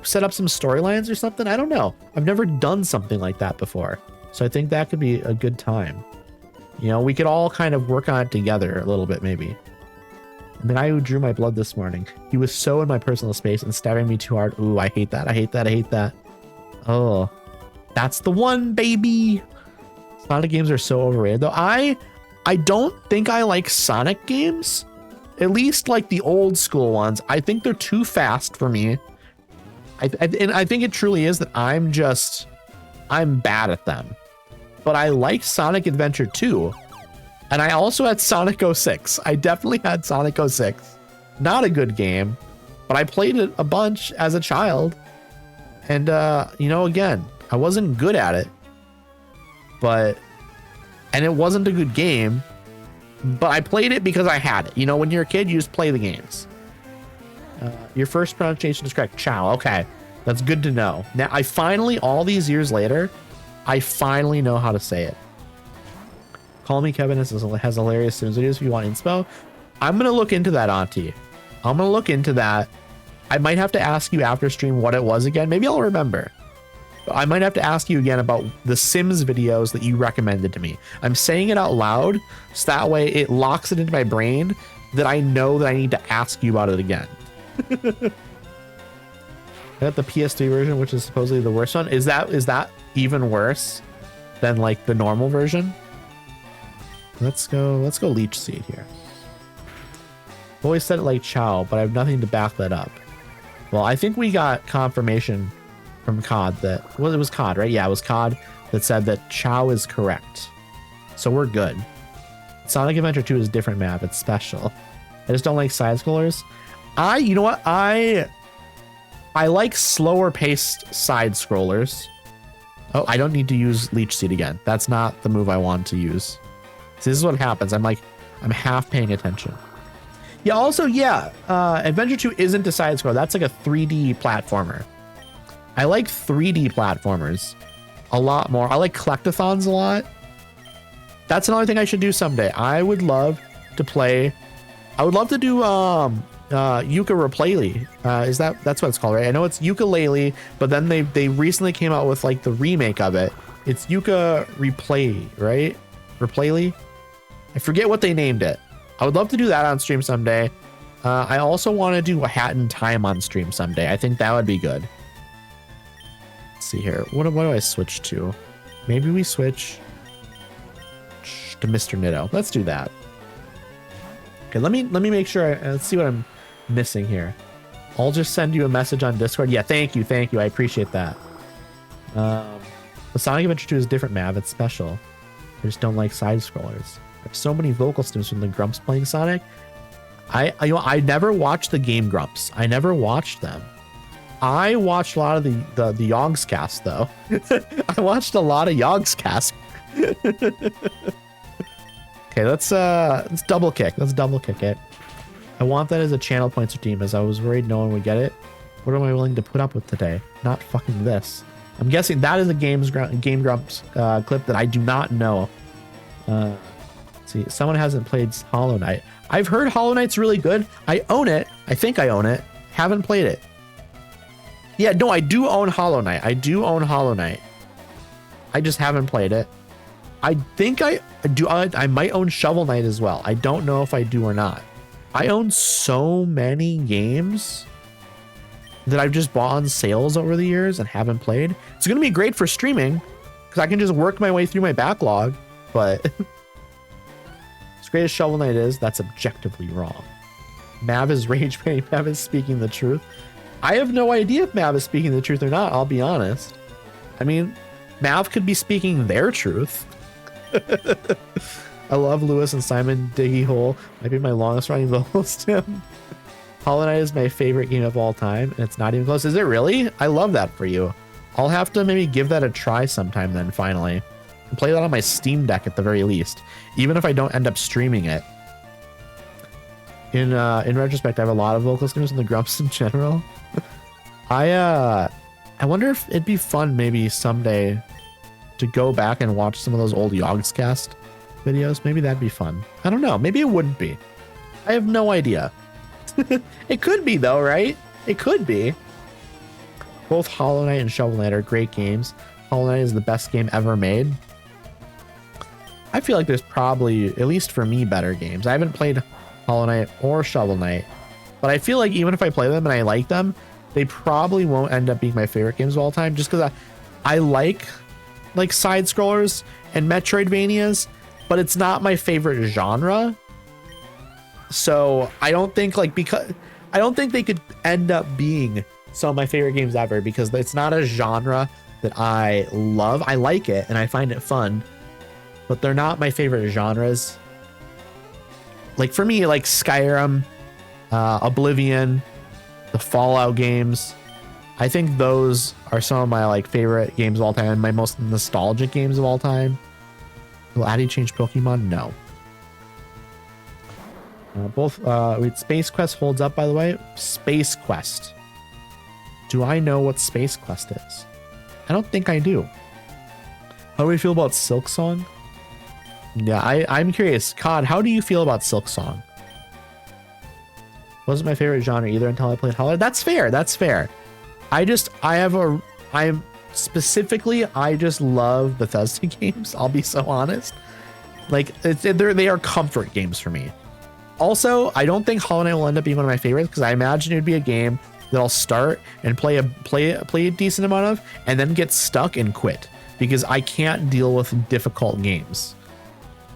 set up some storylines or something. I don't know. I've never done something like that before. So I think that could be a good time. You know, we could all kind of work on it together a little bit, maybe. And the guy who drew my blood this morning, he was so in my personal space and stabbing me too hard. Ooh, I hate that. I hate that. I hate that. Oh, that's the one, baby. Sonic games are so overrated, though. I don't think I like Sonic games. At least like the old school ones. I think they're too fast for me. And I think it truly is that I'm bad at them. But I like Sonic Adventure 2. And I also had Sonic 06. I definitely had Sonic 06. Not a good game. but I played it a bunch as a child. And, you know, again, I wasn't good at it, and it wasn't a good game, but I played it because I had it. You know, when you're a kid, you just play the games. Your first pronunciation is correct. Chow. Okay. That's good to know. Now, I finally, all these years later, I finally know how to say it. Call Me Kevin has hilarious Sims videos if you want inspo. I'm going to look into that, Auntie. I'm going to look into that. I might have to ask you after stream what it was again. Maybe I'll remember. But I might have to ask you again about the Sims videos that you recommended to me. I'm saying it out loud, so that way it locks it into my brain that I know that I need to ask you about it again. I got the PS3 version, which is supposedly the worst one. Is that even worse than like the normal version? Let's go Leech Seed here. I've always said it like Chow, but I have nothing to back that up. Well, I think we got confirmation from COD that, well, it was COD, right? Yeah, it was COD that said that Chow is correct. So we're good. Sonic Adventure 2 is a different map. It's special. I just don't like side scrollers. You know what? I like slower paced side scrollers. Oh, I don't need to use Leech Seed again. That's not the move I want to use. So this is what happens. I'm half paying attention. Yeah, also, yeah, Adventure 2 isn't a side scroll. That's like a 3D platformer. I like 3D platformers a lot more. I like collectathons a lot. That's another thing I should do someday. I would love to play. I would love to do Yooka-Replay. That's what it's called, right? I know it's Yooka-Laylee, but then they recently came out with like the remake of it. It's Yooka-Replay, right? Replay. I forget what they named it. I would love to do that on stream someday. I also want to do a Hat in Time on stream someday. I think that would be good. Let's see here. What do I switch to? Maybe we switch to Mr. Nitto. Let's do that. Okay, let me make sure. Let's see what I'm missing here. I'll just send you a message on Discord. Yeah, thank you. I appreciate that. The Sonic Adventure 2 is a different map. It's special. I just don't like side scrollers. There's so many vocal stems from the Grumps playing Sonic. I never watched the Game Grumps. I never watched them. I watched a lot of the Yogscast though. I watched a lot of Yogscast. Okay, let's double kick. Let's double kick it. I want that as a channel points redeem, as I was worried no one would get it. What am I willing to put up with today? Not fucking this. I'm guessing that is a Game Grumps clip that I do not know. Let's see, someone hasn't played Hollow Knight. I've heard Hollow Knight's really good. I own it. I think I own it. Haven't played it. Yeah, no, I do own Hollow Knight. I just haven't played it. I think I do. I might own Shovel Knight as well. I don't know if I do or not. I own so many games that I've just bought on sales over the years and haven't played. It's going to be great for streaming because I can just work my way through my backlog, but as great as Shovel Knight is, that's objectively wrong. Mav is rage baiting. Mav is speaking the truth. I have no idea if Mav is speaking the truth or not, I'll be honest. I mean, Mav could be speaking their truth. I love Lewis and Simon Diggy Hole. Might be my longest running vocal stem. Hollow Knight is my favorite game of all time, and it's not even close. Is it really? I love that for you. I'll have to maybe give that a try sometime then, finally. And play that on my Steam Deck at the very least, even if I don't end up streaming it. In retrospect, I have a lot of vocal stems in the Grumps in general. I wonder if it'd be fun maybe someday to go back and watch some of those old Yogscast videos. Maybe that'd be fun. I don't know. Maybe it wouldn't be. I have no idea. It could be though, right? It could be. Both Hollow Knight and Shovel Knight are great games. Hollow Knight is the best game ever made. I feel like there's probably, at least for me, better games. I haven't played Hollow Knight or Shovel Knight, but I feel like even if I play them and I like them, they probably won't end up being my favorite games of all time, just because I like side scrollers and Metroidvanias, but it's not my favorite genre. So I don't think I don't think they could end up being some of my favorite games ever, because it's not a genre that I love. I like it and I find it fun, but they're not my favorite genres. Like for me, like Skyrim, Oblivion, the Fallout games. I think those are some of my like favorite games of all time, my most nostalgic games of all time. Will Addy change Pokemon? No. Wait, Space Quest holds up, by the way. Space Quest. Do I know what Space Quest is? I don't think I do. How do we feel about Silk Song? Yeah, I'm curious. Cod, how do you feel about Silk Song? Wasn't my favorite genre either until I played Hollow. That's fair. That's fair. I just love Bethesda games. I'll be so honest. Like they are comfort games for me. Also, I don't think Hollow Knight will end up being one of my favorites because I imagine it would be a game that I'll start and play a decent amount of and then get stuck and quit because I can't deal with difficult games.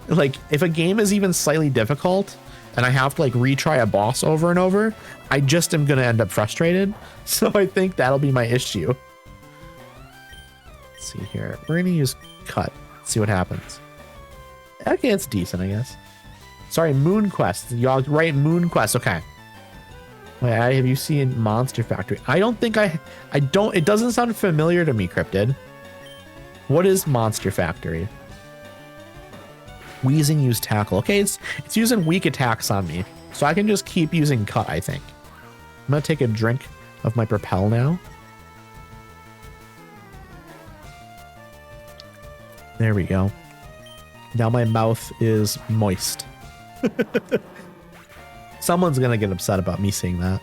Like if a game is even slightly difficult and I have to like retry a boss over and over, I just am going to end up frustrated. So I think that'll be my issue. Let's see here. We're going to use cut. See what happens. Okay, it's decent, I guess. Sorry, Moon Quest. Y'all right, Moon Quest. Okay. Wait, have you seen Monster Factory? I don't think I don't. It doesn't sound familiar to me, Cryptid. What is Monster Factory? Wheezing use tackle. Okay, it's using weak attacks on me. So I can just keep using cut, I think. I'm going to take a drink of my Propel now. There we go. Now my mouth is moist. Someone's going to get upset about me saying that.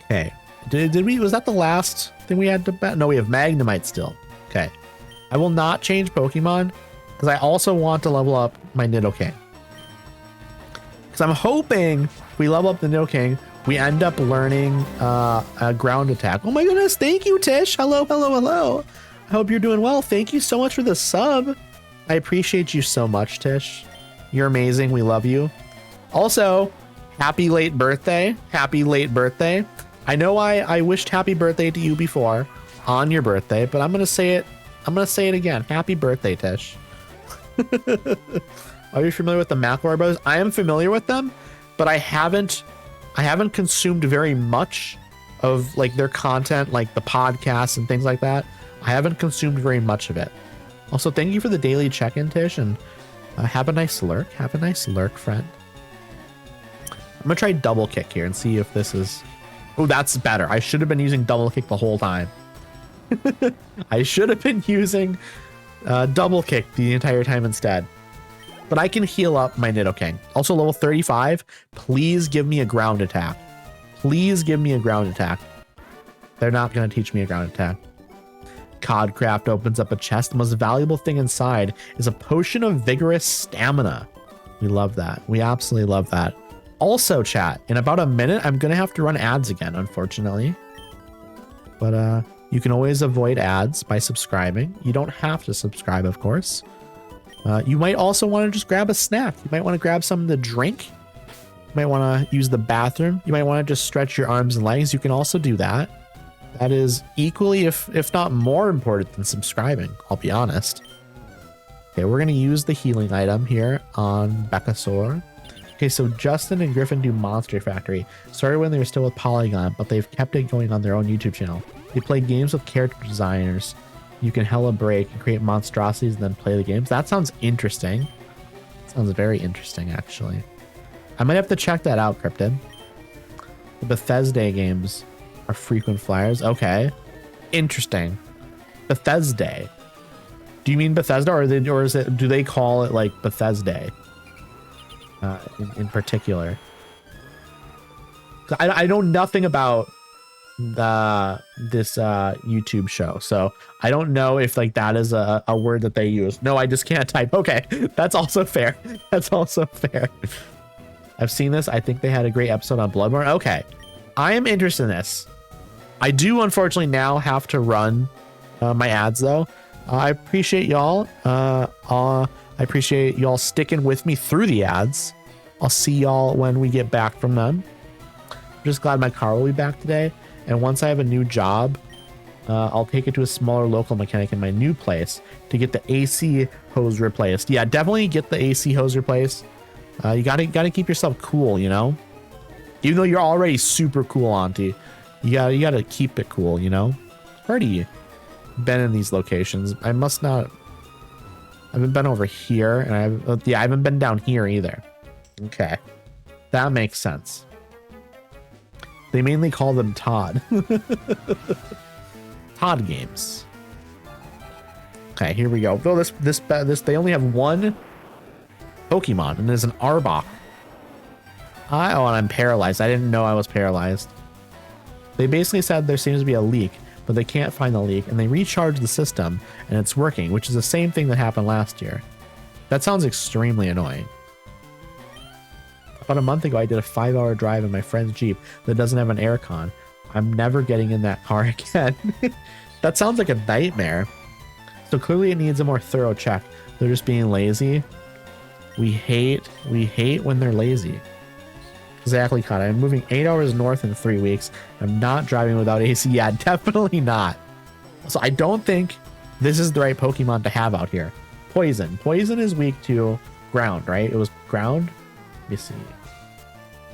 Okay. Was that the last thing we had to bet? No, we have Magnemite still. Okay. I will not change Pokemon because I also want to level up my Nidoking. Because I'm hoping if we level up the Nidoking, we end up learning a ground attack. Oh my goodness. Thank you, Tish. Hello, hello, hello. I hope you're doing well. Thank you so much for the sub. I appreciate you so much, Tish. You're amazing. We love you. Also, happy late birthday. Happy late birthday. I know I wished happy birthday to you before on your birthday, but I'm going to say it. I'm going to say it again. Happy birthday, Tish. Are you familiar with the McElroy brothers? I am familiar with them, but I haven't consumed very much of like their content, like the podcasts and things like that. I haven't consumed very much of it. Also, thank you for the daily check-in, Tish, and have a nice lurk. Have a nice lurk, friend. I'm going to try double kick here and see if this is... Oh, that's better. I should have been using double kick the whole time. I should have been using double kick the entire time instead. But I can heal up my Nidoking. Also, level 35. Please give me a ground attack. Please give me a ground attack. They're not going to teach me a ground attack. Codcraft opens up a chest. The most valuable thing inside is a potion of vigorous stamina. We love that. We absolutely love that. Also, chat, in about a minute, I'm going to have to run ads again, unfortunately. But you can always avoid ads by subscribing. You don't have to subscribe, of course. You might also want to just grab a snack. You might want to grab something to drink. You might want to use the bathroom. You might want to just stretch your arms and legs. You can also do that. That is equally, if not more important than subscribing, I'll be honest. Okay, we're going to use the healing item here on Beckasaur. Okay, so Justin and Griffin do Monster Factory. Started when they were still with Polygon, but they've kept it going on their own YouTube channel. They play games with character designers. You can hella break and create monstrosities and then play the games. That sounds interesting. Sounds very interesting, actually. I might have to check that out, Cryptid. The Bethesda games are frequent flyers. Okay. Interesting. Bethesda. Do you mean Bethesda or do they call it like Bethesda? In particular. I know nothing about this YouTube show, so I don't know if like that is a word that they use. No, I just can't type. Okay, that's also fair. That's also fair. I've seen this. I think they had a great episode on Bloodborne. Okay, I am interested in this. I do unfortunately now have to run my ads though. I appreciate y'all. I appreciate y'all sticking with me through the ads. I'll see y'all when we get back from them. I'm just glad my car will be back today. And once I have a new job, I'll take it to a smaller local mechanic in my new place to get the AC hose replaced. Yeah, definitely get the AC hose replaced. You gotta keep yourself cool, you know? Even though you're already super cool, Auntie. You gotta keep it cool, you know? Already been in these locations. I haven't been over here, and I haven't been down here either. Okay. That makes sense. They mainly call them Todd. Todd games. Okay, here we go. Oh, this they only have one Pokemon, and there's an Arbok. Oh, and I'm paralyzed. I didn't know I was paralyzed. They basically said there seems to be a leak, but they can't find the leak, and they recharge the system, and it's working, which is the same thing that happened last year. That sounds extremely annoying. About a month ago, I did a 5-hour drive in my friend's Jeep that doesn't have an aircon. I'm never getting in that car again. That sounds like a nightmare. So clearly it needs a more thorough check. They're just being lazy. We hate when they're lazy. Exactly, Connor. I'm moving 8 hours north in 3 weeks. I'm not driving without AC. Yeah, definitely not. So I don't think this is the right Pokemon to have out here. Poison. Poison is weak to ground, right? It was ground. Let me see.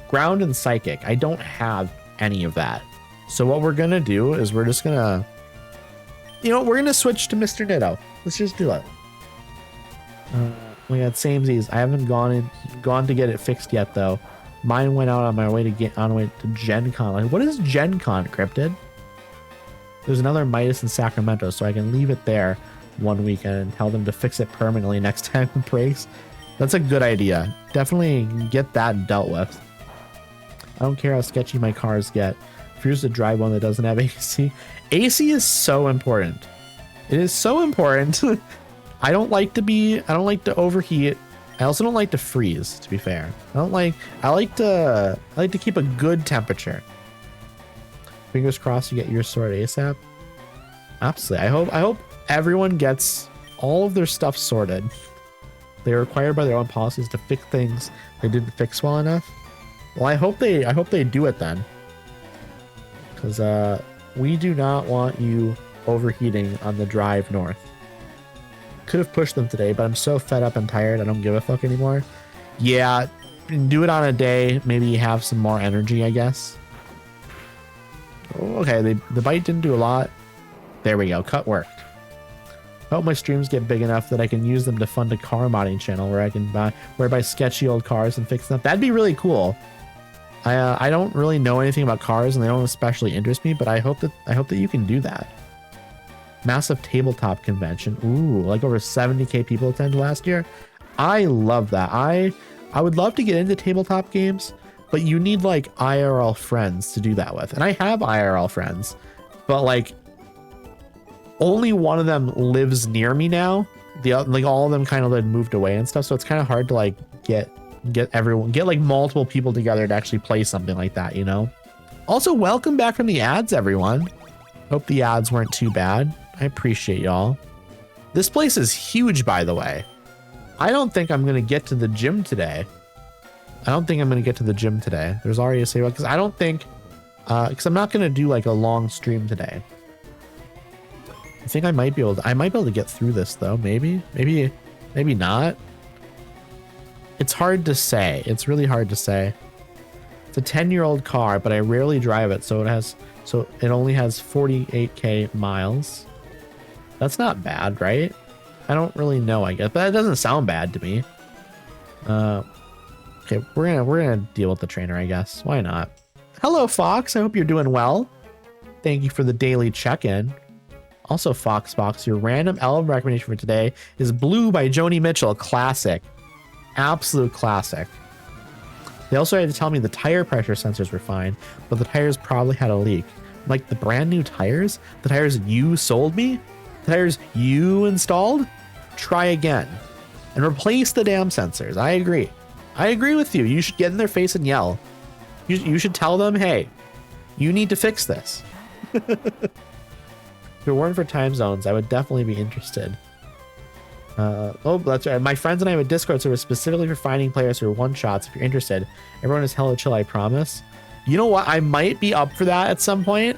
Ground and psychic. I don't have any of that. So what we're going to do is we're just going to, we're going to switch to Mr. Ditto. Let's just do it. We got samesies. I haven't gone to get it fixed yet, though. Mine went out on my way to Gen Con. Like, what is Gen Con, Cryptid? There's another Midas in Sacramento, so I can leave it there one weekend and tell them to fix it permanently next time it breaks. That's a good idea. Definitely get that dealt with. I don't care how sketchy my cars get. If you're to drive one that doesn't have AC. AC is so important. It is so important. I don't like to overheat. I also don't like to freeze, to be fair. I like to keep a good temperature. Fingers crossed you get your sort ASAP. Absolutely. I hope everyone gets all of their stuff sorted. They're required by their own policies to fix things they didn't fix well enough. Well, I hope they do it then. Because we do not want you overheating on the drive north. Could have pushed them today, but I'm so fed up and tired I don't give a fuck anymore. Yeah, do it on a day. Maybe you have some more energy, I guess. Okay, the bite didn't do a lot. There we go. Cut worked. I hope my streams get big enough that I can use them to fund a car modding channel where I can buy sketchy old cars and fix them. That'd be really cool. I don't really know anything about cars and they don't especially interest me, but I hope that you can do that. Massive tabletop convention. Ooh, like over 70k people attended last year. I love that. I would love to get into tabletop games, but you need like IRL friends to do that with. And I have IRL friends, but like only one of them lives near me now. Like all of them kind of like moved away and stuff. So it's kind of hard to like get like multiple people together to actually play something like that, you know? Also, welcome back from the ads, everyone. Hope the ads weren't too bad. I appreciate y'all. This place is huge, by the way. I don't think I'm going to get to the gym today. There's already a save because I don't think, because I'm not going to do like a long stream today. I think I might be able to get through this though. Maybe not. It's hard to say. It's really hard to say. It's a 10-year-old car, but I rarely drive it. So it only has 48k miles. That's not bad, right? I don't really know, I guess, but it doesn't sound bad to me. Okay, we're gonna deal with the trainer, I guess. Why not? Hello, Fox. I hope you're doing well. Thank you for the daily check-in. Also, Foxbox, your random album recommendation for today is Blue by Joni Mitchell. Classic. Absolute classic. They also had to tell me the tire pressure sensors were fine, but the tires probably had a leak. Like the brand new tires? The tires you sold me? The tires you installed? Try again. And replace the damn sensors. I agree. I agree with you. You should get in their face and yell. You should tell them, hey, you need to fix this. If it weren't for time zones, I would definitely be interested. Oh, that's right. My friends and I have a Discord server specifically for finding players who are one-shots. If you're interested, everyone is hella chill, I promise. You know what? I might be up for that at some point.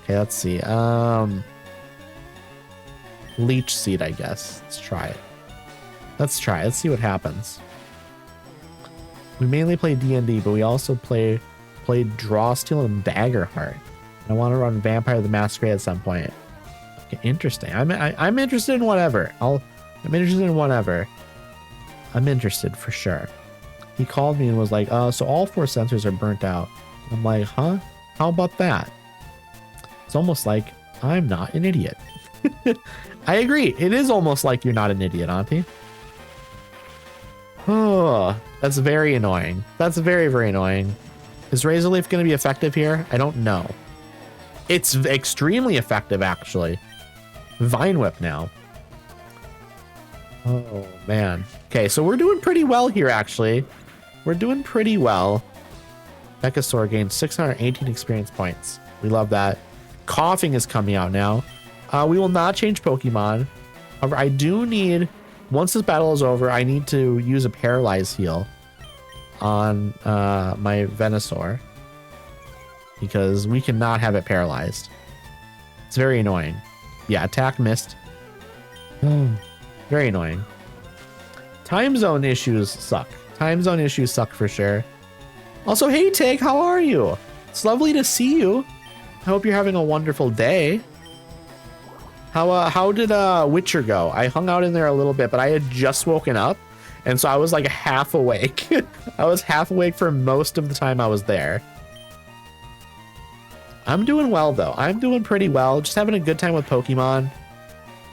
Okay, let's see. Leech seed, I guess. Let's try it. Let's see what happens. We mainly play D&D, but we also played Drawsteel and Daggerheart. I want to run Vampire the Masquerade at some point. Okay, interesting. I'm interested in whatever. I'm interested in whatever. I'm interested for sure. He called me and was like, so all 4 sensors are burnt out. I'm like, huh? How about that? It's almost like I'm not an idiot. I agree. It is almost like you're not an idiot, Auntie. Oh, that's very annoying. That's very, very annoying. Is Razor Leaf going to be effective here? I don't know. It's extremely effective, actually. Vine Whip now. Oh, man. Okay, so we're doing pretty well here, actually. We're doing pretty well. Venusaur gained 618 experience points. We love that. Coughing is coming out now. We will not change Pokemon. However, I do need, once this battle is over, I need to use a Paralyze heal on my Venusaur. Because we cannot have it paralyzed. It's very annoying. Yeah, attack missed. Very annoying. Time zone issues suck. Time zone issues suck for sure. Also, hey Tig, how are you? It's lovely to see you. I hope you're having a wonderful day. How did Witcher go? I hung out in there a little bit, but I had just woken up, and so I was like half awake. I was half awake for most of the time I was there. I'm doing well though. I'm doing pretty well. Just having a good time with Pokemon.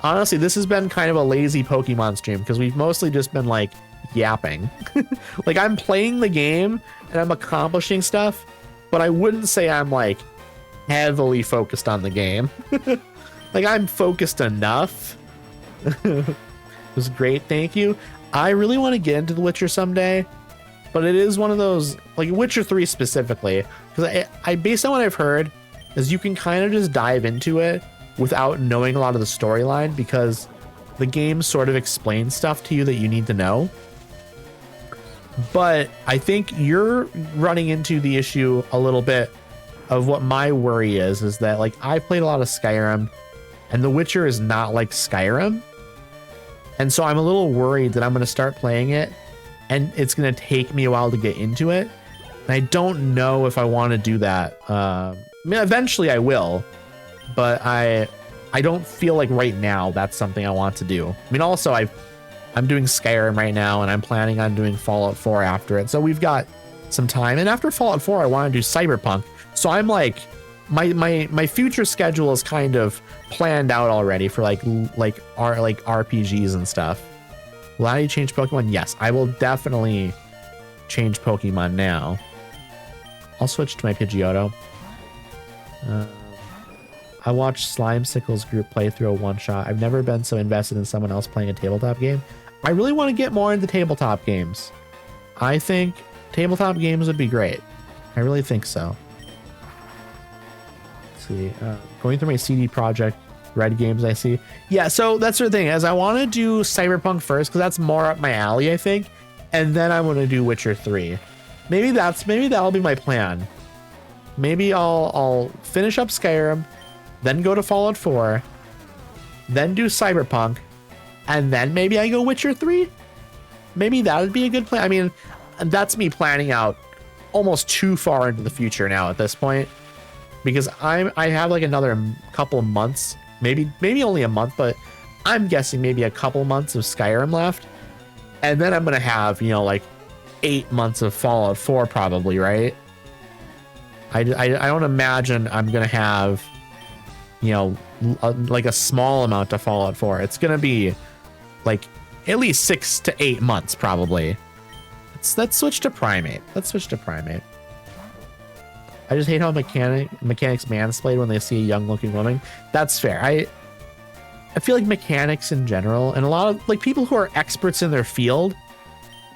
Honestly, this has been kind of a lazy Pokemon stream because we've mostly just been like yapping. Like I'm playing the game and I'm accomplishing stuff, but I wouldn't say I'm like heavily focused on the game. Like I'm focused enough. It was great, thank you. I really want to get into The Witcher someday, but it is one of those, like Witcher 3 specifically, because I based on what I've heard, is you can kind of just dive into it without knowing a lot of the storyline because the game sort of explains stuff to you that you need to know. But I think you're running into the issue a little bit of what my worry is that like I played a lot of Skyrim and The Witcher is not like Skyrim. And so I'm a little worried that I'm going to start playing it and it's going to take me a while to get into it. And I don't know if I want to do that. I mean, eventually I will, but I don't feel like right now that's something I want to do. I mean, also I'm doing Skyrim right now and I'm planning on doing Fallout 4 after it. So we've got some time. And after Fallout 4, I want to do Cyberpunk. So I'm like, my future schedule is kind of planned out already for like RPGs and stuff. Will I change Pokemon? Yes, I will definitely change Pokemon now. I'll switch to my Pidgeotto. I watched Slimecicle's group play through a one-shot. I've never been so invested in someone else playing a tabletop game. I really want to get more into tabletop games. I think tabletop games would be great. I really think so. Let's see. Going through my CD Projekt Red games I see. Yeah, so that's the thing, as I want to do Cyberpunk first, because that's more up my alley, I think. And then I want to do Witcher 3. Maybe that'll be my plan. Maybe I'll finish up Skyrim, then go to Fallout 4, then do Cyberpunk, and then maybe I go Witcher 3. Maybe that would be a good plan. I mean, that's me planning out almost too far into the future now at this point, because I have like another couple of months, maybe only a month, but I'm guessing maybe a couple months of Skyrim left, and then I'm gonna have, you know, like 8 months of Fallout 4 probably, right? I don't imagine I'm gonna have, you know, like a small amount of Fallout 4. It's gonna be like at least 6 to 8 months probably. Let's switch to Primate. I just hate how mechanics mansplain when they see a young looking woman. That's fair. I feel like mechanics in general and a lot of like people who are experts in their field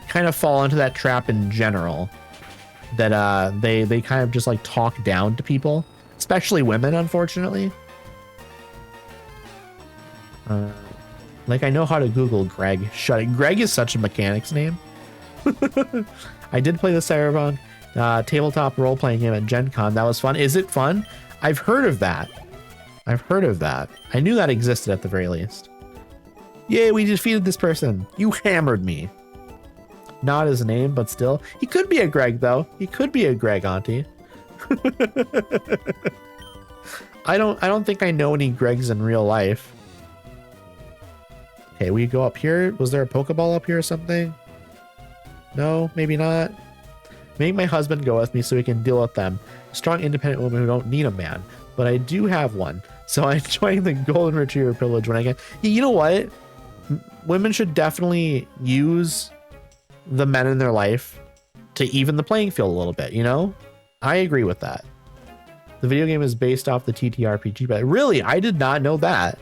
kind of fall into that trap in general, that they kind of just like talk down to people, especially women, unfortunately. Like I know how to Google Greg. Shut it. Greg is such a mechanic's name. I did play the Cyberpunk tabletop role-playing game at Gen Con. That was fun. Is it fun? I've heard of that. I knew that existed at the very least. Yay, we defeated this person. You hammered me. not his name, but still. He could be a Greg, though. He could be a Greg, Auntie. I don't think I know any Gregs in real life. Okay, we go up here. Was there a Pokeball up here or something? No, maybe not. Make my husband go with me so we can deal with them. Strong, independent women who don't need a man. But I do have one. So I'm enjoying the golden retriever privilege when I can. You know what? Women should definitely use the men in their life to even the playing field a little bit, you know? I agree with that. The video game is based off the TTRPG, but really, I did not know that.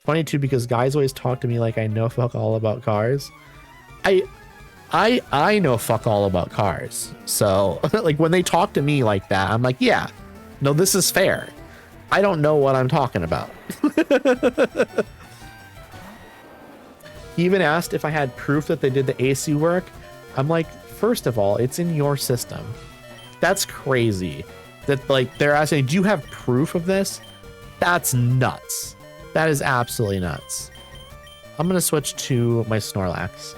Funny too, because guys always talk to me like I know fuck all about cars. I know fuck all about cars. So like when they talk to me like that, I'm like, yeah, no, this is fair. I don't know what I'm talking about. He even asked if I had proof that they did the AC work. I'm like, first of all, it's in your system. That's crazy. That like they're asking, do you have proof of this? That's nuts. That is absolutely nuts. I'm gonna switch to my Snorlax.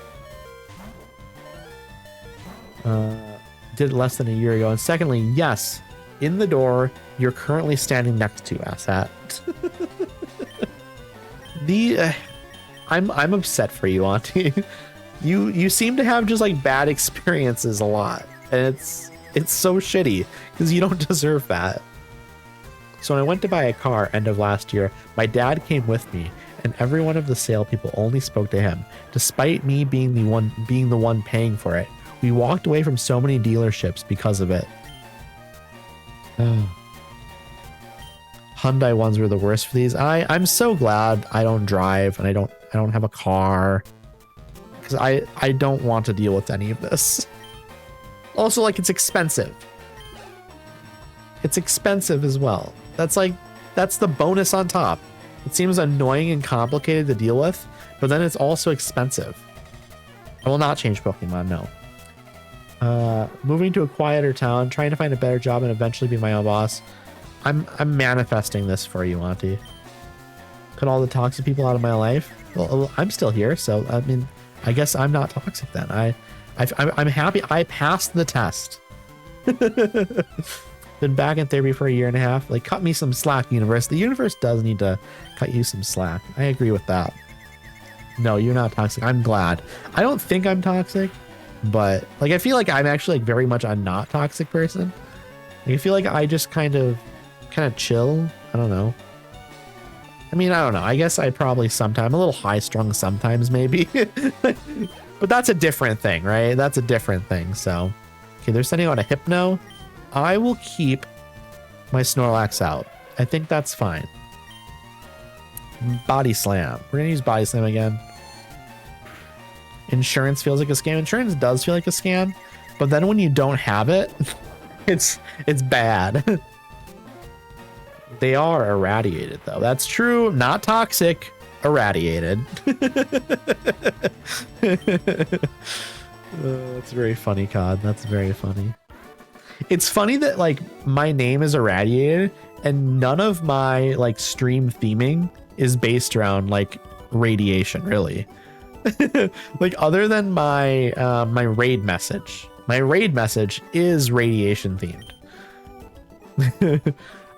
Did it less than a year ago. And secondly, yes, in the door you're currently standing next to, asshat. I'm upset for you, Auntie. You seem to have just like bad experiences a lot, and it's so shitty because you don't deserve that. So when I went to buy a car end of last year, my dad came with me, and every one of the sale people only spoke to him, despite me being the one paying for it. We walked away from so many dealerships because of it. Hyundai ones were the worst for these. I'm so glad I don't drive and I don't have a car, because I don't want to deal with any of this. Also, like, it's expensive. It's expensive as well. That's the bonus on top. It seems annoying and complicated to deal with, but then it's also expensive. I will not change Pokemon, no. Moving to a quieter town, trying to find a better job and eventually be my own boss. I'm manifesting this for you, Auntie. Cut all the toxic people out of my life. Well, I'm still here, so I mean, I guess I'm not toxic then. I'm happy I passed the test. Been back in therapy for a year and a half. Like, cut me some slack, universe. The universe does need to cut you some slack. I agree with that. No, you're not toxic. I'm glad. I don't think I'm toxic, but like, I feel like I'm actually like very much a not toxic person. Like, I feel like I just kind of chill. I don't know. I mean, I don't know. I guess I probably sometimes a little high strung sometimes maybe, but that's a different thing, right? That's a different thing. So, okay, they're sending out a Hypno. I will keep my Snorlax out. I think that's fine. Body Slam. We're gonna use Body Slam again. Insurance feels like a scam. Insurance does feel like a scam, but then when you don't have it, it's bad. They are irradiated though. That's true. Not toxic. Irradiated. That's very funny, Cod. That's very funny. It's funny that like my name is irradiated and none of my like stream theming is based around like radiation, really. Like, other than my my raid message. My raid message is radiation themed.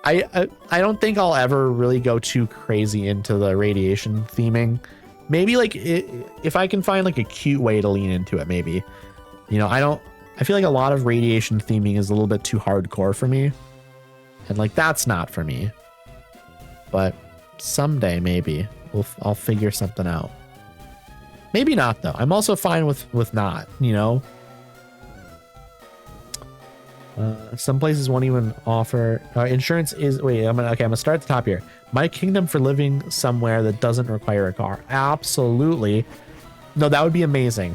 I don't think I'll ever really go too crazy into the radiation theming. Maybe like if I can find like a cute way to lean into it, maybe. You know, I feel like a lot of radiation theming is a little bit too hardcore for me. And like, that's not for me. But someday maybe I'll figure something out. Maybe not though. I'm also fine with not, you know. Some places won't even offer insurance. I'm gonna start at the top here. My kingdom for living somewhere that doesn't require a car. Absolutely. No, that would be amazing.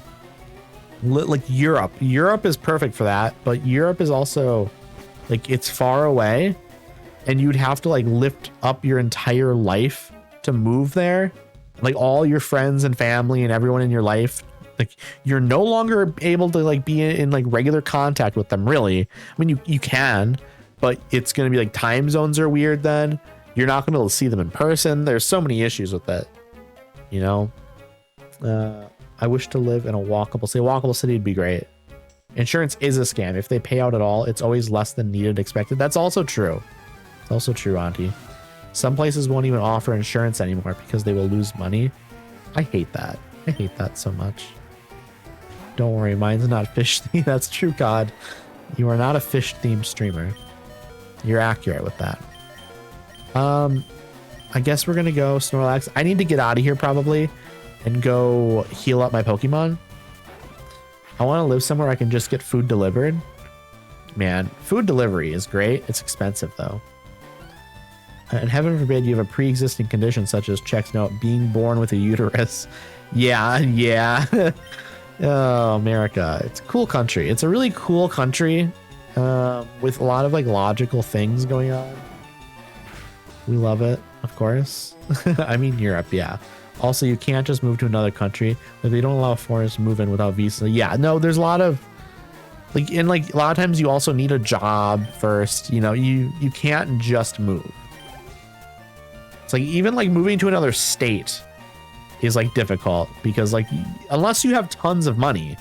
Like Europe is perfect for that, but Europe is also like, it's far away and you'd have to like lift up your entire life to move there. Like, all your friends and family and everyone in your life, like, you're no longer able to like be in like regular contact with them, really. I mean, you can, but it's going to be like time zones are weird then. You're not going to see them in person. There's so many issues with it, you know. I wish to live in a walkable city. Walkable city would be great. Insurance is a scam. If they pay out at all, it's always less than needed expected. That's also true. It's also true, Auntie. Some places won't even offer insurance anymore because they will lose money. I hate that. I hate that so much. Don't worry, mine's not fish themed. That's true, God. You are not a fish themed streamer. You're accurate with that. I guess we're gonna go Snorlax. I need to get out of here probably and go heal up my Pokemon. I want to live somewhere I can just get food delivered. Man, food delivery is great. It's expensive though. And heaven forbid you have a pre-existing condition such as checks note being born with a uterus. Yeah. Oh, America. It's a cool country. It's a really cool country with a lot of like logical things going on. We love it, of course. I mean, Europe, yeah. Also, you can't just move to another country. Like, they don't allow foreigners to move in without visa. Yeah, no, there's a lot of like, and like a lot of times you also need a job first. You know, you can't just move. It's like even like moving to another state is like difficult because like unless you have tons of money,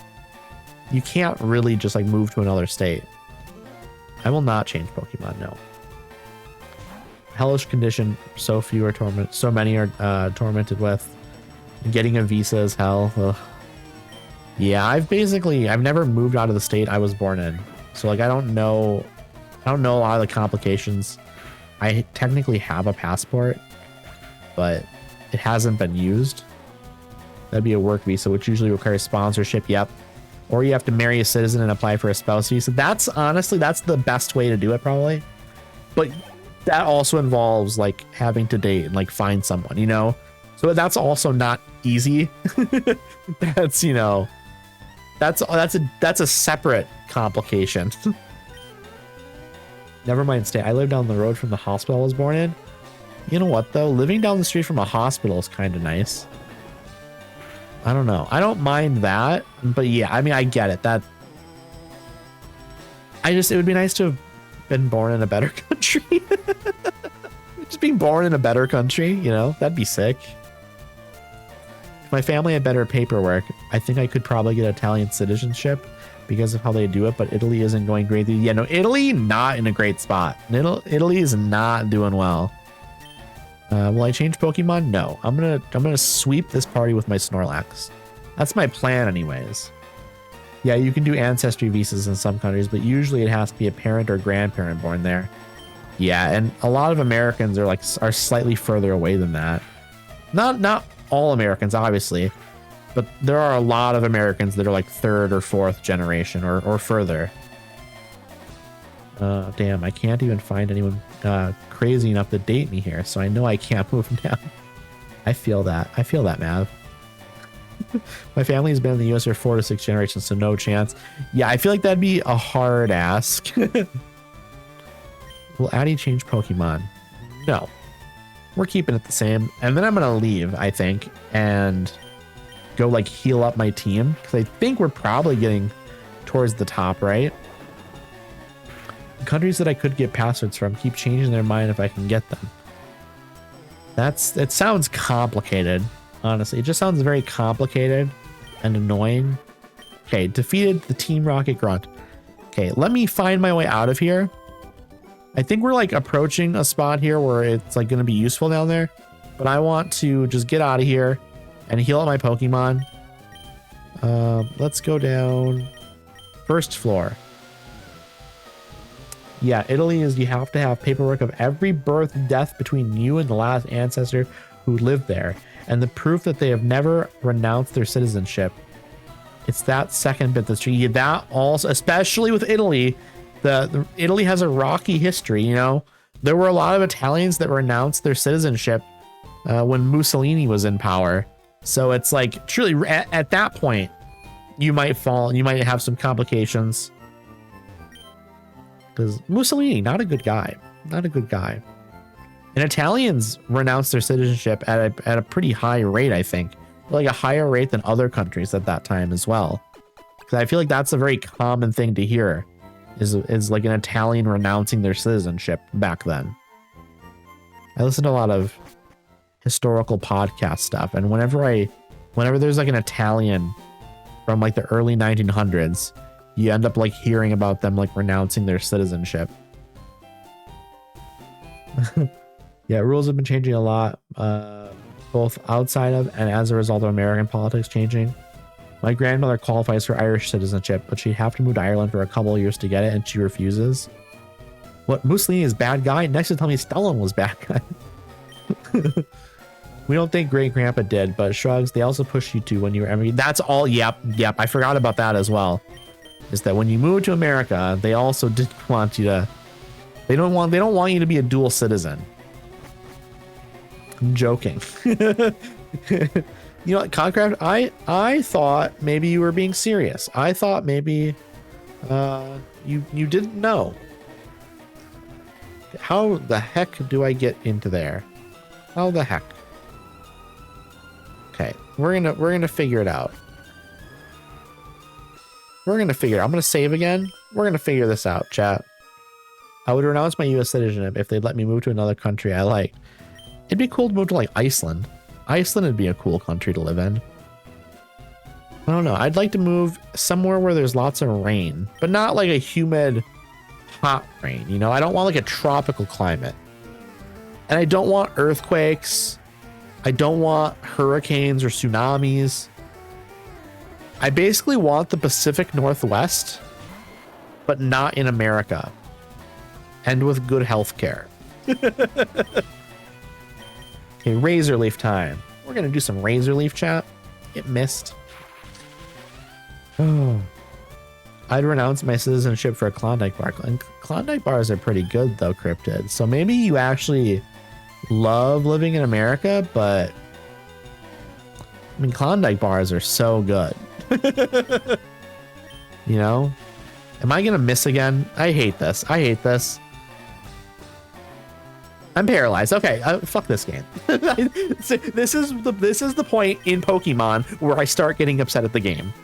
you can't really just like move to another state. I will not change Pokemon, no. Hellish condition, so few are tormented, so many are tormented with. Getting a visa is hell. Ugh. Yeah, I've never moved out of the state I was born in. So like I don't know a lot of the complications. I technically have a passport, but it hasn't been used. That'd be a work visa, which usually requires sponsorship. Yep. Or you have to marry a citizen and apply for a spouse visa. That's honestly, that's the best way to do it probably. But that also involves like having to date and like find someone, you know? So that's also not easy. That's, you know, that's a separate complication. Never mind state. I live down the road from the hospital I was born in. You know what though? Living down the street from a hospital is kind of nice. I don't know. I don't mind that, but yeah, I mean, I get it. It would be nice to have been born in a better country. Just being born in a better country, you know, that'd be sick. If my family had better paperwork, I think I could probably get Italian citizenship because of how they do it, but Italy isn't going great. Yeah, no, Italy, not in a great spot. Italy is not doing well. Will I change Pokemon? No. I'm gonna sweep this party with my Snorlax. That's my plan anyways. Yeah, you can do ancestry visas in some countries, but usually it has to be a parent or grandparent born there. Yeah, and a lot of Americans are slightly further away than that. Not all Americans, obviously, but there are a lot of Americans that are like third or fourth generation or further. Damn, I can't even find anyone crazy enough to date me here, so I know I can't move down. I feel that, Mav. My family has been in the US for 4 to 6 generations, so no chance. Yeah, I feel like that'd be a hard ask. Will Addy change Pokemon? No. We're keeping it the same. And then I'm going to leave, I think, and go like heal up my team. Because I think we're probably getting towards the top, right? Countries that I could get passwords from keep changing their mind if I can get them. It sounds complicated, honestly. It just sounds very complicated and annoying. Okay, defeated the Team Rocket Grunt. Okay, let me find my way out of here. I think we're like approaching a spot here where it's like going to be useful down there. But I want to just get out of here and heal up my Pokemon. Let's go down. First floor. Yeah, Italy is you have to have paperwork of every birth and death between you and the last ancestor who lived there, and the proof that they have never renounced their citizenship. It's that second bit that's tricky. That also, especially with Italy, Italy has a rocky history, you know? There were a lot of Italians that renounced their citizenship when Mussolini was in power. So it's like, truly, at that point, you might have some complications. Because Mussolini, not a good guy. And Italians renounced their citizenship at a pretty high rate, I think. Like a higher rate than other countries at that time as well. Because I feel like that's a very common thing to hear, is like an Italian renouncing their citizenship back then. I listen to a lot of historical podcast stuff, and whenever I Whenever there's like an Italian from like the early 1900s, you end up like hearing about them like renouncing their citizenship. Yeah, rules have been changing a lot, both outside of and as a result of American politics changing. My grandmother qualifies for Irish citizenship, but she'd have to move to Ireland for a couple of years to get it, and she refuses. What, Mussolini is bad guy? Next to tell me Stalin was bad guy. We don't think great grandpa did, but shrugs, they also push you to when you were emigrating. That's all. Yep. I forgot about that as well. Is that when you moved to America, they also didn't want you to, they don't want you to be a dual citizen. I'm joking. You know what, Concraft, I thought maybe you were being serious. I thought maybe you didn't know. How the heck do I get into there? How the heck? Okay, we're gonna figure it out. We're gonna figure it out. I'm gonna save again. We're gonna figure this out, chat. I would renounce my US citizenship if they'd let me move to another country I like. It'd be cool to move to like Iceland. Iceland would be a cool country to live in. I don't know. I'd like to move somewhere where there's lots of rain, but not like a humid, hot rain. You know, I don't want like a tropical climate. And I don't want earthquakes. I don't want hurricanes or tsunamis. I basically want the Pacific Northwest, but not in America. And with good health care. Okay, razor leaf time. We're gonna do some razor leaf chat. It missed. Oh. I'd renounce my citizenship for a Klondike bar. Klondike bars are pretty good though, Cryptid. So maybe you actually love living in America, but I mean, Klondike bars are so good. You know? Am I gonna miss again? I hate this. I hate this. I'm paralyzed. Okay, fuck this game. This is the point in Pokemon where I start getting upset at the game.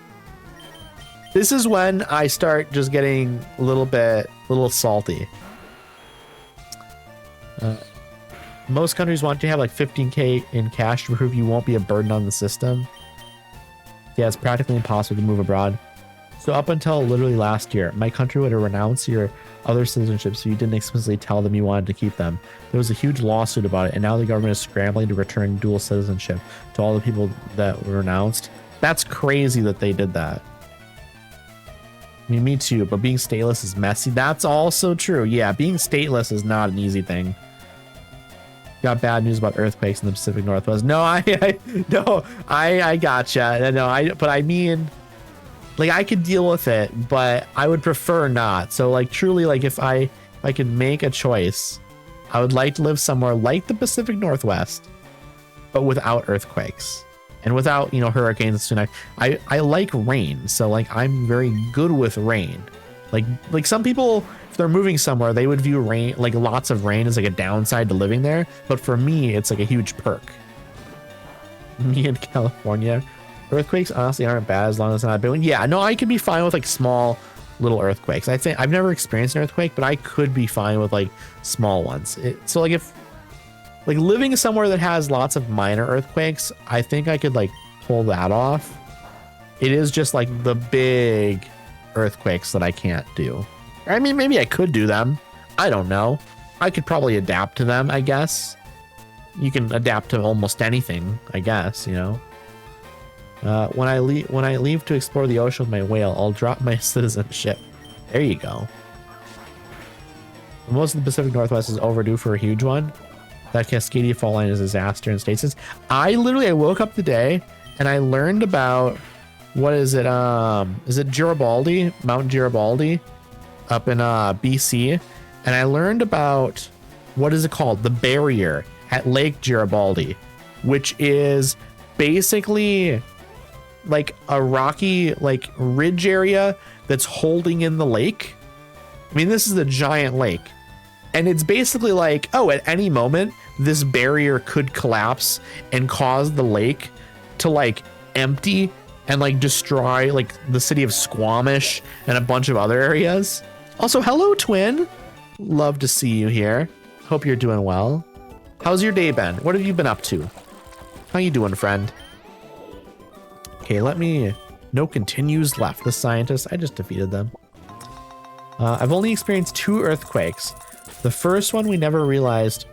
This is when I start just getting a little salty. Most countries want you to have like 15K in cash to prove you won't be a burden on the system. Yeah, it's practically impossible to move abroad. So up until literally last year, my country would renounce your other citizenships so you didn't explicitly tell them you wanted to keep them. There was a huge lawsuit about it, and now the government is scrambling to return dual citizenship to all the people that were renounced. That's crazy that they did that. I mean, me too, but being stateless is messy. That's also true. Yeah, being stateless is not an easy thing. Got bad news about earthquakes in the Pacific Northwest. No, I gotcha. No, but I mean, like, I could deal with it, but I would prefer not. So like, truly, like, if I could make a choice, I would like to live somewhere like the Pacific Northwest, but without earthquakes and without, you know, hurricanes and tsunamis. I like rain, so like, I'm very good with rain. Like some people, if they're moving somewhere, they would view rain, like lots of rain, as like a downside to living there. But for me, it's like a huge perk. Me in California, earthquakes honestly aren't bad as long as they're not big. Yeah, no, I could be fine with like small little earthquakes. I'd say I've never experienced an earthquake, but I could be fine with like small ones. So like, if like living somewhere that has lots of minor earthquakes, I think I could like pull that off. It is just like the big earthquakes that I can't do. I mean, maybe I could do them. I don't know. I could probably adapt to them, I guess. You can adapt to almost anything, I guess, you know. When I leave to explore the ocean with my whale, I'll drop my citizenship. There you go. Most of the Pacific Northwest is overdue for a huge one. That Cascadia Fault Line is a disaster in states. I woke up today and I learned about, what is it? Is it Garibaldi, Mount Garibaldi up in BC? And I learned about, what is it called? The barrier at Lake Garibaldi, which is basically like a rocky, like, ridge area that's holding in the lake. I mean, this is a giant lake. And it's basically like, oh, at any moment, this barrier could collapse and cause the lake to like empty and like destroy like the city of Squamish and a bunch of other areas. Also, hello, Twin. Love to see you here. Hope you're doing well. How's your day been? What have you been up to? How you doing, friend? Okay, no continues left. The scientists, I just defeated them. I've only experienced 2 earthquakes. The first one, we never realized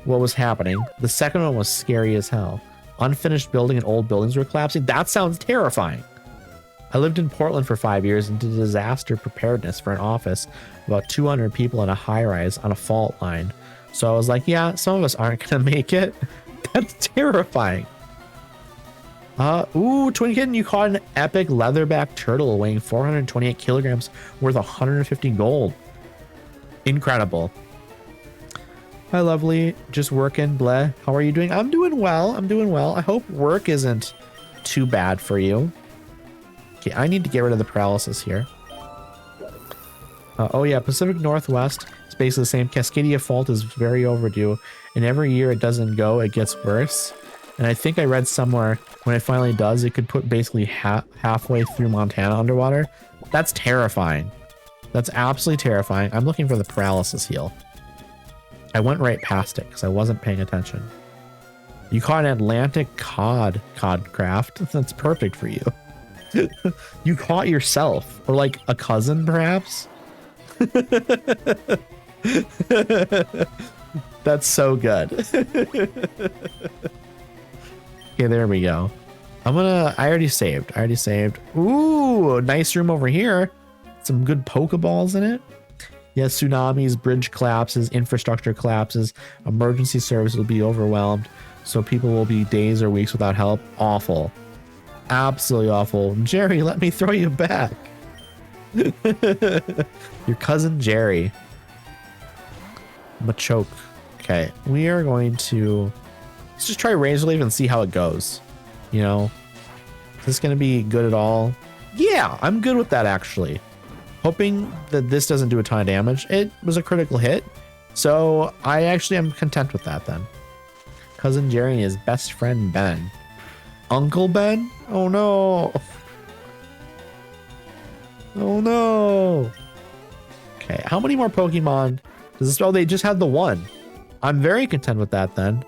what was happening. The second one was scary as hell. Unfinished building and old buildings were collapsing. That sounds terrifying. I lived in Portland for 5 years and did disaster preparedness for an office. About 200 people in a high-rise on a fault line. So I was like, yeah, some of us aren't going to make it. That's terrifying. Ooh, Twin Kitten, you caught an epic leatherback turtle weighing 428 kilograms worth 150 gold. Incredible. Hi, lovely. Just working, bleh. How are you doing? I'm doing well. I'm doing well. I hope work isn't too bad for you. Okay, I need to get rid of the paralysis here. Oh yeah, Pacific Northwest. It's basically the same. Cascadia Fault is very overdue, and every year it doesn't go, it gets worse. And I think I read somewhere when it finally does, it could put basically halfway through Montana underwater. That's terrifying. That's absolutely terrifying. I'm looking for the paralysis heal. I went right past it because I wasn't paying attention. You caught an Atlantic codcraft. That's perfect for you. You caught yourself, or like a cousin, perhaps. That's so good. Okay, there we go. I already saved. Ooh, nice room over here. Some good Pokeballs in it. Yes, tsunamis, bridge collapses, infrastructure collapses, emergency service will be overwhelmed. So people will be days or weeks without help. Awful. Absolutely awful. Jerry, let me throw you back. Your cousin Jerry. Machoke. Okay, we are going to... let's just try Razor Leaf and see how it goes. You know, is this going to be good at all? Yeah, I'm good with that, actually. Hoping that this doesn't do a ton of damage. It was a critical hit, so I actually am content with that then. Cousin Jerry and his best friend Ben. Uncle Ben? Oh no. Oh no. Okay, how many more Pokemon does this... oh, they just had the one. I'm very content with that then.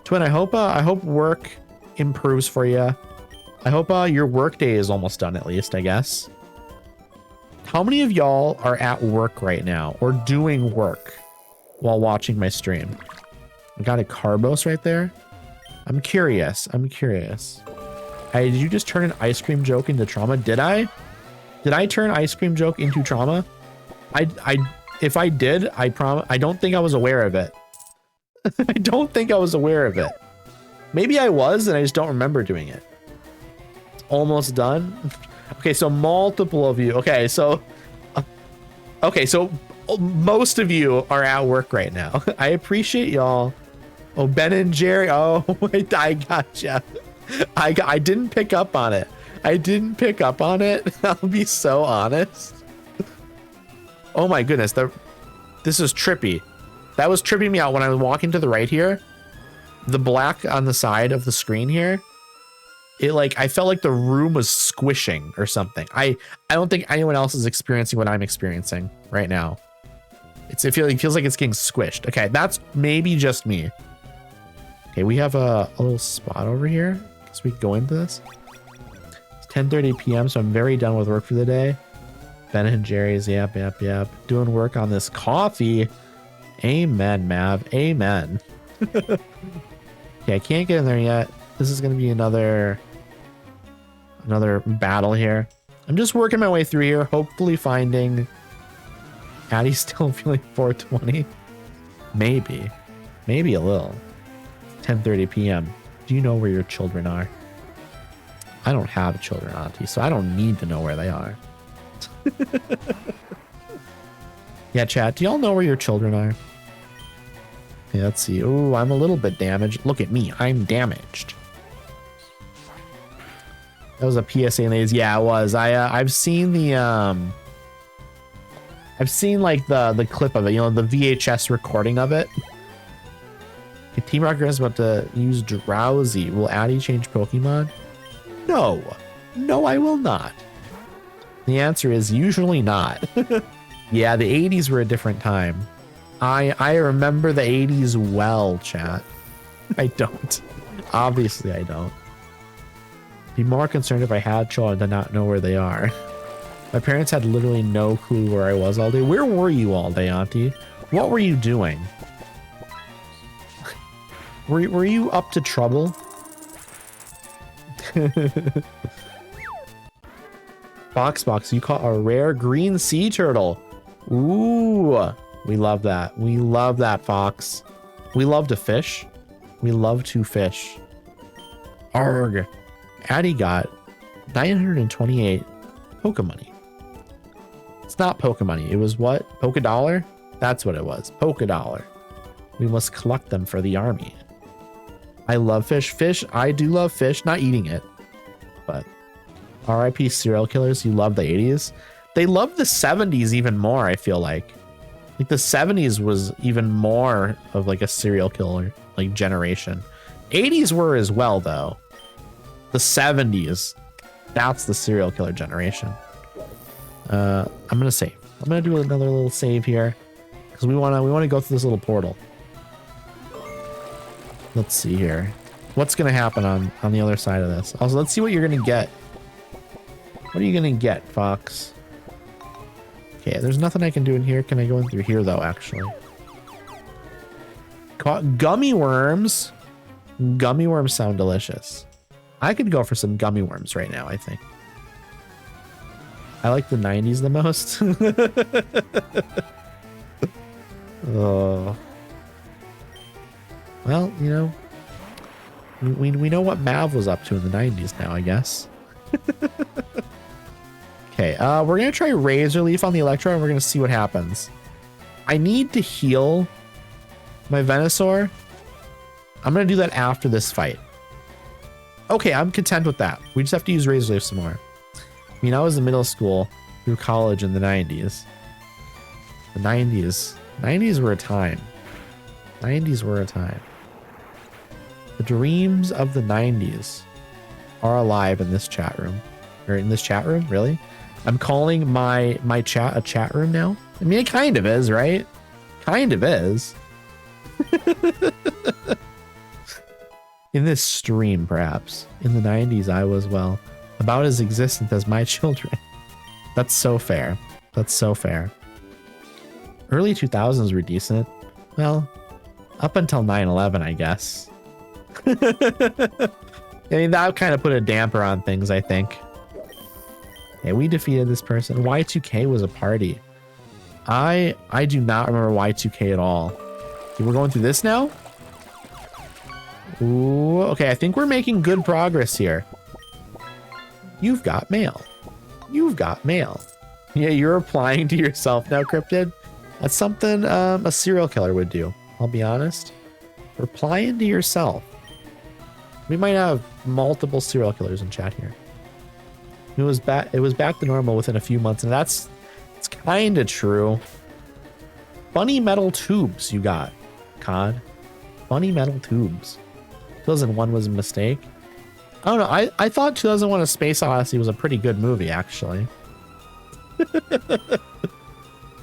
Twin, I hope work improves for you. I hope your work day is almost done, at least, I guess. How many of y'all are at work right now or doing work while watching my stream? I got a Carbos right there. I'm curious. Hey, did you just turn an ice cream joke into trauma? Did I? Did I turn ice cream joke into trauma? If I did, I promise. I don't think I was aware of it. I don't think I was aware of it. Maybe I was, and I just don't remember doing it. Almost done. Okay, so multiple of you. Okay, so most of you are at work right now. I appreciate y'all. Oh, Ben and Jerry. Oh, wait, I gotcha. I didn't pick up on it. I'll be so honest. Oh my goodness, this is trippy. That was tripping me out when I was walking to the right here. The black on the side of the screen here. I felt like the room was squishing or something. I don't think anyone else is experiencing what I'm experiencing right now. It feels like it's getting squished. Okay, that's maybe just me. Okay, we have a little spot over here. Guess we can go into this. It's 10:30 p.m., so I'm very done with work for the day. Ben and Jerry's, yep. Doing work on this coffee. Amen, Mav. Amen. Okay, I can't get in there yet. This is going to be another battle here. I'm just working my way through here, hopefully finding... Addie's still feeling 420. Maybe a little. 10:30 p.m. Do you know where your children are? I don't have children, Auntie, so I don't need to know where they are. Yeah, chat, do y'all know where your children are? Okay, let's see. Oh, I'm a little bit damaged. Look at me. I'm damaged. That was a PSA, ladies. Yeah, it was. I've seen the I've seen like the clip of it, you know, the VHS recording of it. Okay, Team Rocket is about to use Drowsy. Will Addie change Pokemon? No, I will not. The answer is usually not. Yeah, the 80s were a different time. I remember the 80s well, chat. I don't. Obviously, I don't. Be more concerned if I had children to not know where they are. My parents had literally no clue where I was all day. Where were you all day, Auntie? What were you doing? Were you up to trouble? Box, you caught a rare green sea turtle. Ooh, we love that. We love that, Fox. We love to fish. We love to fish. Arg. Addie got 928 Pokemoney. It's not Pokemoney. It was what? Poke Dollar? That's what it was. Poke Dollar. We must collect them for the army. I love fish. Fish, I do love fish. Not eating it. But RIP serial killers, you love the 80s. They love the 70s even more, I feel like. Like the 70s was even more of like a serial killer like generation. 80s were as well though. The 70s, that's the serial killer generation. I'm gonna save. I'm gonna do another little save here because we wanna go through this little portal. Let's see here. What's gonna happen on the other side of this? Also, let's see what you're gonna get. What are you gonna get, Fox? Okay, there's nothing I can do in here. Can I go in through here though, actually? Caught gummy worms. Gummy worms sound delicious. I could go for some gummy worms right now, I think. I like the 90s the most. Oh. Well, you know, we know what Mav was up to in the 90s now, I guess. Okay, we're going to try Razor Leaf on the Electro, and we're going to see what happens. I need to heal my Venusaur. I'm going to do that after this fight. Okay, I'm content with that. We just have to use Razor Leaf some more. I mean, I was in middle school through college in the 90s. The 90s. 90s were a time. 90s were a time. The dreams of the 90s are alive in this chat room. Or in this chat room, really? I'm calling my chat a chat room now? I mean, it kind of is, right? Kind of is. In this stream, perhaps. In the 90s, I was, well, about as existent as my children. That's so fair. That's so fair. Early 2000s were decent. Well, up until 9/11, I guess. I mean, that kind of put a damper on things, I think. Okay, we defeated this person. Y2K was a party. I do not remember Y2K at all. Okay, we're going through this now? Ooh, okay, I think we're making good progress here. You've got mail. You've got mail. Yeah, you're applying to yourself now, Cryptid. That's something a serial killer would do. I'll be honest. Replying to yourself. We might have multiple serial killers in chat here. It was back to normal within a few months, and it's kind of true. Funny metal tubes you got, COD. Funny metal tubes. 2001 was a mistake. I don't know. I thought 2001: A Space Odyssey was a pretty good movie, actually.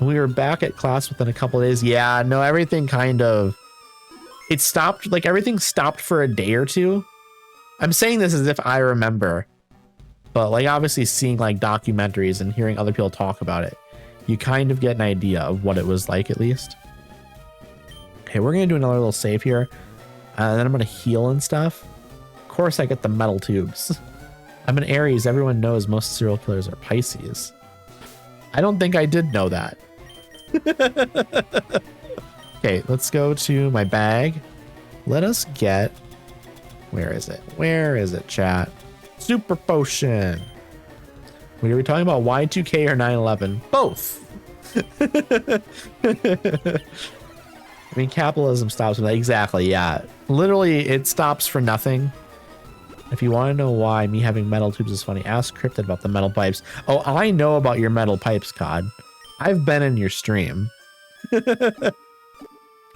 We were back at class within a couple of days. Yeah, no, everything kind of... It stopped, like everything stopped for a day or two. I'm saying this as if I remember. But like obviously seeing like documentaries and hearing other people talk about it, you kind of get an idea of what it was like at least. Okay, we're going to do another little save here. And then I'm going to heal and stuff. Of course I get the metal tubes. I'm an Aries. Everyone knows most serial killers are Pisces. I don't think I did know that. Okay, let's go to my bag. Let us get... Where is it? Where is it, chat? Super Potion. Wait, are we talking about Y2K or 9/11? Both. I mean, capitalism stops with that. Exactly, yeah. Literally, it stops for nothing. If you want to know why me having metal tubes is funny, ask Cryptid about the metal pipes. Oh, I know about your metal pipes, COD. I've been in your stream.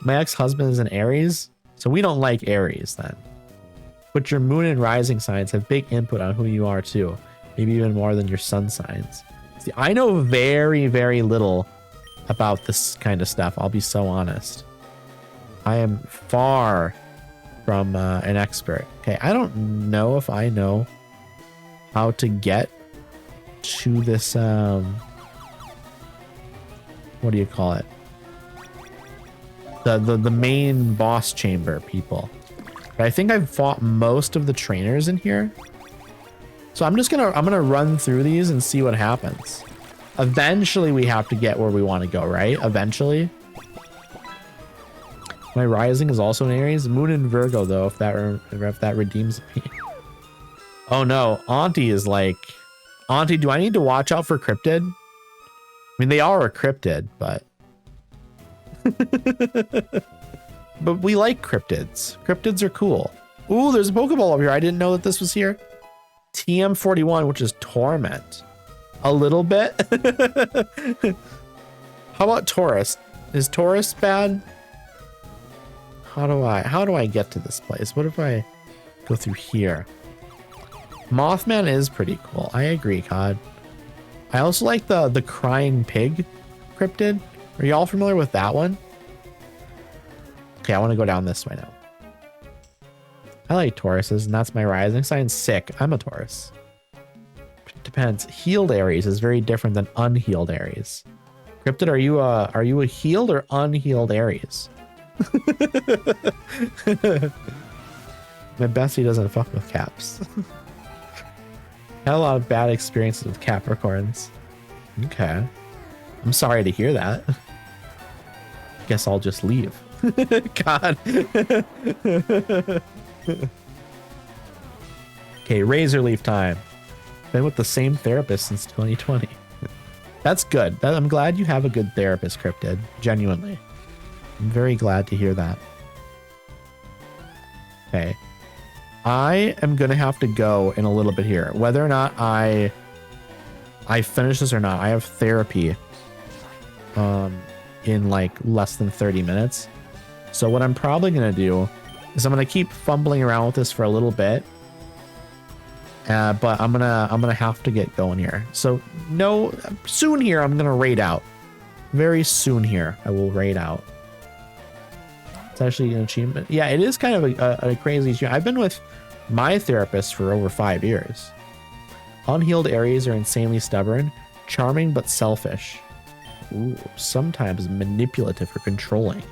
My ex-husband is an Aries, so we don't like Aries then. But your moon and rising signs have big input on who you are too. Maybe even more than your sun signs. See, I know very, very little about this kind of stuff. I'll be so honest. I am far from an expert. Okay, I don't know if I know how to get to this, what do you call it? The main boss chamber, people. But I think I've fought most of the trainers in here. So I'm gonna run through these and see what happens. Eventually we have to get where we want to go, right? Eventually. My rising is also in Aries. Moon and Virgo, though, if that redeems me. Oh no, Auntie is like, Auntie, do I need to watch out for cryptid? I mean, they are a cryptid, but but we like cryptids. Cryptids are cool. Ooh, there's a Pokeball over here. I didn't know that this was here. TM41, which is Torment. A little bit. How about Taurus? Is Taurus bad? How do I get to this place? What if I go through here? Mothman is pretty cool. I agree, Cod. I also like the crying pig cryptid. Are y'all familiar with that one? Okay, I want to go down this way now. I like Tauruses, and that's my rising sign. Sick. I'm a Taurus. Depends. Healed Aries is very different than unhealed Aries. Cryptid, are you a healed or unhealed Aries? My bestie doesn't fuck with caps. Had a lot of bad experiences with Capricorns. Okay. I'm sorry to hear that. Guess I'll just leave. God. Okay, razor leaf time. Been with the same therapist since 2020. That's good. I'm glad you have a good therapist, Cryptid. Genuinely. I'm very glad to hear that. Okay. I am going to have to go in a little bit here. Whether or not I finish this or not, I have therapy in like less than 30 minutes. So what I'm probably going to do is I'm going to keep fumbling around with this for a little bit. But I'm gonna have to get going here. So no, soon here I'm gonna raid out. Very soon here I will raid out. It's actually an achievement. Yeah, it is kind of a crazy achievement. I've been with my therapist for over 5 years. Unhealed Aries are insanely stubborn, charming but selfish. Ooh, sometimes manipulative or controlling.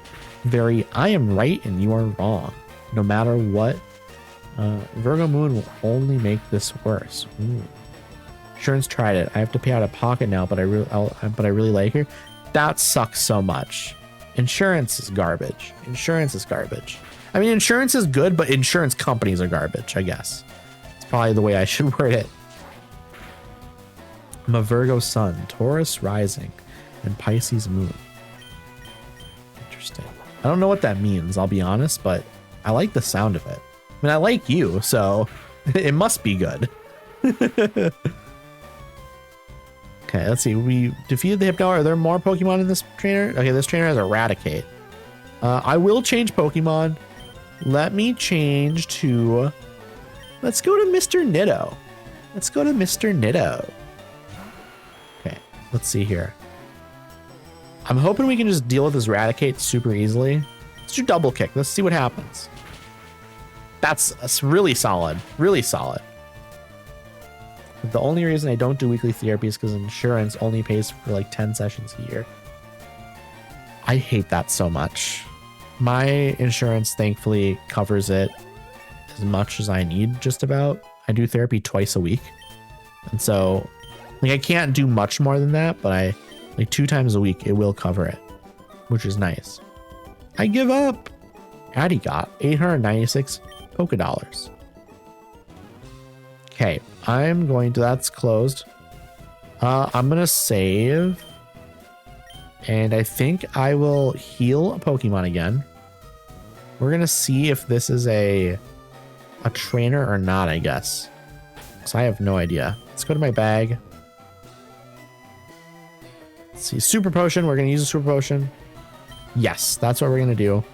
Very, I am right and you are wrong. No matter what. Virgo Moon will only make this worse. Ooh. Insurance tried it. I have to pay out of pocket now, but I really like her. That sucks so much. Insurance is garbage. Insurance is garbage. I mean, insurance is good, but insurance companies are garbage, I guess. It's probably the way I should word it. I'm a Virgo Sun, Taurus Rising, and Pisces Moon. Interesting. I don't know what that means, I'll be honest, but I like the sound of it. I mean, I like you, so it must be good. Okay, let's see. We defeated the Hypno. Are there more Pokemon in this trainer? Okay, this trainer has Eradicate. I will change Pokemon. Let me change to... Let's go to Mr. Nitto. Let's go to Mr. Nitto. Okay, let's see here. I'm hoping we can just deal with this Eradicate super easily. Let's do Double Kick. Let's see what happens. That's really solid. Really solid. The only reason I don't do weekly therapy is because insurance only pays for like 10 sessions a year. I hate that so much. My insurance thankfully covers it as much as I need, just about. I do therapy twice a week. And so like I can't do much more than that, but I like 2 times a week it will cover it, which is nice. I give up. Addie got 896 Pokedollars. Okay, I'm going to, that's closed. I'm gonna save. And I think I will heal a Pokemon again. We're gonna see if this is a trainer or not, I guess. Because I have no idea. Let's go to my bag. Let's see, Super Potion. We're gonna use a Super Potion. Yes, that's what we're gonna do.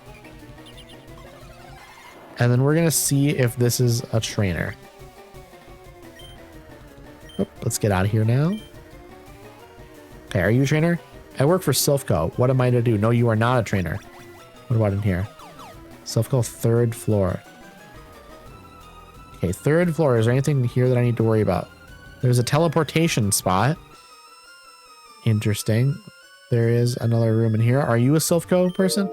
And then we're going to see if this is a trainer. Oh, let's get out of here now. Okay, are you a trainer? I work for Silph Co. What am I to do? No, you are not a trainer. What about in here? Silph Co. 3rd floor. Okay, 3rd floor. Is there anything here that I need to worry about? There's a teleportation spot. Interesting. There is another room in here. Are you a Silph Co person?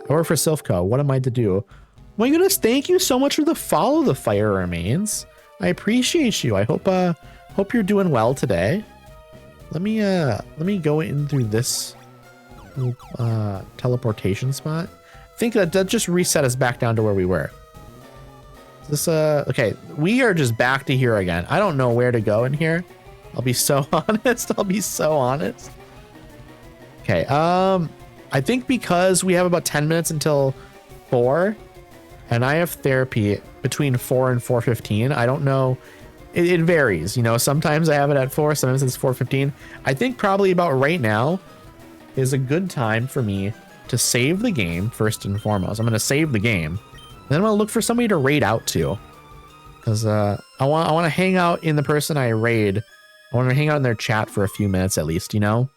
I work for Silph Co. What am I to do? My goodness, thank you so much for the follow. The fire remains. I appreciate you. I hope you're doing well today. Let me go in through this teleportation spot. I think that just reset us back down to where we were. Is this okay, we are just back to here again. I don't know where to go in here. I'll be so honest. I'll be so honest. Okay, I think because we have about 10 minutes until 4 and I have therapy between 4 and 4:15. I don't know. It varies, you know, sometimes I have it at 4, sometimes it's 4:15. I think probably about right now is a good time for me to save the game first and foremost. I'm going to save the game. Then I'm going to look for somebody to raid out to. Because I want to hang out in the person I raid. I want to hang out in their chat for a few minutes at least, you know?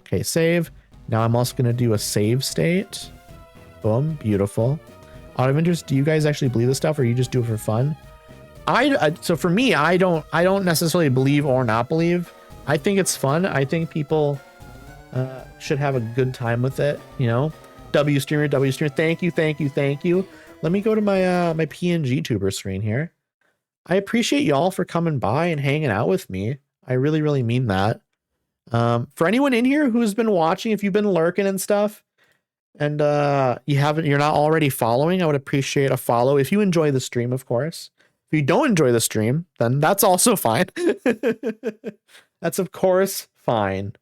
Okay, save. Now I'm also going to do a save state. Boom, beautiful. Out of interest, do you guys actually believe this stuff or you just do it for fun? So for me, I don't necessarily believe or not believe. I think it's fun. I think people should have a good time with it, you know? W streamer, thank you. Let me go to my my PNG tuber screen here. I appreciate y'all for coming by and hanging out with me. I really mean that. For anyone in here who's been watching, if you've been lurking and stuff, and you're not already following, I would appreciate a follow. If you enjoy the stream, of course. If you don't enjoy the stream, then that's also fine. That's of course fine.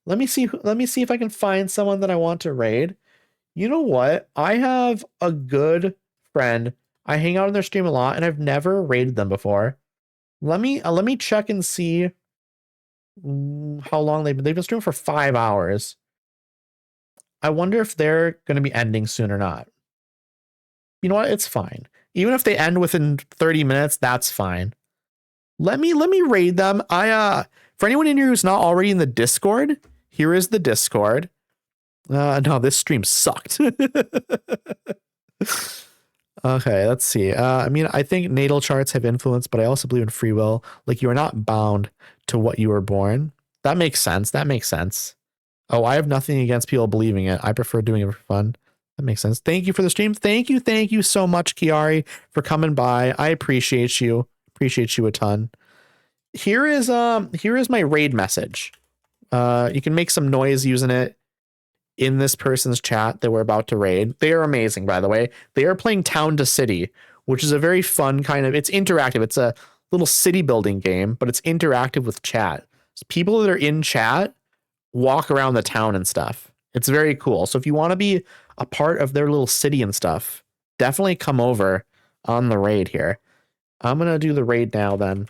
Let me see if I can find someone that I want to raid. You know what? I have a good friend. I hang out on their stream a lot and I've never raided them before. Let me check and see how long they've been streaming for 5 hours. I wonder if they're going to be ending soon or not. You know what? It's fine. Even if they end within 30 minutes, that's fine. Let me raid them. For anyone in here who's not already in the Discord, here is the Discord. No, this stream sucked. Okay, let's see. I mean, I think natal charts have influence, but I also believe in free will. Like, you are not bound to what you were born. That makes sense. That makes sense. Oh, I have nothing against people believing it. I prefer doing it for fun. That makes sense. Thank you for the stream. Thank you so much, Kiari, for coming by. I appreciate you. Appreciate you a ton. Here is my raid message. You can make some noise using it in this person's chat that we're about to raid. They are amazing, by the way. They are playing Town to City, which is a very fun kind of, it's interactive. It's a little city building game, but it's interactive with chat. So people that are in chat walk around the town and stuff. It's very cool. So if you want to be a part of their little city and stuff, definitely come over on the raid here. I'm going to do the raid now then.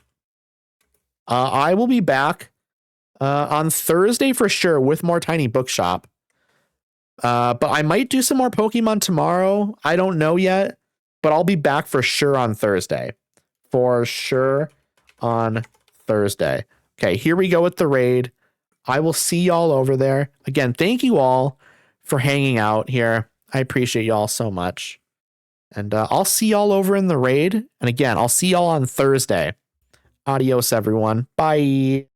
I will be back on Thursday for sure with more Tiny Bookshop. But I might do some more Pokemon tomorrow. I don't know yet, but I'll be back for sure on Thursday. For sure on Thursday. Okay, here we go with the raid. I will see y'all over there. Again, thank you all for hanging out here. I appreciate y'all so much. And I'll see y'all over in the raid. And again, I'll see y'all on Thursday. Adios, everyone. Bye.